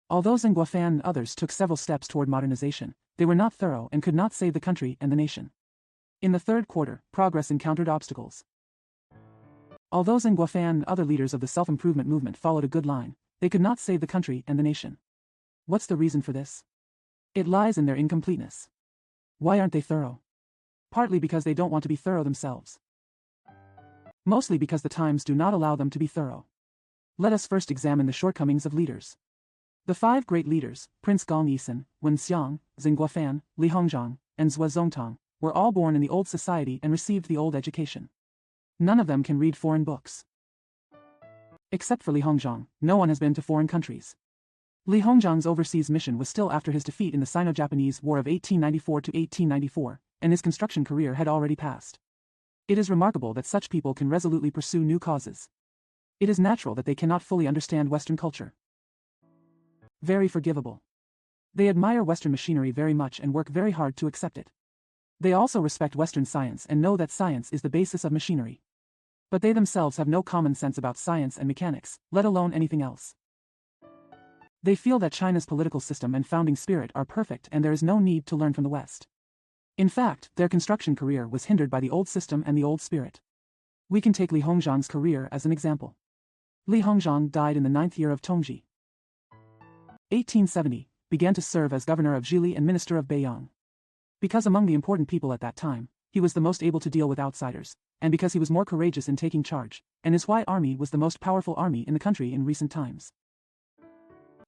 Although Zheng Guofan and others took several steps toward modernization, they were not thorough and could not save the country and the nation. In the 3rd quarter, progress encountered obstacles. Although Zheng Guofan and other leaders of the self-improvement movement followed a good line, they could not save the country and the nation. What's the reason for this? It lies in their incompleteness. Why aren't they thorough? Partly because they don't want to be thorough themselves. Mostly because the times do not allow them to be thorough. Let us first examine the shortcomings of leaders. The 5 great leaders, Prince Gong Yisan, Wen Xiang, Zheng Guofan, Li Hongzhang, and Zhuo Zongtang, were all born in the old society and received the old education. None of them can read foreign books. Except for Li Hongzhang, no one has been to foreign countries. Li Hongzhang's overseas mission was still after his defeat in the Sino-Japanese War of 1894 to 1894, and his construction career had already passed. It is remarkable that such people can resolutely pursue new causes. It is natural that they cannot fully understand Western culture. Very forgivable. They admire Western machinery very much and work very hard to accept it. They also respect Western science and know that science is the basis of machinery. But they themselves have no common sense about science and mechanics, let alone anything else. They feel that China's political system and founding spirit are perfect and there is no need to learn from the West. In fact, their construction career was hindered by the old system and the old spirit. We can take Li Hongzhang's career as an example. Li Hongzhang died in the 9th year of Tongji. 1870, began to serve as governor of Zhili and minister of Beiyang. Because among the important people at that time, he was the most able to deal with outsiders, and because he was more courageous in taking charge, and his White army was the most powerful army in the country in recent times.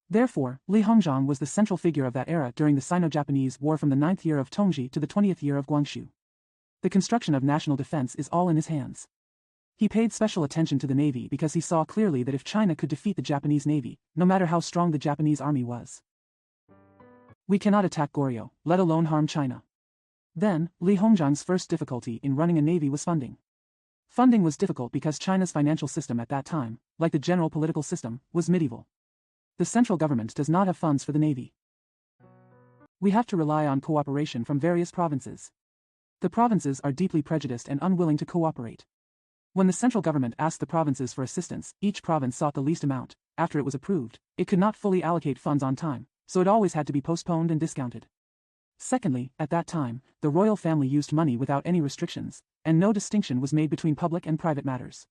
Therefore, Li Hongzhang was the central figure of that era during the Sino-Japanese War from the 9th year of Tongji to the 20th year of Guangxu. The construction of national defense is all in his hands. He paid special attention to the navy because he saw clearly that if China could defeat the Japanese navy, no matter how strong the Japanese army was, we cannot attack Goryeo, let alone harm China. Then, Li Hongzhang's first difficulty in running a navy was funding. Funding was difficult because China's financial system at that time, like the general political system, was medieval. The central government does not have funds for the navy. We have to rely on cooperation from various provinces. The provinces are deeply prejudiced and unwilling to cooperate. When the central government asked the provinces for assistance, each province sought the least amount. After it was approved, it could not fully allocate funds on time, so it always had to be postponed and discounted. Secondly, at that time, the royal family used money without any restrictions, and no distinction was made between public and private matters.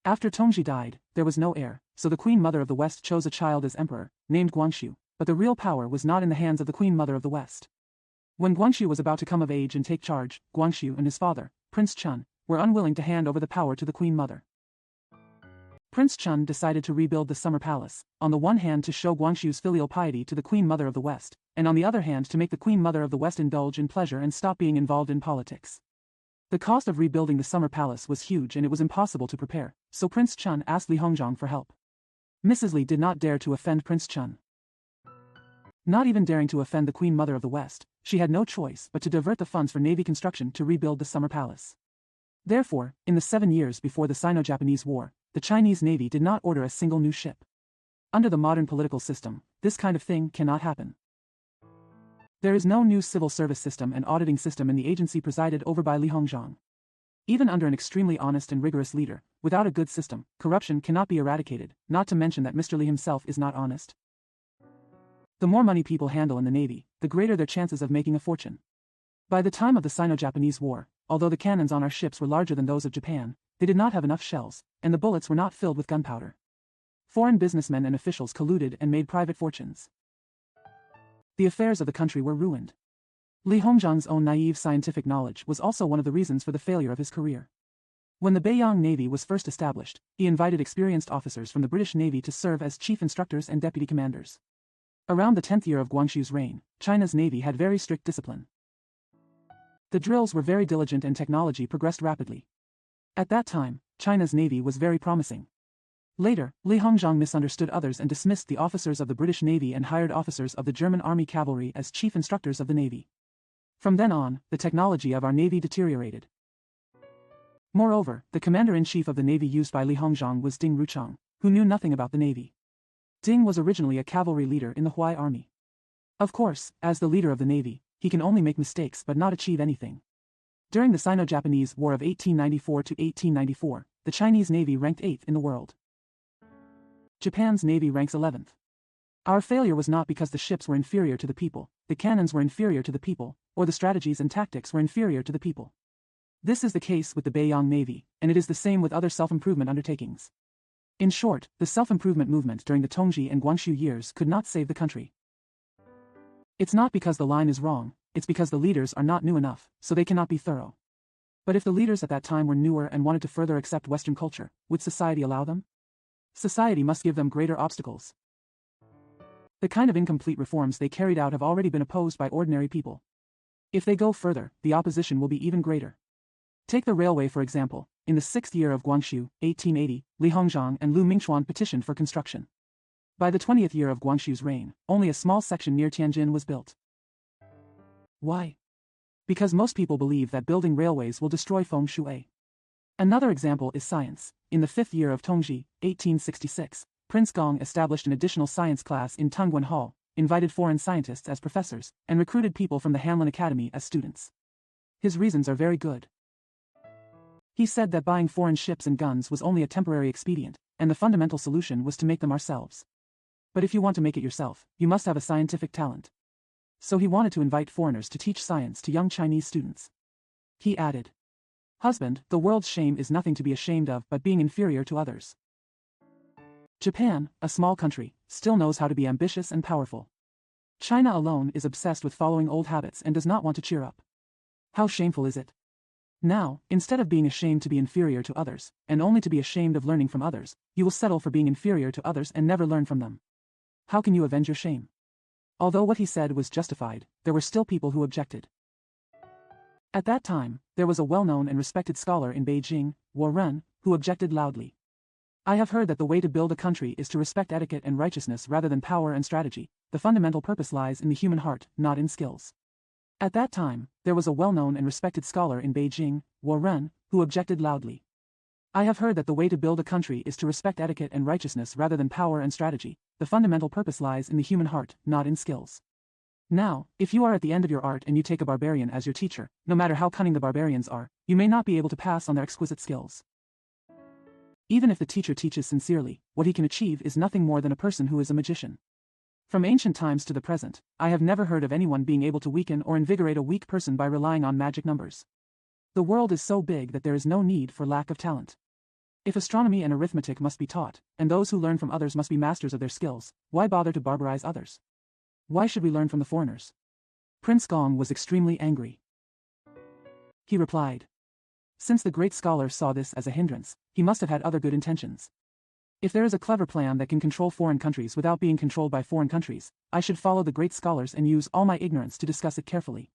After Tongji died, there was no heir, so the Queen Mother of the West chose a child as emperor, named Guangxu, but the real power was not in the hands of the Queen Mother of the West. When Guangxu was about to come of age and take charge, Guangxu and his father, Prince Chun, were unwilling to hand over the power to the Queen Mother. Prince Chun decided to rebuild the Summer Palace, on the one hand to show Guangxu's filial piety to the Queen Mother of the West, and on the other hand to make the Queen Mother of the West indulge in pleasure and stop being involved in politics. The cost of rebuilding the Summer Palace was huge and it was impossible to prepare, so Prince Chun asked Li Hongzhang for help. Mrs. Li did not dare to offend Prince Chun. Not even daring to offend the Queen Mother of the West, she had no choice but to divert the funds for navy construction to rebuild the Summer Palace. Therefore, in the 7 years before the Sino-Japanese War, the Chinese Navy did not order a single new ship. Under the modern political system, this kind of thing cannot happen. There is no new civil service system and auditing system in the agency presided over by Li Hongzhang. Even under an extremely honest and rigorous leader, without a good system, corruption cannot be eradicated, not to mention that Mr. Li himself is not honest. The more money people handle in the Navy, the greater their chances of making a fortune. By the time of the Sino-Japanese War, although the cannons on our ships were larger than those of Japan, they did not have enough shells, and the bullets were not filled with gunpowder. Foreign businessmen and officials colluded and made private fortunes. The affairs of the country were ruined. Li Hongzhang's own naive scientific knowledge was also one of the reasons for the failure of his career. When the Beiyang Navy was first established, he invited experienced officers from the British Navy to serve as chief instructors and deputy commanders. Around the 10th year of Guangxu's reign, China's Navy had very strict discipline. The drills were very diligent and technology progressed rapidly. At that time, China's Navy was very promising. Later, Li Hongzhang misunderstood others and dismissed the officers of the British Navy and hired officers of the German Army Cavalry as chief instructors of the Navy. From then on, the technology of our Navy deteriorated. Moreover, the commander-in-chief of the Navy used by Li Hongzhang was Ding Ruchang, who knew nothing about the Navy. Ding was originally a cavalry leader in the Huai Army. Of course, as the leader of the Navy, he can only make mistakes but not achieve anything. During the Sino-Japanese War of 1894 to 1894, the Chinese Navy ranked 8th in the world. Japan's Navy ranks 11th. Our failure was not because the ships were inferior to the people, the cannons were inferior to the people, or the strategies and tactics were inferior to the people. This is the case with the Beiyang Navy, and it is the same with other self-improvement undertakings. In short, the self-improvement movement during the Tongji and Guangxu years could not save the country. It's not because the line is wrong, it's because the leaders are not new enough, so they cannot be thorough. But if the leaders at that time were newer and wanted to further accept Western culture, would society allow them? Society must give them greater obstacles. The kind of incomplete reforms they carried out have already been opposed by ordinary people. If they go further, the opposition will be even greater. Take the railway for example. In the 6th year of Guangxu, 1880, Li Hongzhang and Lu Mingchuan petitioned for construction. By the 20th year of Guangxu's reign, only a small section near Tianjin was built. Why? Because most people believe that building railways will destroy feng shui. Another example is science. In the 5th year of Tongji, 1866, Prince Gong established an additional science class in Tungguan Hall, invited foreign scientists as professors, and recruited people from the Hanlin Academy as students. His reasons are very good. He said that buying foreign ships and guns was only a temporary expedient, and the fundamental solution was to make them ourselves. But if you want to make it yourself, you must have a scientific talent. So he wanted to invite foreigners to teach science to young Chinese students. He added, "Husband, the world's shame is nothing to be ashamed of but being inferior to others." Japan, a small country, still knows how to be ambitious and powerful. China alone is obsessed with following old habits and does not want to cheer up. How shameful is it? Now, instead of being ashamed to be inferior to others, and only to be ashamed of learning from others, you will settle for being inferior to others and never learn from them. How can you avenge your shame? Although what he said was justified, there were still people who objected. At that time, there was a well-known and respected scholar in Beijing, Wu Ren, who objected loudly. "I have heard that the way to build a country is to respect etiquette and righteousness rather than power and strategy. The fundamental purpose lies in the human heart, not in skills." At that time, there was a well-known and respected scholar in Beijing, Wu Ren, who objected loudly. "I have heard that the way to build a country is to respect etiquette and righteousness rather than power and strategy. The fundamental purpose lies in the human heart, not in skills." Now, if you are at the end of your art and you take a barbarian as your teacher, no matter how cunning the barbarians are, you may not be able to pass on their exquisite skills. Even if the teacher teaches sincerely, what he can achieve is nothing more than a person who is a magician. From ancient times to the present, I have never heard of anyone being able to weaken or invigorate a weak person by relying on magic numbers. The world is so big that there is no need for lack of talent. If astronomy and arithmetic must be taught, and those who learn from others must be masters of their skills, why bother to barbarize others? Why should we learn from the foreigners? Prince Gong was extremely angry. He replied, "Since the great scholar saw this as a hindrance, he must have had other good intentions. If there is a clever plan that can control foreign countries without being controlled by foreign countries, I should follow the great scholars and use all my ignorance to discuss it carefully.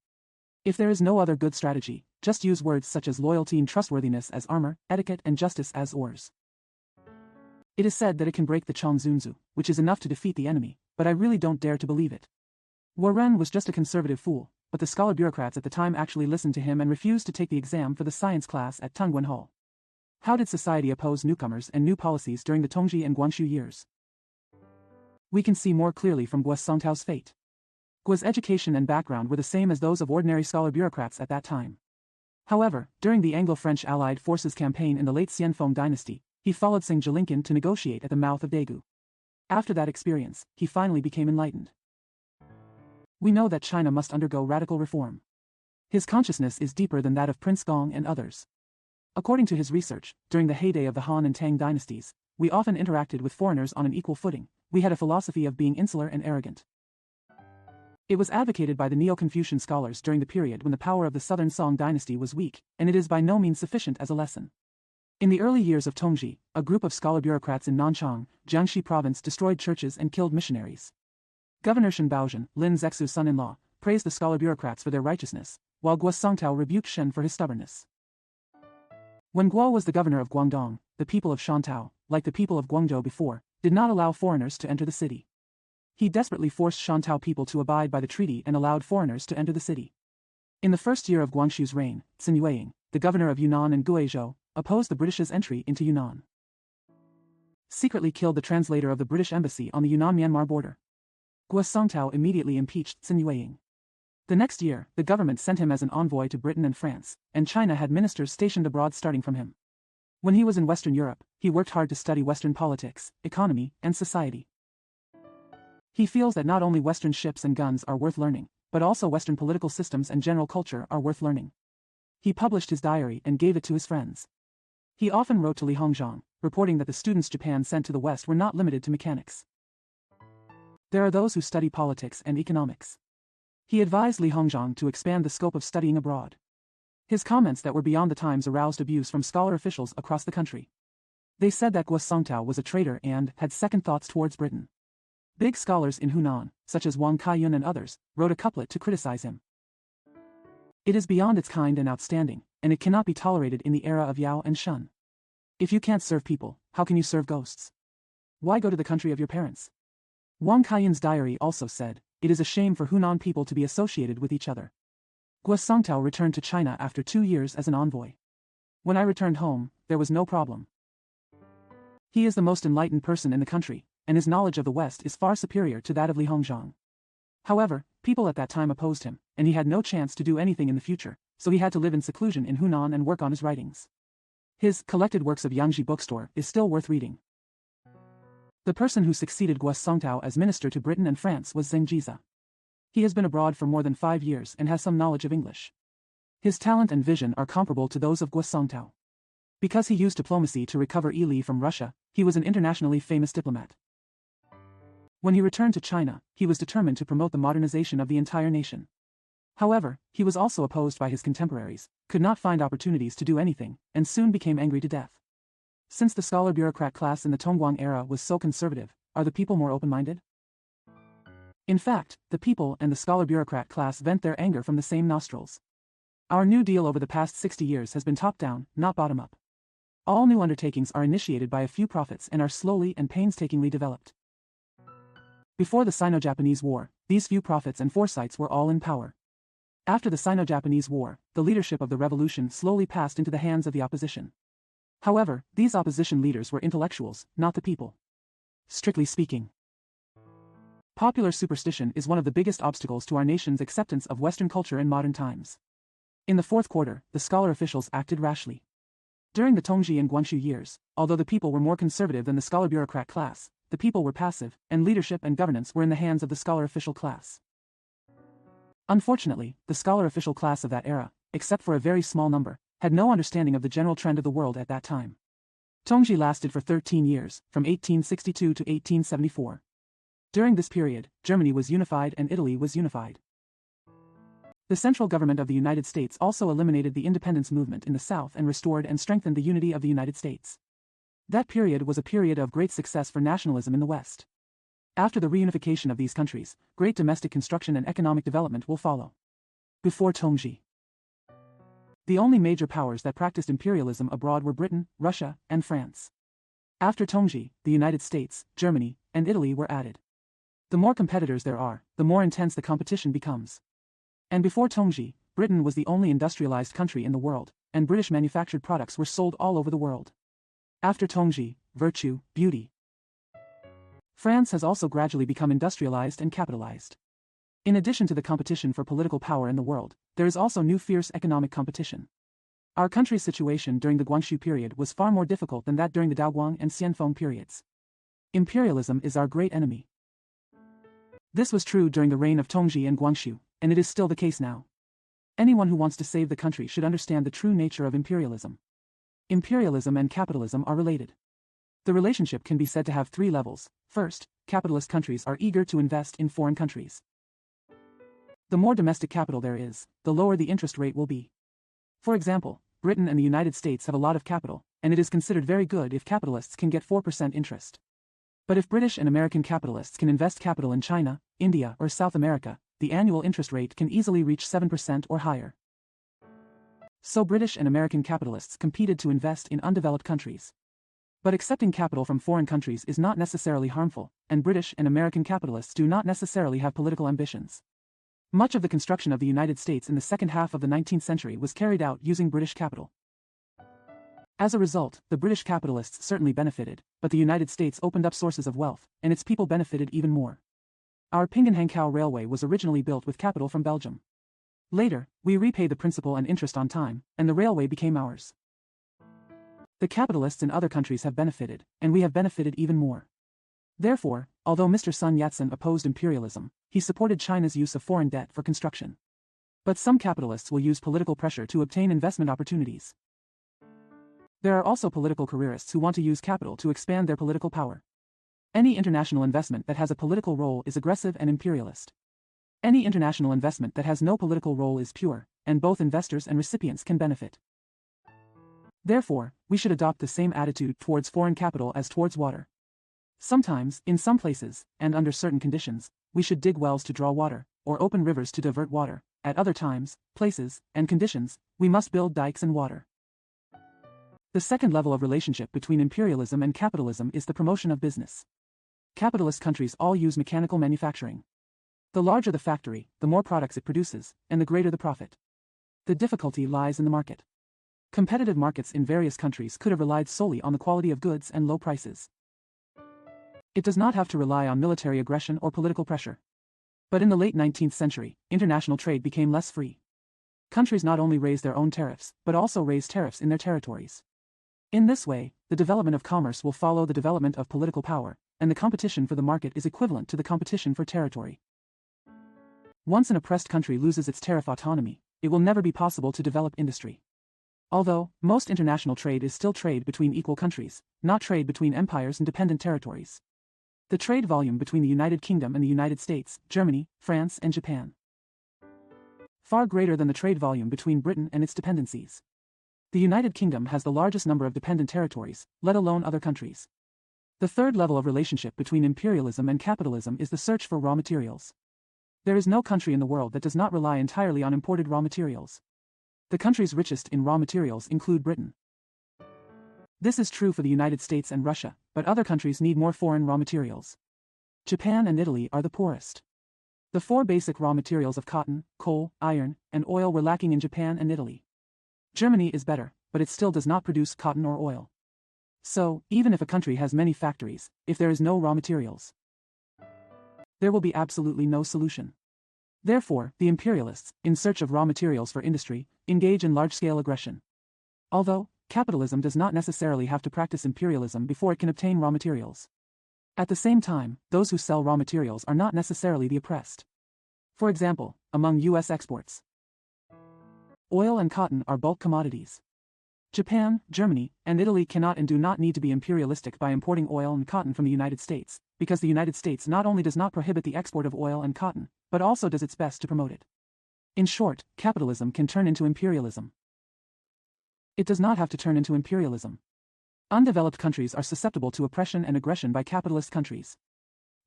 If there is no other good strategy, just use words such as loyalty and trustworthiness as armor, etiquette and justice as oars. It is said that it can break the Chongzunzu, which is enough to defeat the enemy, but I really don't dare to believe it." Warren was just a conservative fool, but the scholar bureaucrats at the time actually listened to him and refused to take the exam for the science class at Tungwan Hall. How did society oppose newcomers and new policies during the Tongji and Guangxu years? We can see more clearly from Guo Songtao's fate. Guo's education and background were the same as those of ordinary scholar bureaucrats at that time. However, during the Anglo-French Allied Forces campaign in the late Xianfeng dynasty, he followed Seng Jilinkin to negotiate at the mouth of Daegu. After that experience, he finally became enlightened. We know that China must undergo radical reform. His consciousness is deeper than that of Prince Gong and others. According to his research, during the heyday of the Han and Tang dynasties, we often interacted with foreigners on an equal footing. We had a philosophy of being insular and arrogant. It was advocated by the Neo-Confucian scholars during the period when the power of the southern Song dynasty was weak, and it is by no means sufficient as a lesson. In the early years of Tongji, a group of scholar bureaucrats in Nanchang, Jiangxi province destroyed churches and killed missionaries. Governor Shen Baozhen, Lin Zexu's son-in-law, praised the scholar bureaucrats for their righteousness, while Guo Songtao rebuked Shen for his stubbornness. When Guo was the governor of Guangdong, the people of Shantao, like the people of Guangzhou before, did not allow foreigners to enter the city. He desperately forced Shantao people to abide by the treaty and allowed foreigners to enter the city. In the first year of Guangxu's reign, Xin Yueying, the governor of Yunnan and Guizhou, opposed the British's entry into Yunnan. Secretly killed the translator of the British embassy on the Yunnan-Myanmar border. Guo Songtao immediately impeached Xin Yueying. The next year, the government sent him as an envoy to Britain and France, and China had ministers stationed abroad starting from him. When he was in Western Europe, he worked hard to study Western politics, economy, and society. He feels that not only Western ships and guns are worth learning, but also Western political systems and general culture are worth learning. He published his diary and gave it to his friends. He often wrote to Li Hongzhang, reporting that the students Japan sent to the West were not limited to mechanics. There are those who study politics and economics. He advised Li Hongzhang to expand the scope of studying abroad. His comments that were beyond the times aroused abuse from scholar officials across the country. They said that Guo Songtao was a traitor and had second thoughts towards Britain. Big scholars in Hunan, such as Wang Kaiyun and others, wrote a couplet to criticize him. It is beyond its kind and outstanding, and it cannot be tolerated in the era of Yao and Shun. If you can't serve people, how can you serve ghosts? Why go to the country of your parents? Wang Kaiyun's diary also said, "It is a shame for Hunan people to be associated with each other." Guo Songtao returned to China after 2 years as an envoy. "When I returned home, there was no problem. He is the most enlightened person in the country, and his knowledge of the West is far superior to that of Li Hongzhang." However, people at that time opposed him, and he had no chance to do anything in the future, so he had to live in seclusion in Hunan and work on his writings. His collected works of Yangji bookstore is still worth reading. The person who succeeded Guo Songtao as minister to Britain and France was Zheng Jiza. He has been abroad for more than 5 years and has some knowledge of English. His talent and vision are comparable to those of Guo Songtao. Because he used diplomacy to recover Ili from Russia, he was an internationally famous diplomat. When he returned to China, he was determined to promote the modernization of the entire nation. However, he was also opposed by his contemporaries, could not find opportunities to do anything, and soon became angry to death. Since the scholar bureaucrat class in the Tongguang era was so conservative, are the people more open-minded? In fact, the people and the scholar bureaucrat class vent their anger from the same nostrils. Our New Deal over the past 60 years has been top-down, not bottom-up. All new undertakings are initiated by a few prophets and are slowly and painstakingly developed. Before the Sino-Japanese War, these few prophets and foresights were all in power. After the Sino-Japanese War, the leadership of the revolution slowly passed into the hands of the opposition. However, these opposition leaders were intellectuals, not the people. Strictly speaking, Popular superstition is one of the biggest obstacles to our nation's acceptance of Western culture in modern times. In the fourth quarter, the scholar officials acted rashly. During the Tongji and Guangxu years, although the people were more conservative than the scholar bureaucrat class, the people were passive, and leadership and governance were in the hands of the scholar official class. Unfortunately, the scholar official class of that era, except for a very small number, had no understanding of the general trend of the world at that time. Tongji lasted for 13 years, from 1862 to 1874. During this period, Germany was unified and Italy was unified. The central government of the United States also eliminated the independence movement in the South and restored and strengthened the unity of the United States. That period was a period of great success for nationalism in the West. After the reunification of these countries, great domestic construction and economic development will follow. Before Tongji, the only major powers that practiced imperialism abroad were Britain, Russia, and France. After Tongji, the United States, Germany, and Italy were added. The more competitors there are, the more intense the competition becomes. And before Tongji, Britain was the only industrialized country in the world, and British manufactured products were sold all over the world. After Tongji, virtue, beauty. France has also gradually become industrialized and capitalized. In addition to the competition for political power in the world, there is also new fierce economic competition. Our country's situation during the Guangxu period was far more difficult than that during the Daoguang and Xianfeng periods. Imperialism is our great enemy. This was true during the reign of Tongji and Guangxu, and it is still the case now. Anyone who wants to save the country should understand the true nature of imperialism. Imperialism and capitalism are related. The relationship can be said to have three levels. First, capitalist countries are eager to invest in foreign countries. The more domestic capital there is, the lower the interest rate will be. For example, Britain and the United States have a lot of capital, and it is considered very good if capitalists can get 4% interest. But if British and American capitalists can invest capital in China, India, or South America, the annual interest rate can easily reach 7% or higher. So British and American capitalists competed to invest in undeveloped countries. But accepting capital from foreign countries is not necessarily harmful, and British and American capitalists do not necessarily have political ambitions. Much of the construction of the United States in the second half of the 19th century was carried out using British capital. As a result, the British capitalists certainly benefited, but the United States opened up sources of wealth, and its people benefited even more. Our Pinggan-Hankow Railway was originally built with capital from Belgium. Later, we repaid the principal and interest on time, and the railway became ours. The capitalists in other countries have benefited, and we have benefited even more. Therefore, although Mr. Sun Yat-sen opposed imperialism, he supported China's use of foreign debt for construction. But some capitalists will use political pressure to obtain investment opportunities. There are also political careerists who want to use capital to expand their political power. Any international investment that has a political role is aggressive and imperialist. Any international investment that has no political role is pure, and both investors and recipients can benefit. Therefore, we should adopt the same attitude towards foreign capital as towards water. Sometimes, in some places, and under certain conditions, we should dig wells to draw water, or open rivers to divert water. At other times, places, and conditions, we must build dikes and water. The second level of relationship between imperialism and capitalism is the promotion of business. Capitalist countries all use mechanical manufacturing. The larger the factory, the more products it produces, and the greater the profit. The difficulty lies in the market. Competitive markets in various countries could have relied solely on the quality of goods and low prices. It does not have to rely on military aggression or political pressure. But in the late 19th century, international trade became less free. Countries not only raised their own tariffs, but also raised tariffs in their territories. In this way, the development of commerce will follow the development of political power, and the competition for the market is equivalent to the competition for territory. Once an oppressed country loses its tariff autonomy, it will never be possible to develop industry. Although, most international trade is still trade between equal countries, not trade between empires and dependent territories. The trade volume between the United Kingdom and the United States, Germany, France, and Japan. Far greater than the trade volume between Britain and its dependencies. The United Kingdom has the largest number of dependent territories, let alone other countries. The third level of relationship between imperialism and capitalism is the search for raw materials. There is no country in the world that does not rely entirely on imported raw materials. The countries richest in raw materials include Britain. This is true for the United States and Russia, but other countries need more foreign raw materials. Japan and Italy are the poorest. The four basic raw materials of cotton, coal, iron, and oil were lacking in Japan and Italy. Germany is better, but it still does not produce cotton or oil. So, even if a country has many factories, if there is no raw materials, there will be absolutely no solution. Therefore, the imperialists, in search of raw materials for industry, engage in large-scale aggression. Although, capitalism does not necessarily have to practice imperialism before it can obtain raw materials. At the same time, those who sell raw materials are not necessarily the oppressed. For example, among U.S. exports, oil and cotton are bulk commodities. Japan, Germany, and Italy cannot and do not need to be imperialistic by importing oil and cotton from the United States, because the United States not only does not prohibit the export of oil and cotton, but also does its best to promote it. In short, capitalism can turn into imperialism. It does not have to turn into imperialism. Undeveloped countries are susceptible to oppression and aggression by capitalist countries.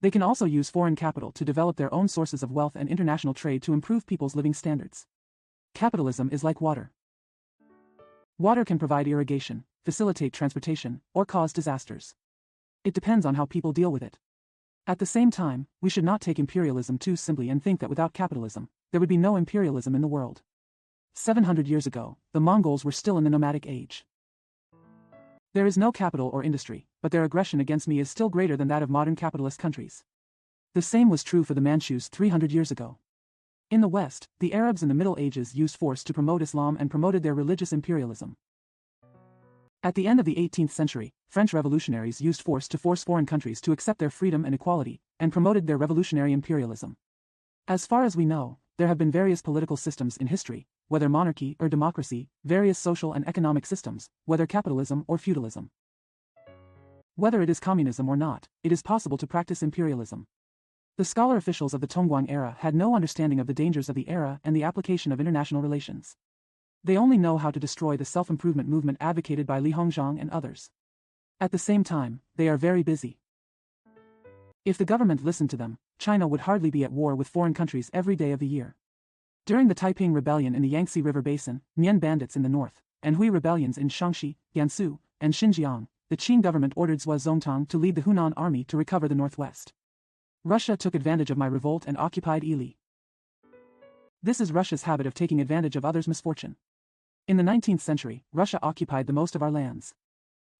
They can also use foreign capital to develop their own sources of wealth and international trade to improve people's living standards. Capitalism is like water. Water can provide irrigation, facilitate transportation, or cause disasters. It depends on how people deal with it. At the same time, we should not take imperialism too simply and think that without capitalism, there would be no imperialism in the world. 700 years ago, the Mongols were still in the nomadic age. There is no capital or industry, but their aggression against me is still greater than that of modern capitalist countries. The same was true for the Manchus 300 years ago. In the West, the Arabs in the Middle Ages used force to promote Islam and promoted their religious imperialism. At the end of the 18th century, French revolutionaries used force to force foreign countries to accept their freedom and equality, and promoted their revolutionary imperialism. As far as we know, there have been various political systems in history, whether monarchy or democracy, various social and economic systems, whether capitalism or feudalism. Whether it is communism or not, it is possible to practice imperialism. The scholar officials of the Tongguang era had no understanding of the dangers of the era and the application of international relations. They only know how to destroy the self-improvement movement advocated by Li Hongzhang and others. At the same time, they are very busy. If the government listened to them, China would hardly be at war with foreign countries every day of the year. During the Taiping Rebellion in the Yangtze River Basin, Mian bandits in the north, and Hui rebellions in Shaanxi, Gansu, and Xinjiang, the Qing government ordered Zhuo Zongtang to lead the Hunan army to recover the northwest. Russia took advantage of my revolt and occupied Ili. This is Russia's habit of taking advantage of others' misfortune. In the 19th century, Russia occupied the most of our lands.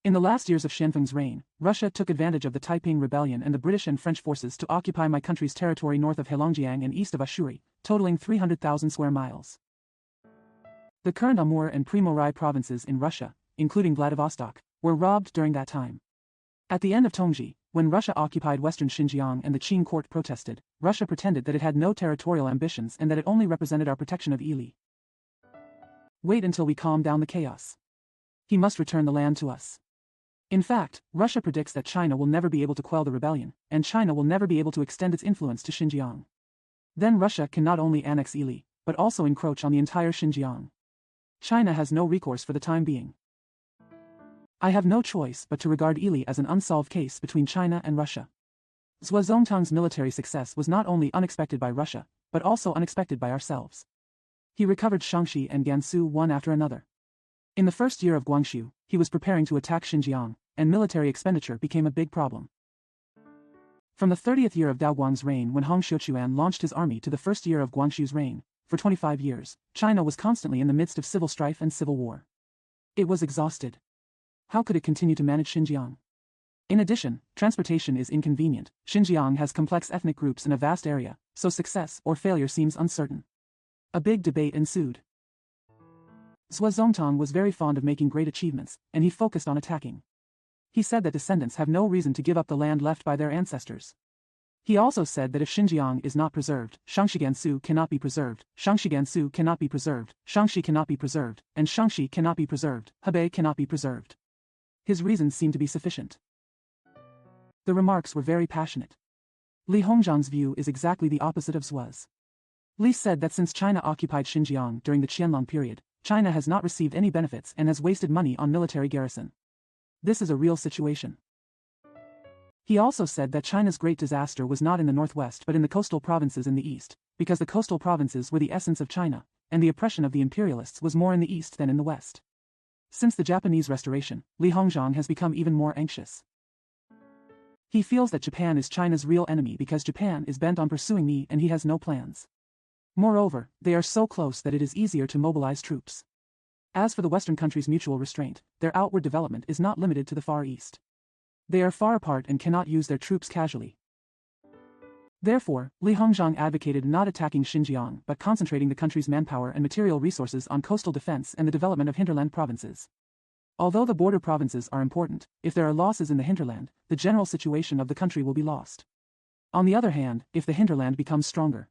In the last years of Xianfeng's reign, Russia took advantage of the Taiping Rebellion and the British and French forces to occupy my country's territory north of Heilongjiang and east of Ashuri, totaling 300,000 square miles. The current Amur and Primorai provinces in Russia, including Vladivostok, were robbed during that time. At the end of Tongji, when Russia occupied western Xinjiang and the Qing court protested, Russia pretended that it had no territorial ambitions and that it only represented our protection of Ili. Wait until we calm down the chaos. He must return the land to us. In fact, Russia predicts that China will never be able to quell the rebellion, and China will never be able to extend its influence to Xinjiang. Then Russia can not only annex Ili, but also encroach on the entire Xinjiang. China has no recourse for the time being. I have no choice but to regard Ili as an unsolved case between China and Russia. Zhuo Zongtang's military success was not only unexpected by Russia, but also unexpected by ourselves. He recovered Shaanxi and Gansu one after another. In the first year of Guangxu, he was preparing to attack Xinjiang, and military expenditure became a big problem. From the 30th year of Daoguang's reign when Hong Xiuquan launched his army to the first year of Guangxu's reign, for 25 years, China was constantly in the midst of civil strife and civil war. It was exhausted. How could it continue to manage Xinjiang? In addition, transportation is inconvenient. Xinjiang has complex ethnic groups in a vast area, so success or failure seems uncertain. A big debate ensued. Zhuo Zongtang was very fond of making great achievements, and he focused on attacking. He said that descendants have no reason to give up the land left by their ancestors. He also said that if Xinjiang is not preserved, Shaanxi Gansu cannot be preserved, Shaanxi Gansu cannot be preserved, Shaanxi cannot be preserved, and Shaanxi cannot be preserved, Hebei cannot be preserved. His reasons seemed to be sufficient. The remarks were very passionate. Li Hongzhang's view is exactly the opposite of Zhuo's. Li said that since China occupied Xinjiang during the Qianlong period, China has not received any benefits and has wasted money on military garrison. This is a real situation. He also said that China's great disaster was not in the northwest but in the coastal provinces in the east, because the coastal provinces were the essence of China, and the oppression of the imperialists was more in the east than in the west. Since the Japanese restoration, Li Hongzhang has become even more anxious. He feels that Japan is China's real enemy because Japan is bent on pursuing me and he has no plans. Moreover, they are so close that it is easier to mobilize troops. As for the Western countries' mutual restraint, their outward development is not limited to the Far East. They are far apart and cannot use their troops casually. Therefore, Li Hongzhang advocated not attacking Xinjiang but concentrating the country's manpower and material resources on coastal defense and the development of hinterland provinces. Although the border provinces are important, if there are losses in the hinterland, the general situation of the country will be lost. On the other hand, if the hinterland becomes stronger,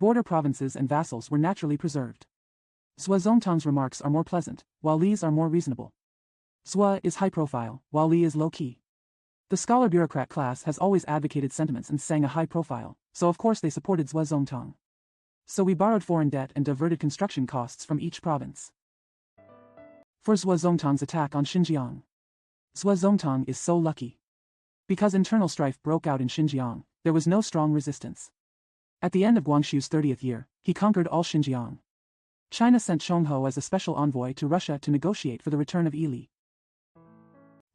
border provinces and vassals were naturally preserved. Zhuo Zongtang's remarks are more pleasant, while Li's are more reasonable. Zhuo is high profile, while Li is low key. The scholar-bureaucrat class has always advocated sentiments and sang a high profile, so of course they supported Zhuo Zongtang. So we borrowed foreign debt and diverted construction costs from each province. For Zhuo Zongtang's attack on Xinjiang. Zhuo Zongtang is so lucky. Because internal strife broke out in Xinjiang, there was no strong resistance. At the end of Guangxu's 30th year, he conquered all Xinjiang. China sent Chongho as a special envoy to Russia to negotiate for the return of Ili.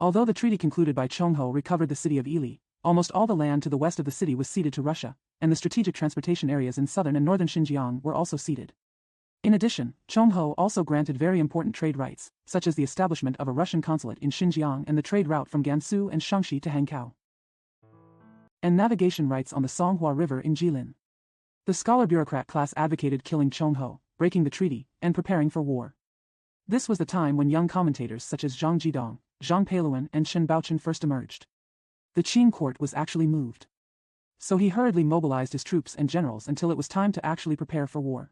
Although the treaty concluded by Chongho recovered the city of Ili, almost all the land to the west of the city was ceded to Russia, and the strategic transportation areas in southern and northern Xinjiang were also ceded. In addition, Chongho also granted very important trade rights, such as the establishment of a Russian consulate in Xinjiang and the trade route from Gansu and Shaanxi to Hankow, and navigation rights on the Songhua River in Jilin. The scholar-bureaucrat class advocated killing Chongho, breaking the treaty, and preparing for war. This was the time when young commentators such as Zhang Jidong, Zhang Peiluan and Chen Baochen first emerged. The Qin court was actually moved. So he hurriedly mobilized his troops and generals until it was time to actually prepare for war.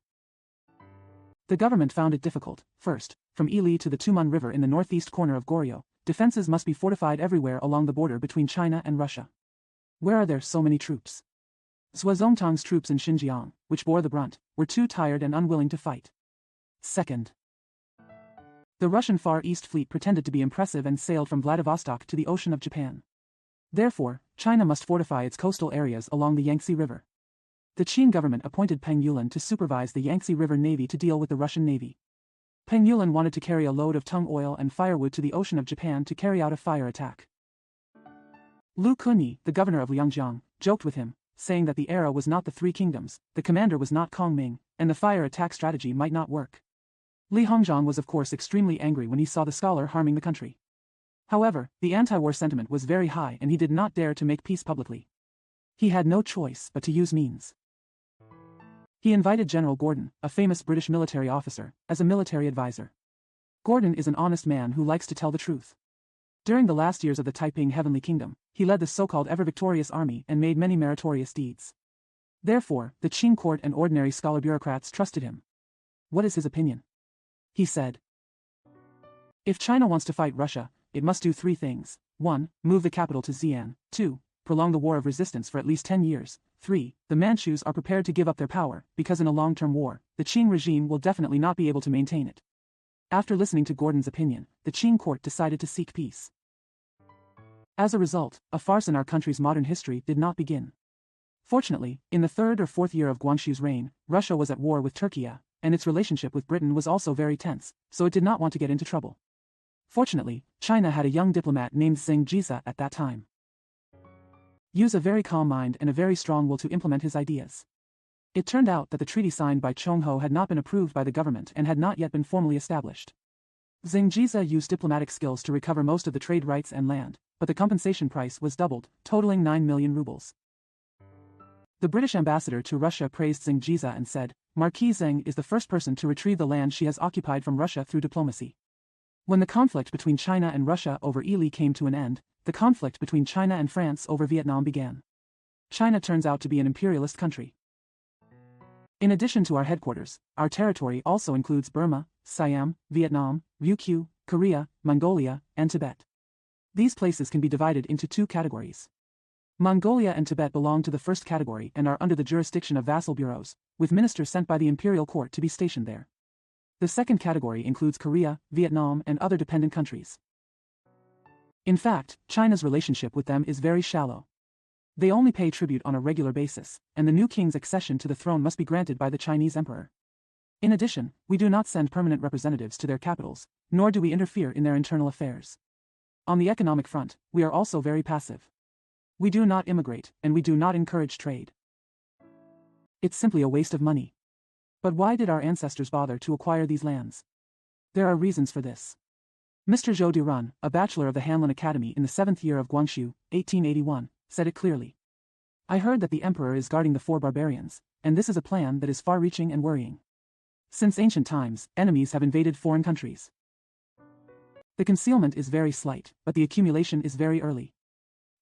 The government found it difficult. First, from Ili to the Tumen River in the northeast corner of Goryeo, defenses must be fortified everywhere along the border between China and Russia. Where are there so many troops? Zhuo Zongtang's troops in Xinjiang, which bore the brunt, were too tired and unwilling to fight. Second, the Russian Far East Fleet pretended to be impressive and sailed from Vladivostok to the Ocean of Japan. Therefore, China must fortify its coastal areas along the Yangtze River. The Qin government appointed Peng Yulan to supervise the Yangtze River Navy to deal with the Russian Navy. Peng Yulan wanted to carry a load of tung oil and firewood to the Ocean of Japan to carry out a fire attack. Lu Kunyi, the governor of Liangjiang, joked with him, saying that the era was not the Three Kingdoms, the commander was not Kong Ming, and the fire attack strategy might not work. Li Hongzhang was of course extremely angry when he saw the scholar harming the country. However, the anti-war sentiment was very high and he did not dare to make peace publicly. He had no choice but to use means. He invited General Gordon, a famous British military officer, as a military advisor. Gordon is an honest man who likes to tell the truth. During the last years of the Taiping Heavenly Kingdom, he led the so-called ever-victorious army and made many meritorious deeds. Therefore, the Qin court and ordinary scholar-bureaucrats trusted him. What is his opinion? He said, if China wants to fight Russia, it must do three things. 1. Move the capital to Xi'an. 2. Prolong the war of resistance for at least 10 years. 3. The Manchus are prepared to give up their power, because in a long-term war, the Qin regime will definitely not be able to maintain it. After listening to Gordon's opinion, the Qin court decided to seek peace. As a result, a farce in our country's modern history did not begin. Fortunately, in the third or fourth year of Guangxu's reign, Russia was at war with Turkey, and its relationship with Britain was also very tense, so it did not want to get into trouble. Fortunately, China had a young diplomat named Zheng Jiza at that time. Use a very calm mind and a very strong will to implement his ideas. It turned out that the treaty signed by Chongho had not been approved by the government and had not yet been formally established. Zheng Jiza used diplomatic skills to recover most of the trade rights and land, but the compensation price was doubled, totaling 9 million rubles. The British ambassador to Russia praised Zheng Jiza and said, Marquis Zheng is the first person to retrieve the land she has occupied from Russia through diplomacy. When the conflict between China and Russia over Ili came to an end, the conflict between China and France over Vietnam began. China turns out to be an imperialist country. In addition to our headquarters, our territory also includes Burma, Siam, Vietnam, Ryukyu, Korea, Mongolia, and Tibet. These places can be divided into two categories. Mongolia and Tibet belong to the first category and are under the jurisdiction of vassal bureaus, with ministers sent by the imperial court to be stationed there. The second category includes Korea, Vietnam, and other dependent countries. In fact, China's relationship with them is very shallow. They only pay tribute on a regular basis, and the new king's accession to the throne must be granted by the Chinese emperor. In addition, we do not send permanent representatives to their capitals, nor do we interfere in their internal affairs. On the economic front, we are also very passive. We do not immigrate, and we do not encourage trade. It's simply a waste of money. But why did our ancestors bother to acquire these lands? There are reasons for this. Mr. Zhou Dirun, a bachelor of the Hanlin Academy in the 7th year of Guangxu, 1881, said it clearly. I heard that the emperor is guarding the four barbarians, and this is a plan that is far-reaching and worrying. Since ancient times, enemies have invaded foreign countries. The concealment is very slight, but the accumulation is very early.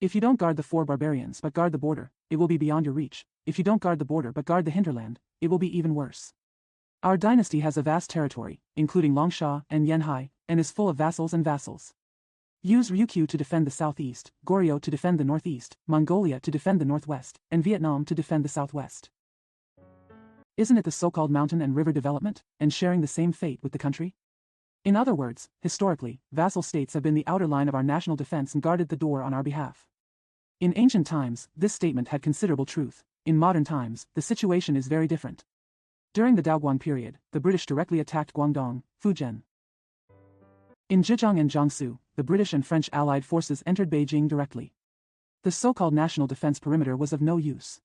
If you don't guard the four barbarians but guard the border, it will be beyond your reach. If you don't guard the border but guard the hinterland, it will be even worse. Our dynasty has a vast territory, including Longsha and Yanhai, and is full of vassals and vassals. Use Ryukyu to defend the southeast, Goryeo to defend the northeast, Mongolia to defend the northwest, and Vietnam to defend the southwest. Isn't it the so-called mountain and river development, and sharing the same fate with the country? In other words, historically, vassal states have been the outer line of our national defense and guarded the door on our behalf. In ancient times, this statement had considerable truth. In modern times, the situation is very different. During the Daoguang period, the British directly attacked Guangdong, Fujian. In Zhejiang and Jiangsu, the British and French allied forces entered Beijing directly. The so-called national defense perimeter was of no use.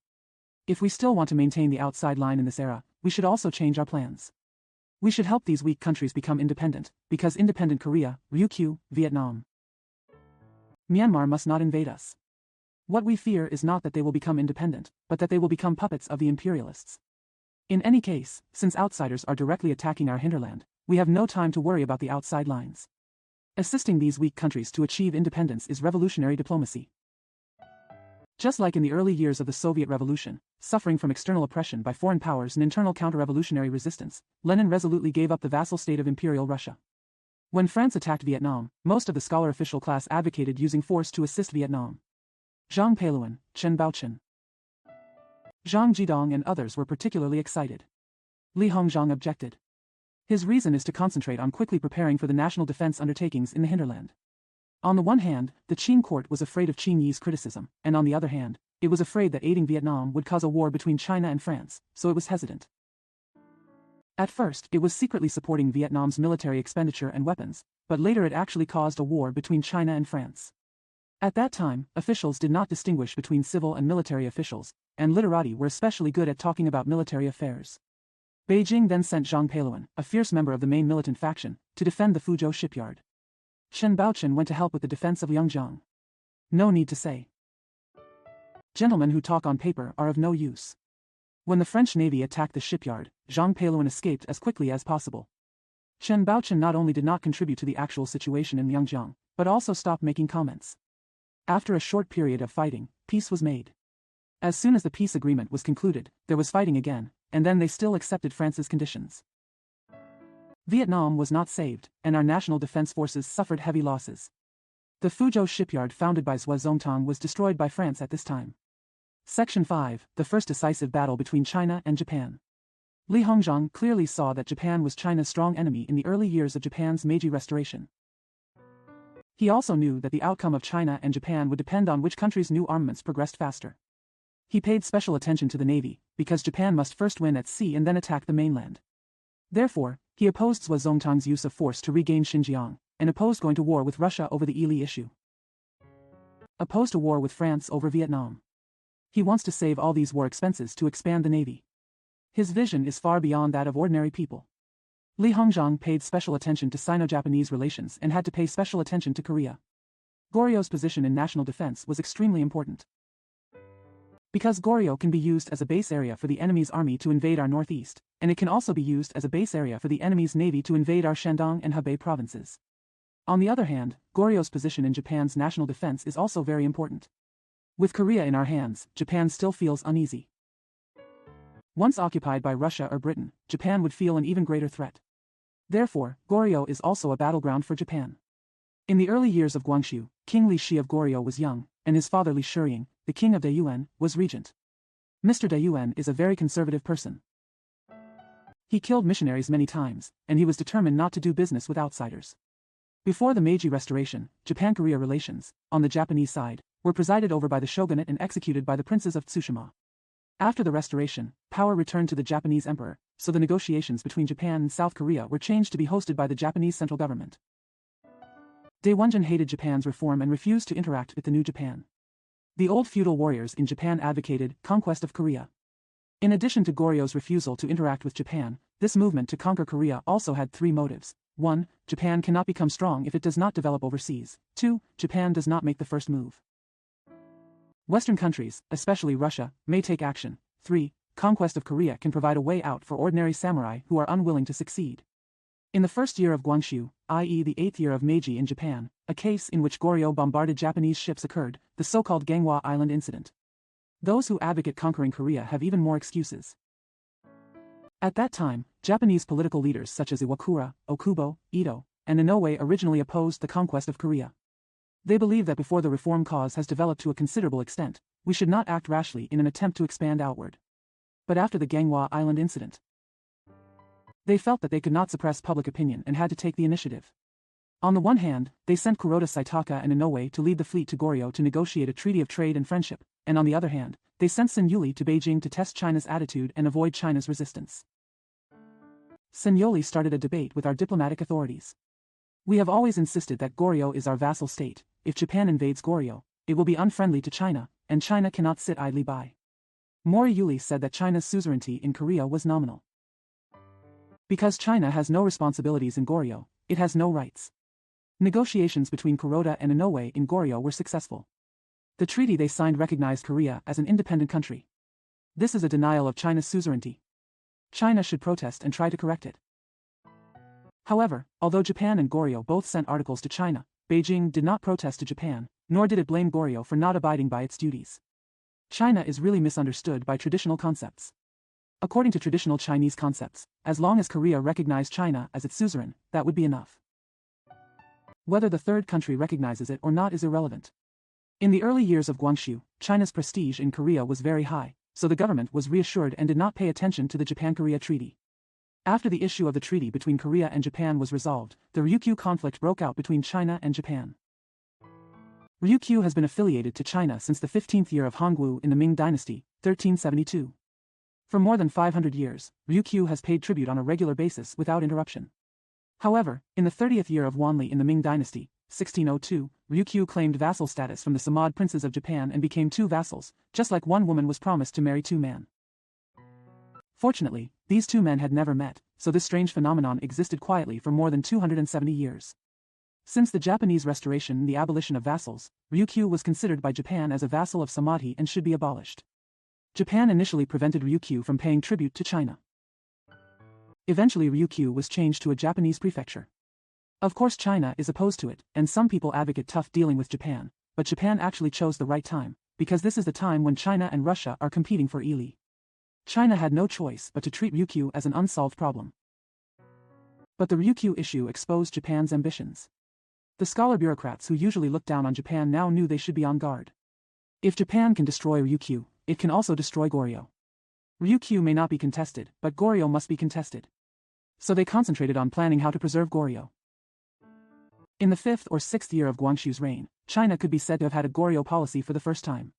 If we still want to maintain the outside line in this era, we should also change our plans. We should help these weak countries become independent, because independent Korea, Ryukyu, Vietnam, Myanmar must not invade us. What we fear is not that they will become independent, but that they will become puppets of the imperialists. In any case, since outsiders are directly attacking our hinterland, we have no time to worry about the outside lines. Assisting these weak countries to achieve independence is revolutionary diplomacy. Just like in the early years of the Soviet Revolution, suffering from external oppression by foreign powers and internal counter-revolutionary resistance, Lenin resolutely gave up the vassal state of Imperial Russia. When France attacked Vietnam, most of the scholar official class advocated using force to assist Vietnam. Zhang Peiluan, Chen Baochen, Zhang Jidong and others were particularly excited. Li Hongzhang objected. His reason is to concentrate on quickly preparing for the national defense undertakings in the hinterland. On the one hand, the Qing court was afraid of Qing Yi's criticism, and on the other hand, it was afraid that aiding Vietnam would cause a war between China and France, so it was hesitant. At first, it was secretly supporting Vietnam's military expenditure and weapons, but later it actually caused a war between China and France. At that time, officials did not distinguish between civil and military officials, and literati were especially good at talking about military affairs. Beijing then sent Zhang Peiluan, a fierce member of the main militant faction, to defend the Fuzhou shipyard. Chen Baochen went to help with the defense of Liangjiang. No need to say. Gentlemen who talk on paper are of no use. When the French Navy attacked the shipyard, Zhang Peiluan escaped as quickly as possible. Chen Baochen not only did not contribute to the actual situation in Liangjiang, but also stopped making comments. After a short period of fighting, peace was made. As soon as the peace agreement was concluded, there was fighting again, and then they still accepted France's conditions. Vietnam was not saved, and our national defense forces suffered heavy losses. The Fuzhou shipyard founded by Zhuo Zongtang was destroyed by France at this time. Section 5, the first decisive battle between China and Japan. Li Hongzhang clearly saw that Japan was China's strong enemy in the early years of Japan's Meiji Restoration. He also knew that the outcome of China and Japan would depend on which country's new armaments progressed faster. He paid special attention to the navy, because Japan must first win at sea and then attack the mainland. Therefore, he opposed Zhuo Zongtang's use of force to regain Xinjiang, and opposed going to war with Russia over the Ili issue. Opposed a war with France over Vietnam. He wants to save all these war expenses to expand the navy. His vision is far beyond that of ordinary people. Li Hongzhang paid special attention to Sino-Japanese relations and had to pay special attention to Korea. Goryeo's position in national defense was extremely important. Because Goryeo can be used as a base area for the enemy's army to invade our northeast, and it can also be used as a base area for the enemy's navy to invade our Shandong and Hebei provinces. On the other hand, Goryeo's position in Japan's national defense is also very important. With Korea in our hands, Japan still feels uneasy. Once occupied by Russia or Britain, Japan would feel an even greater threat. Therefore, Goryeo is also a battleground for Japan. In the early years of Guangxu, King Li Shi of Goryeo was young, and his father Li Shiying, the king of Daiyuan, was regent. Mr. Daiyuan is a very conservative person. He killed missionaries many times, and he was determined not to do business with outsiders. Before the Meiji Restoration, Japan-Korea relations, on the Japanese side, were presided over by the shogunate and executed by the princes of Tsushima. After the restoration, power returned to the Japanese emperor, so the negotiations between Japan and South Korea were changed to be hosted by the Japanese central government. Daewonjin hated Japan's reform and refused to interact with the new Japan. The old feudal warriors in Japan advocated conquest of Korea. In addition to Goryeo's refusal to interact with Japan, this movement to conquer Korea also had three motives. 1. Japan cannot become strong if it does not develop overseas. 2. Japan does not make the first move. Western countries, especially Russia, may take action. 3. Conquest of Korea can provide a way out for ordinary samurai who are unwilling to succeed. In the first year of Guangxu, i.e. the 8th year of Meiji in Japan, a case in which Goryeo bombarded Japanese ships occurred, the so-called Ganghwa Island incident. Those who advocate conquering Korea have even more excuses. At that time, Japanese political leaders such as Iwakura, Okubo, Ito, and Inoue originally opposed the conquest of Korea. They believe that before the reform cause has developed to a considerable extent, we should not act rashly in an attempt to expand outward. But after the Ganghwa Island incident, they felt that they could not suppress public opinion and had to take the initiative. On the one hand, they sent Kuroda Saitaka and Inoue to lead the fleet to Goryeo to negotiate a treaty of trade and friendship, and on the other hand, they sent Sun Yuli to Beijing to test China's attitude and avoid China's resistance. Sun Yuli started a debate with our diplomatic authorities. We have always insisted that Goryeo is our vassal state. If Japan invades Goryeo, it will be unfriendly to China, and China cannot sit idly by. Mori Yuli said that China's suzerainty in Korea was nominal. Because China has no responsibilities in Goryeo, it has no rights. Negotiations between Kuroda and Inoue in Goryeo were successful. The treaty they signed recognized Korea as an independent country. This is a denial of China's suzerainty. China should protest and try to correct it. However, although Japan and Goryeo both sent articles to China, Beijing did not protest to Japan, nor did it blame Goryeo for not abiding by its duties. China is really misunderstood by traditional concepts. According to traditional Chinese concepts, as long as Korea recognized China as its suzerain, that would be enough. Whether the third country recognizes it or not is irrelevant. In the early years of Guangxu, China's prestige in Korea was very high, so the government was reassured and did not pay attention to the Japan-Korea Treaty. After the issue of the treaty between Korea and Japan was resolved, the Ryukyu conflict broke out between China and Japan. Ryukyu has been affiliated to China since the 15th year of Hongwu in the Ming Dynasty, 1372. For more than 500 years, Ryukyu has paid tribute on a regular basis without interruption. However, in the 30th year of Wanli in the Ming Dynasty, 1602, Ryukyu claimed vassal status from the Samad princes of Japan and became two vassals, just like one woman was promised to marry two men. Fortunately, these two men had never met, so this strange phenomenon existed quietly for more than 270 years. Since the Japanese restoration and the abolition of vassals, Ryukyu was considered by Japan as a vassal of Samadhi and should be abolished. Japan initially prevented Ryukyu from paying tribute to China. Eventually Ryukyu was changed to a Japanese prefecture. Of course China is opposed to it, and some people advocate tough dealing with Japan, but Japan actually chose the right time, because this is the time when China and Russia are competing for Ili. China had no choice but to treat Ryukyu as an unsolved problem. But the Ryukyu issue exposed Japan's ambitions. The scholar bureaucrats who usually look down on Japan now knew they should be on guard. If Japan can destroy Ryukyu, it can also destroy Goryeo. Ryukyu may not be contested, but Goryeo must be contested. So they concentrated on planning how to preserve Goryeo. In the 5th or 6th year of Guangxu's reign, China could be said to have had a Goryeo policy for the first time.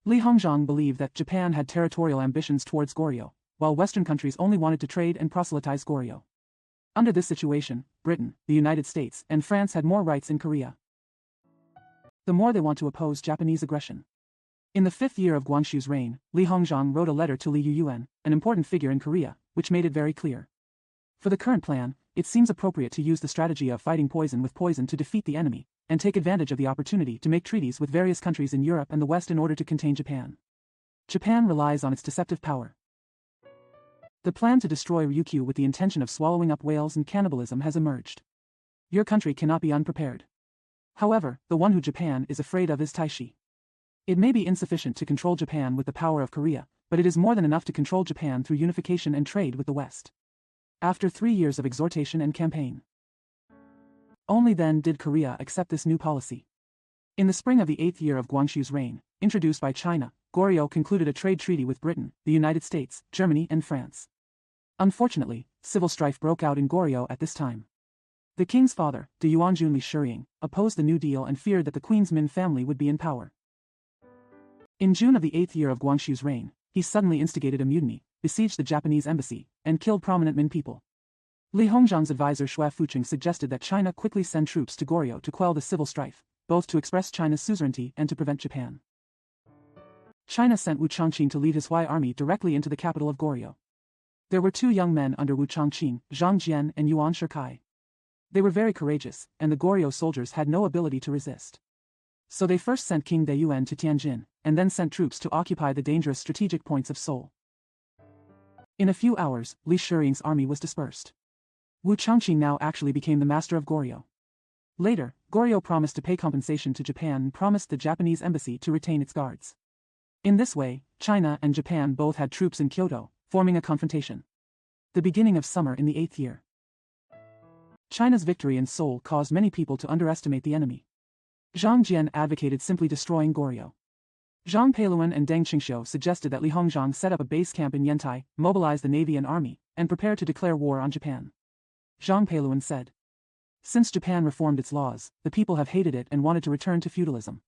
Li Hongzhang believed that Japan had territorial ambitions towards Goryeo, while Western countries only wanted to trade and proselytize Goryeo. Under this situation, Britain, the United States, and France had more rights in Korea. The more they want to oppose Japanese aggression. In the 5th year of Guangxu's reign, Li Hongzhang wrote a letter to Li Yuyuan, an important figure in Korea, which made it very clear. For the current plan, it seems appropriate to use the strategy of fighting poison with poison to defeat the enemy, and take advantage of the opportunity to make treaties with various countries in Europe and the West in order to contain Japan. Japan relies on its deceptive power. The plan to destroy Ryukyu with the intention of swallowing up whales and cannibalism has emerged. Your country cannot be unprepared. However, the one who Japan is afraid of is Taixi. It may be insufficient to control Japan with the power of Korea, but it is more than enough to control Japan through unification and trade with the West. After 3 years of exhortation and campaign, only then did Korea accept this new policy. In the spring of the 8th year of Guangxu's reign, introduced by China, Goryeo concluded a trade treaty with Britain, the United States, Germany and France. Unfortunately, civil strife broke out in Goryeo at this time. The king's father, de Yuanjun Li Shiying, opposed the New Deal and feared that the Queen's Min family would be in power. In June of the 8th year of Guangxu's reign, he suddenly instigated a mutiny, besieged the Japanese embassy, and killed prominent Min people. Li Hongzhang's advisor Xue Fuqing suggested that China quickly send troops to Goryeo to quell the civil strife, both to express China's suzerainty and to prevent Japan. China sent Wu Chongqing to lead his Hui army directly into the capital of Goryeo. There were 2 young men under Wu Chongqing, Zhang Jian and Yuan Shikai. They were very courageous, and the Goryeo soldiers had no ability to resist. So they first sent King Deyuan to Tianjin, and then sent troops to occupy the dangerous strategic points of Seoul. In a few hours, Li Shiying's army was dispersed. Wu Changqing now actually became the master of Goryeo. Later, Goryeo promised to pay compensation to Japan and promised the Japanese embassy to retain its guards. In this way, China and Japan both had troops in Kyoto, forming a confrontation. The beginning of summer in the 8th year. China's victory in Seoul caused many people to underestimate the enemy. Zhang Jian advocated simply destroying Goryeo. Zhang Peiluan and Deng Qingxiu suggested that Li Hongzhang set up a base camp in Yantai, mobilize the navy and army, and prepare to declare war on Japan. Zhang Peiluan said, "Since Japan reformed its laws, the people have hated it and wanted to return to feudalism."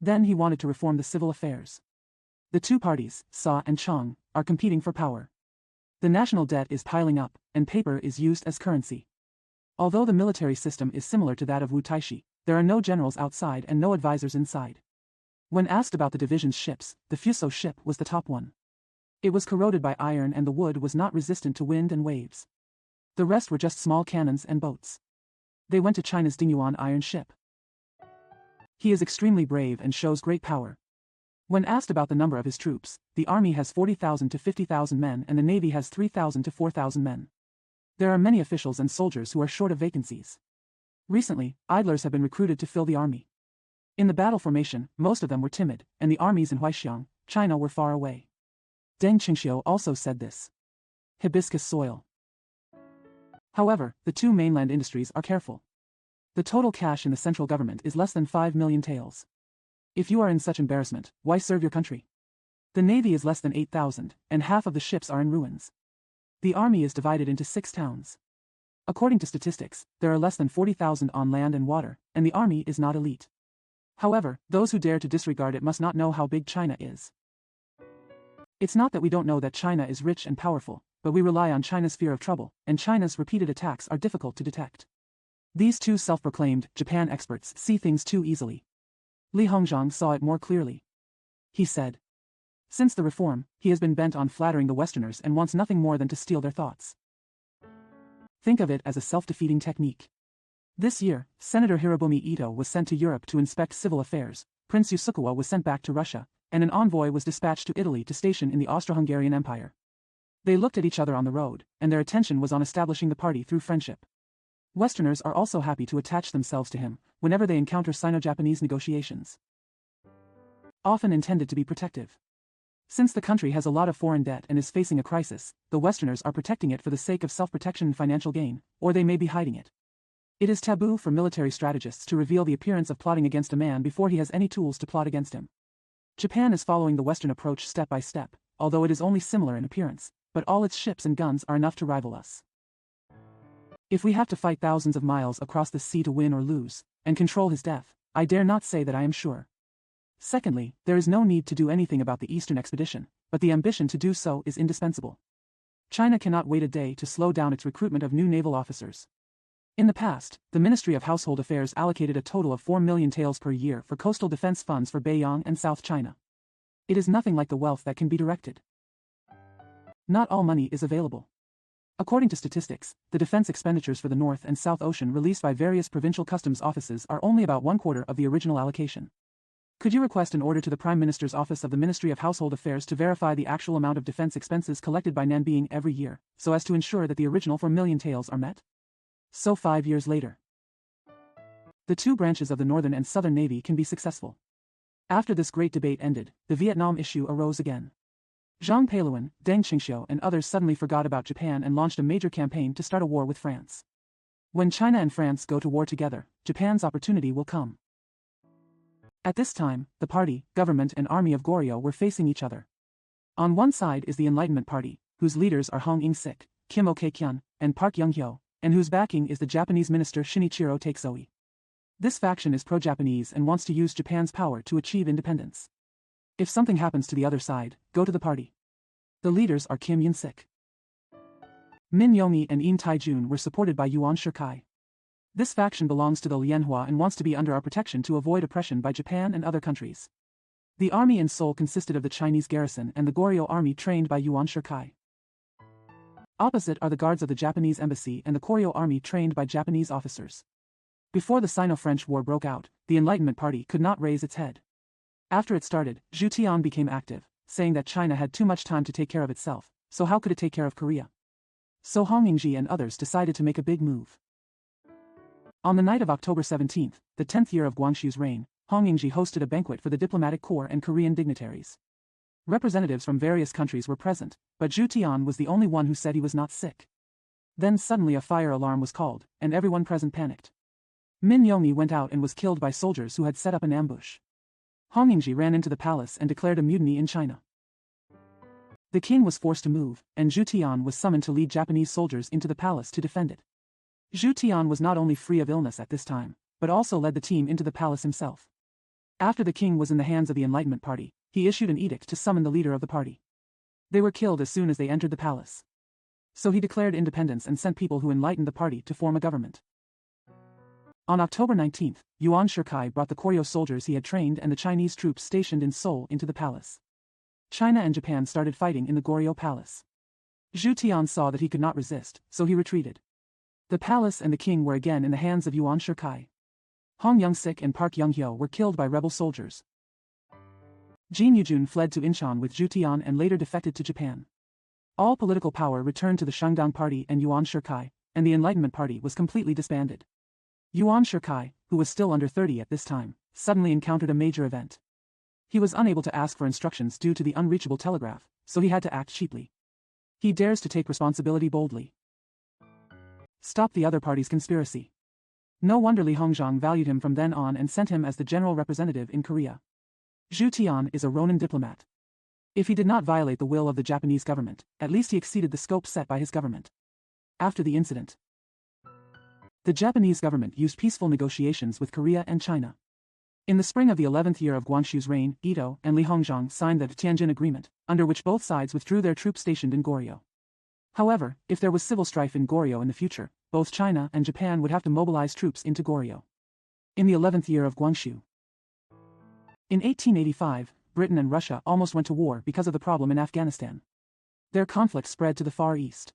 Then he wanted to reform the civil affairs. The two parties, Sa and Chang, are competing for power. The national debt is piling up, and paper is used as currency. Although the military system is similar to that of Wu Taishi, there are no generals outside and no advisors inside. When asked about the division's ships, the Fuso ship was the top one. It was corroded by iron and the wood was not resistant to wind and waves. The rest were just small cannons and boats. They went to China's Dingyuan iron ship. He is extremely brave and shows great power. When asked about the number of his troops, the army has 40,000 to 50,000 men and the navy has 3,000 to 4,000 men. There are many officials and soldiers who are short of vacancies. Recently, idlers have been recruited to fill the army. In the battle formation, most of them were timid, and the armies in Huaixiang, China were far away. Deng Qingxiu also said this. Hibiscus soil. However, the two mainland industries are careful. The total cash in the central government is less than 5 million taels. If you are in such embarrassment, why serve your country? The navy is less than 8,000, and half of the ships are in ruins. The army is divided into 6 towns. According to statistics, there are less than 40,000 on land and water, and the army is not elite. However, those who dare to disregard it must not know how big China is. It's not that we don't know that China is rich and powerful, but we rely on China's fear of trouble, and China's repeated attacks are difficult to detect. These two self-proclaimed Japan experts see things too easily. Li Hongzhang saw it more clearly. He said, "Since the reform, he has been bent on flattering the Westerners and wants nothing more than to steal their thoughts." Think of it as a self-defeating technique. This year, Senator Hirobumi Ito was sent to Europe to inspect civil affairs, Prince Yasukawa was sent back to Russia, and an envoy was dispatched to Italy to station in the Austro-Hungarian Empire. They looked at each other on the road, and their attention was on establishing the party through friendship. Westerners are also happy to attach themselves to him whenever they encounter Sino-Japanese negotiations. Often intended to be protective. Since the country has a lot of foreign debt and is facing a crisis, the Westerners are protecting it for the sake of self-protection and financial gain, or they may be hiding it. It is taboo for military strategists to reveal the appearance of plotting against a man before he has any tools to plot against him. Japan is following the Western approach step by step, although it is only similar in appearance, but all its ships and guns are enough to rival us. If we have to fight thousands of miles across the sea to win or lose, and control his death, I dare not say that I am sure. Secondly, there is no need to do anything about the Eastern expedition, but the ambition to do so is indispensable. China cannot wait a day to slow down its recruitment of new naval officers. In the past, the Ministry of Household Affairs allocated a total of 4 million taels per year for coastal defense funds for Beiyang and South China. It is nothing like the wealth that can be directed. Not all money is available. According to statistics, the defense expenditures for the North and South Ocean released by various provincial customs offices are only about 1/4 of the original allocation. Could you request an order to the Prime Minister's Office of the Ministry of Household Affairs to verify the actual amount of defense expenses collected by Nanbing every year, so as to ensure that the original 4 million taels are met? So 5 years later, the two branches of the Northern and Southern Navy can be successful. After this great debate ended, the Vietnam issue arose again. Zhang Peiluan, Deng Qingxiu and others suddenly forgot about Japan and launched a major campaign to start a war with France. When China and France go to war together, Japan's opportunity will come. At this time, the party, government and army of Goryeo were facing each other. On one side is the Enlightenment Party, whose leaders are Hong In-sik, Kim Ok-kyun, and Park Young-hyo, and whose backing is the Japanese minister Shinichiro Takesoi. This faction is pro-Japanese and wants to use Japan's power to achieve independence. If something happens to the other side, go to the party. The leaders are Kim Yun-sik, Min Yomi and Yin Tai-jun were supported by Yuan Shikai. This faction belongs to the Lianhua and wants to be under our protection to avoid oppression by Japan and other countries. The army in Seoul consisted of the Chinese garrison and the Goryeo army trained by Yuan Shikai. Opposite are the guards of the Japanese embassy and the Goryeo army trained by Japanese officers. Before the Sino-French War broke out, the Enlightenment Party could not raise its head. After it started, Zhu Tian became active, saying that China had too much time to take care of itself, so how could it take care of Korea? So Hong Yingji and others decided to make a big move. On the night of October 17th, the 10th year of Guangxu's reign, Hong Yingji hosted a banquet for the diplomatic corps and Korean dignitaries. Representatives from various countries were present, but Zhu Tian was the only one who said he was not sick. Then suddenly a fire alarm was called, and everyone present panicked. Min Yongni went out and was killed by soldiers who had set up an ambush. Hong Yingji ran into the palace and declared a mutiny in China. The king was forced to move, and Zhu Tian was summoned to lead Japanese soldiers into the palace to defend it. Zhu Tian was not only free of illness at this time, but also led the team into the palace himself. After the king was in the hands of the Enlightenment Party, he issued an edict to summon the leader of the party. They were killed as soon as they entered the palace. So he declared independence and sent people who enlightened the party to form a government. On October 19th, Yuan Shikai brought the Koryo soldiers he had trained and the Chinese troops stationed in Seoul into the palace. China and Japan started fighting in the Goryeo Palace. Zhu Tian saw that he could not resist, so he retreated. The palace and the king were again in the hands of Yuan Shikai. Hong Young-sik and Park Young-hyo were killed by rebel soldiers. Jin Yujun fled to Incheon with Zhu Tian and later defected to Japan. All political power returned to the Shandong Party and Yuan Shikai, and the Enlightenment Party was completely disbanded. Yuan Shikai, who was still under 30 at this time, suddenly encountered a major event. He was unable to ask for instructions due to the unreachable telegraph, so he had to act cheaply. He dares to take responsibility boldly. Stop the other party's conspiracy. No wonder Li Hongzhang valued him from then on and sent him as the general representative in Korea. Zhu Tian is a Ronin diplomat. If he did not violate the will of the Japanese government, at least he exceeded the scope set by his government. After the incident, the Japanese government used peaceful negotiations with Korea and China. In the spring of the 11th year of Guangxu's reign, Ito and Li Hongzhang signed the Tianjin Agreement, under which both sides withdrew their troops stationed in Goryeo. However, if there was civil strife in Goryeo in the future, both China and Japan would have to mobilize troops into Goryeo. In the 11th year of Guangxu. In 1885, Britain and Russia almost went to war because of the problem in Afghanistan. Their conflict spread to the Far East.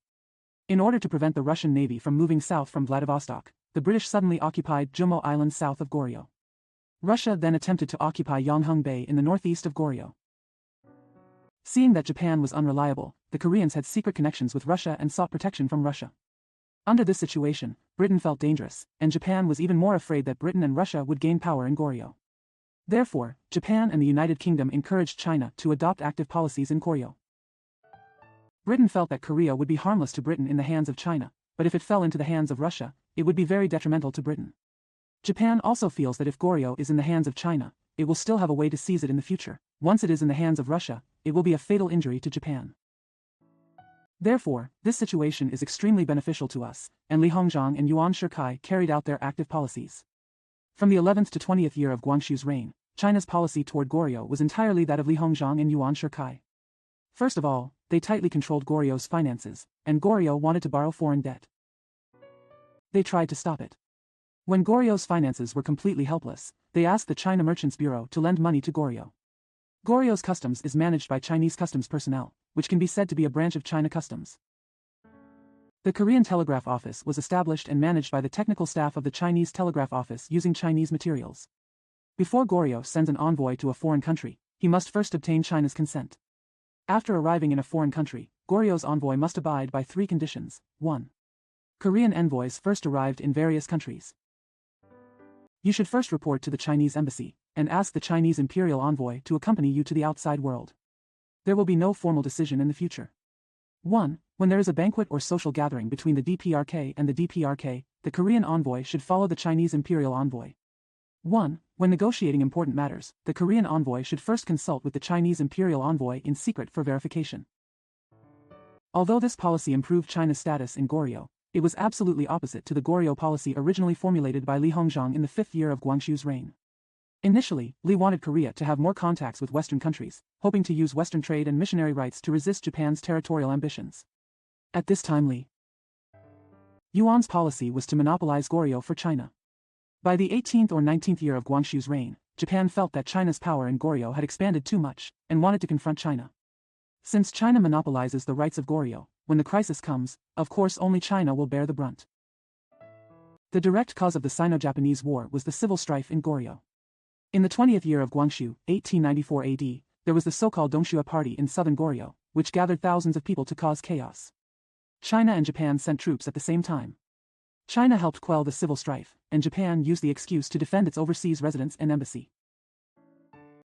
In order to prevent the Russian Navy from moving south from Vladivostok, the British suddenly occupied Jumo Island south of Goryeo. Russia then attempted to occupy Yonghung Bay in the northeast of Goryeo. Seeing that Japan was unreliable, the Koreans had secret connections with Russia and sought protection from Russia. Under this situation, Britain felt dangerous, and Japan was even more afraid that Britain and Russia would gain power in Goryeo. Therefore, Japan and the United Kingdom encouraged China to adopt active policies in Goryeo. Britain felt that Korea would be harmless to Britain in the hands of China, but if it fell into the hands of Russia, it would be very detrimental to Britain. Japan also feels that if Goryeo is in the hands of China, it will still have a way to seize it in the future. Once it is in the hands of Russia, it will be a fatal injury to Japan. Therefore, this situation is extremely beneficial to us, and Li Hongzhang and Yuan Shikai carried out their active policies. From the 11th to 20th year of Guangxu's reign, China's policy toward Goryeo was entirely that of Li Hongzhang and Yuan Shikai. First of all, they tightly controlled Goryeo's finances, and Goryeo wanted to borrow foreign debt. They tried to stop it. When Goryeo's finances were completely helpless, they asked the China Merchants Bureau to lend money to Goryeo. Goryeo's customs is managed by Chinese customs personnel, which can be said to be a branch of China Customs. The Korean Telegraph Office was established and managed by the technical staff of the Chinese Telegraph Office using Chinese materials. Before Goryeo sends an envoy to a foreign country, he must first obtain China's consent. After arriving in a foreign country, Goryeo's envoy must abide by 3 conditions. 1. Korean envoys first arrived in various countries. You should first report to the Chinese embassy, and ask the Chinese imperial envoy to accompany you to the outside world. There will be no formal decision in the future. 1. When there is a banquet or social gathering between the DPRK and the DPRK, the Korean envoy should follow the Chinese imperial envoy. 1. When negotiating important matters, the Korean envoy should first consult with the Chinese imperial envoy in secret for verification. Although this policy improved China's status in Goryeo, it was absolutely opposite to the Goryeo policy originally formulated by Li Hongzhang in the 5th year of Guangxu's reign. Initially, Li wanted Korea to have more contacts with Western countries, hoping to use Western trade and missionary rights to resist Japan's territorial ambitions. At this time Yuan's policy was to monopolize Goryeo for China. By the 18th or 19th year of Guangxu's reign, Japan felt that China's power in Goryeo had expanded too much, and wanted to confront China. Since China monopolizes the rights of Goryeo, when the crisis comes, of course only China will bear the brunt. The direct cause of the Sino-Japanese War was the civil strife in Goryeo. In the 20th year of Guangxu, 1894 AD, there was the so-called Dongxue Party in southern Goryeo, which gathered thousands of people to cause chaos. China and Japan sent troops at the same time. China helped quell the civil strife, and Japan used the excuse to defend its overseas residence and embassy.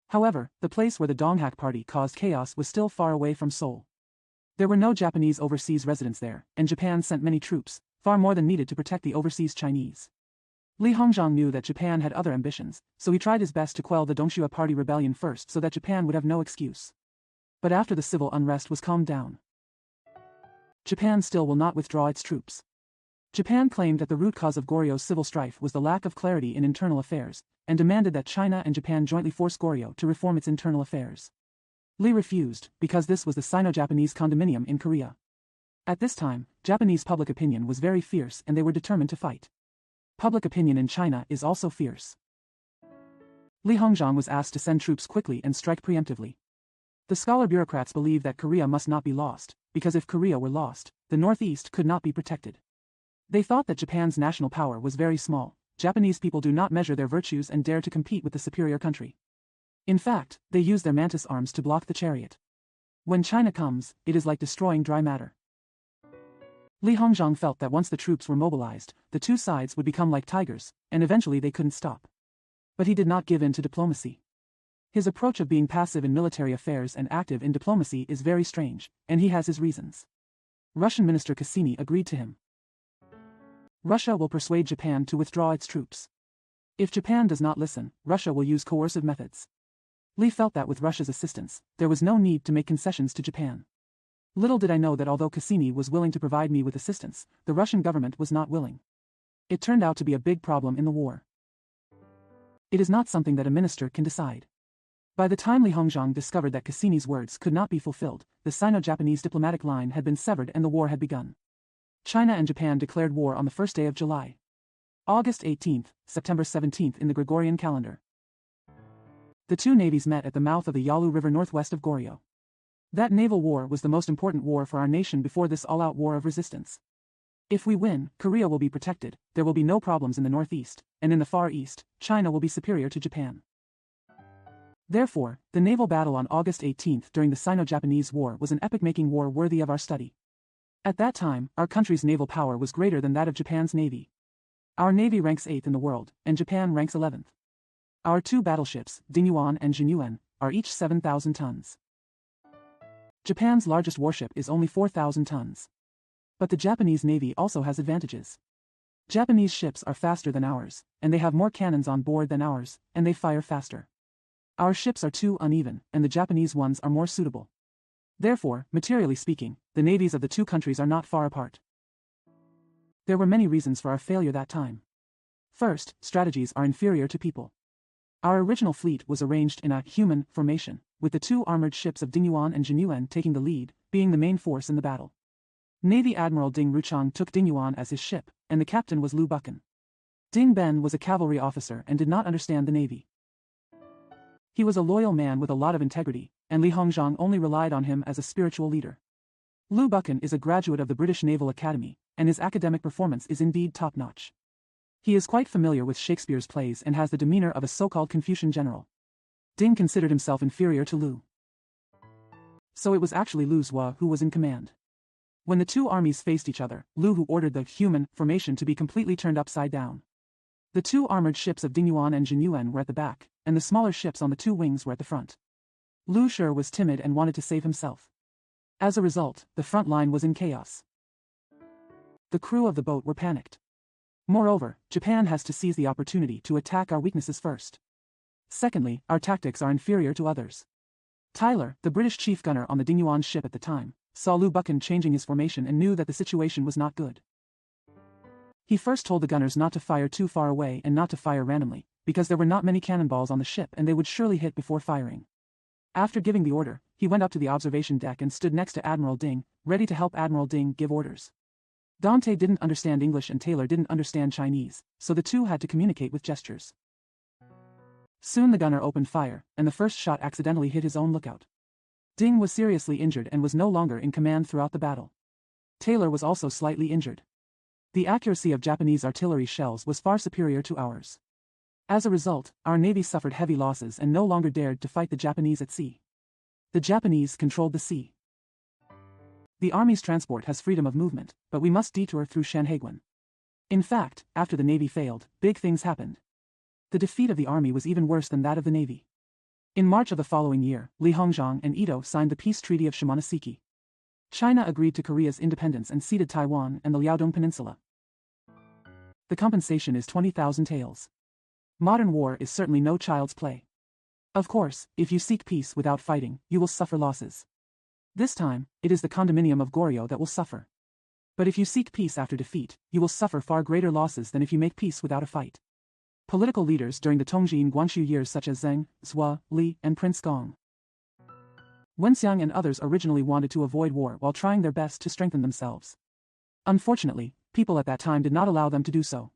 However, the place where the Donghak Party caused chaos was still far away from Seoul. There were no Japanese overseas residents there, and Japan sent many troops, far more than needed to protect the overseas Chinese. Li Hongzhang knew that Japan had other ambitions, so he tried his best to quell the Dongxue Party rebellion first so that Japan would have no excuse. But after the civil unrest was calmed down, Japan still will not withdraw its troops. Japan claimed that the root cause of Goryeo's civil strife was the lack of clarity in internal affairs, and demanded that China and Japan jointly force Goryeo to reform its internal affairs. Li refused, because this was the Sino-Japanese condominium in Korea. At this time, Japanese public opinion was very fierce and they were determined to fight. Public opinion in China is also fierce. Li Hongzhang was asked to send troops quickly and strike preemptively. The scholar bureaucrats believed that Korea must not be lost, because if Korea were lost, the Northeast could not be protected. They thought that Japan's national power was very small. Japanese people do not measure their virtues and dare to compete with the superior country. In fact, they use their mantis arms to block the chariot. When China comes, it is like destroying dry matter. Li Hongzhang felt that once the troops were mobilized, the two sides would become like tigers, and eventually they couldn't stop. But he did not give in to diplomacy. His approach of being passive in military affairs and active in diplomacy is very strange, and he has his reasons. Russian Minister Cassini agreed to him. Russia will persuade Japan to withdraw its troops. If Japan does not listen, Russia will use coercive methods. Li felt that with Russia's assistance, there was no need to make concessions to Japan. Little did I know that although Cassini was willing to provide me with assistance, the Russian government was not willing. It turned out to be a big problem in the war. It is not something that a minister can decide. By the time Li Hongzhang discovered that Cassini's words could not be fulfilled, the Sino-Japanese diplomatic line had been severed and the war had begun. China and Japan declared war on the first day of July. August 18th, September 17th in the Gregorian calendar. The two navies met at the mouth of the Yalu River northwest of Goryeo. That naval war was the most important war for our nation before this all-out war of resistance. If we win, Korea will be protected, there will be no problems in the northeast, and in the far east, China will be superior to Japan. Therefore, the naval battle on August 18th during the Sino-Japanese War was an epoch-making war worthy of our study. At that time, our country's naval power was greater than that of Japan's navy. Our navy ranks 8th in the world, and Japan ranks 11th. Our two battleships, Dingyuan and Jinyuan, are each 7,000 tons. Japan's largest warship is only 4,000 tons. But the Japanese navy also has advantages. Japanese ships are faster than ours, and they have more cannons on board than ours, and they fire faster. Our ships are too uneven, and the Japanese ones are more suitable. Therefore, materially speaking, the navies of the two countries are not far apart. There were many reasons for our failure that time. First, strategies are inferior to people. Our original fleet was arranged in a human formation, with the two armored ships of Dingyuan and Jinyuan taking the lead, being the main force in the battle. Navy Admiral Ding Ruchang took Dingyuan as his ship, and the captain was Lu Buchan. Ding Ben was a cavalry officer and did not understand the navy. He was a loyal man with a lot of integrity, and Li Hongzhang only relied on him as a spiritual leader. Lu Buchan is a graduate of the British Naval Academy, and his academic performance is indeed top-notch. He is quite familiar with Shakespeare's plays and has the demeanor of a so-called Confucian general. Ding considered himself inferior to Lu. So it was actually Lu Zhua who was in command. When the two armies faced each other, Lu who ordered the human formation to be completely turned upside down. The two armored ships of Dingyuan and Jinyuan were at the back, and the smaller ships on the two wings were at the front. Lu Shi was timid and wanted to save himself. As a result, the front line was in chaos. The crew of the boat were panicked. Moreover, Japan has to seize the opportunity to attack our weaknesses first. Secondly, our tactics are inferior to others. Tyler, the British chief gunner on the Dingyuan ship at the time, saw Lu Buchan changing his formation and knew that the situation was not good. He first told the gunners not to fire too far away and not to fire randomly, because there were not many cannonballs on the ship and they would surely hit before firing. After giving the order, he went up to the observation deck and stood next to Admiral Ding, ready to help Admiral Ding give orders. Dante didn't understand English and Taylor didn't understand Chinese, so the two had to communicate with gestures. Soon the gunner opened fire, and the first shot accidentally hit his own lookout. Ding was seriously injured and was no longer in command throughout the battle. Taylor was also slightly injured. The accuracy of Japanese artillery shells was far superior to ours. As a result, our navy suffered heavy losses and no longer dared to fight the Japanese at sea. The Japanese controlled the sea. The army's transport has freedom of movement, but we must detour through Shanhaiguan. In fact, after the navy failed, big things happened. The defeat of the army was even worse than that of the navy. In March of the following year, Li Hongzhang and Ito signed the peace treaty of Shimonoseki. China agreed to Korea's independence and ceded Taiwan and the Liaodong Peninsula. The compensation is 20,000 taels. Modern war is certainly no child's play. Of course, if you seek peace without fighting, you will suffer losses. This time, it is the condominium of Goryeo that will suffer. But if you seek peace after defeat, you will suffer far greater losses than if you make peace without a fight. Political leaders during the Tongjin Guangxu years such as Zheng, Zhua, Li, and Prince Gong Wenxiang and others originally wanted to avoid war while trying their best to strengthen themselves. Unfortunately, people at that time did not allow them to do so.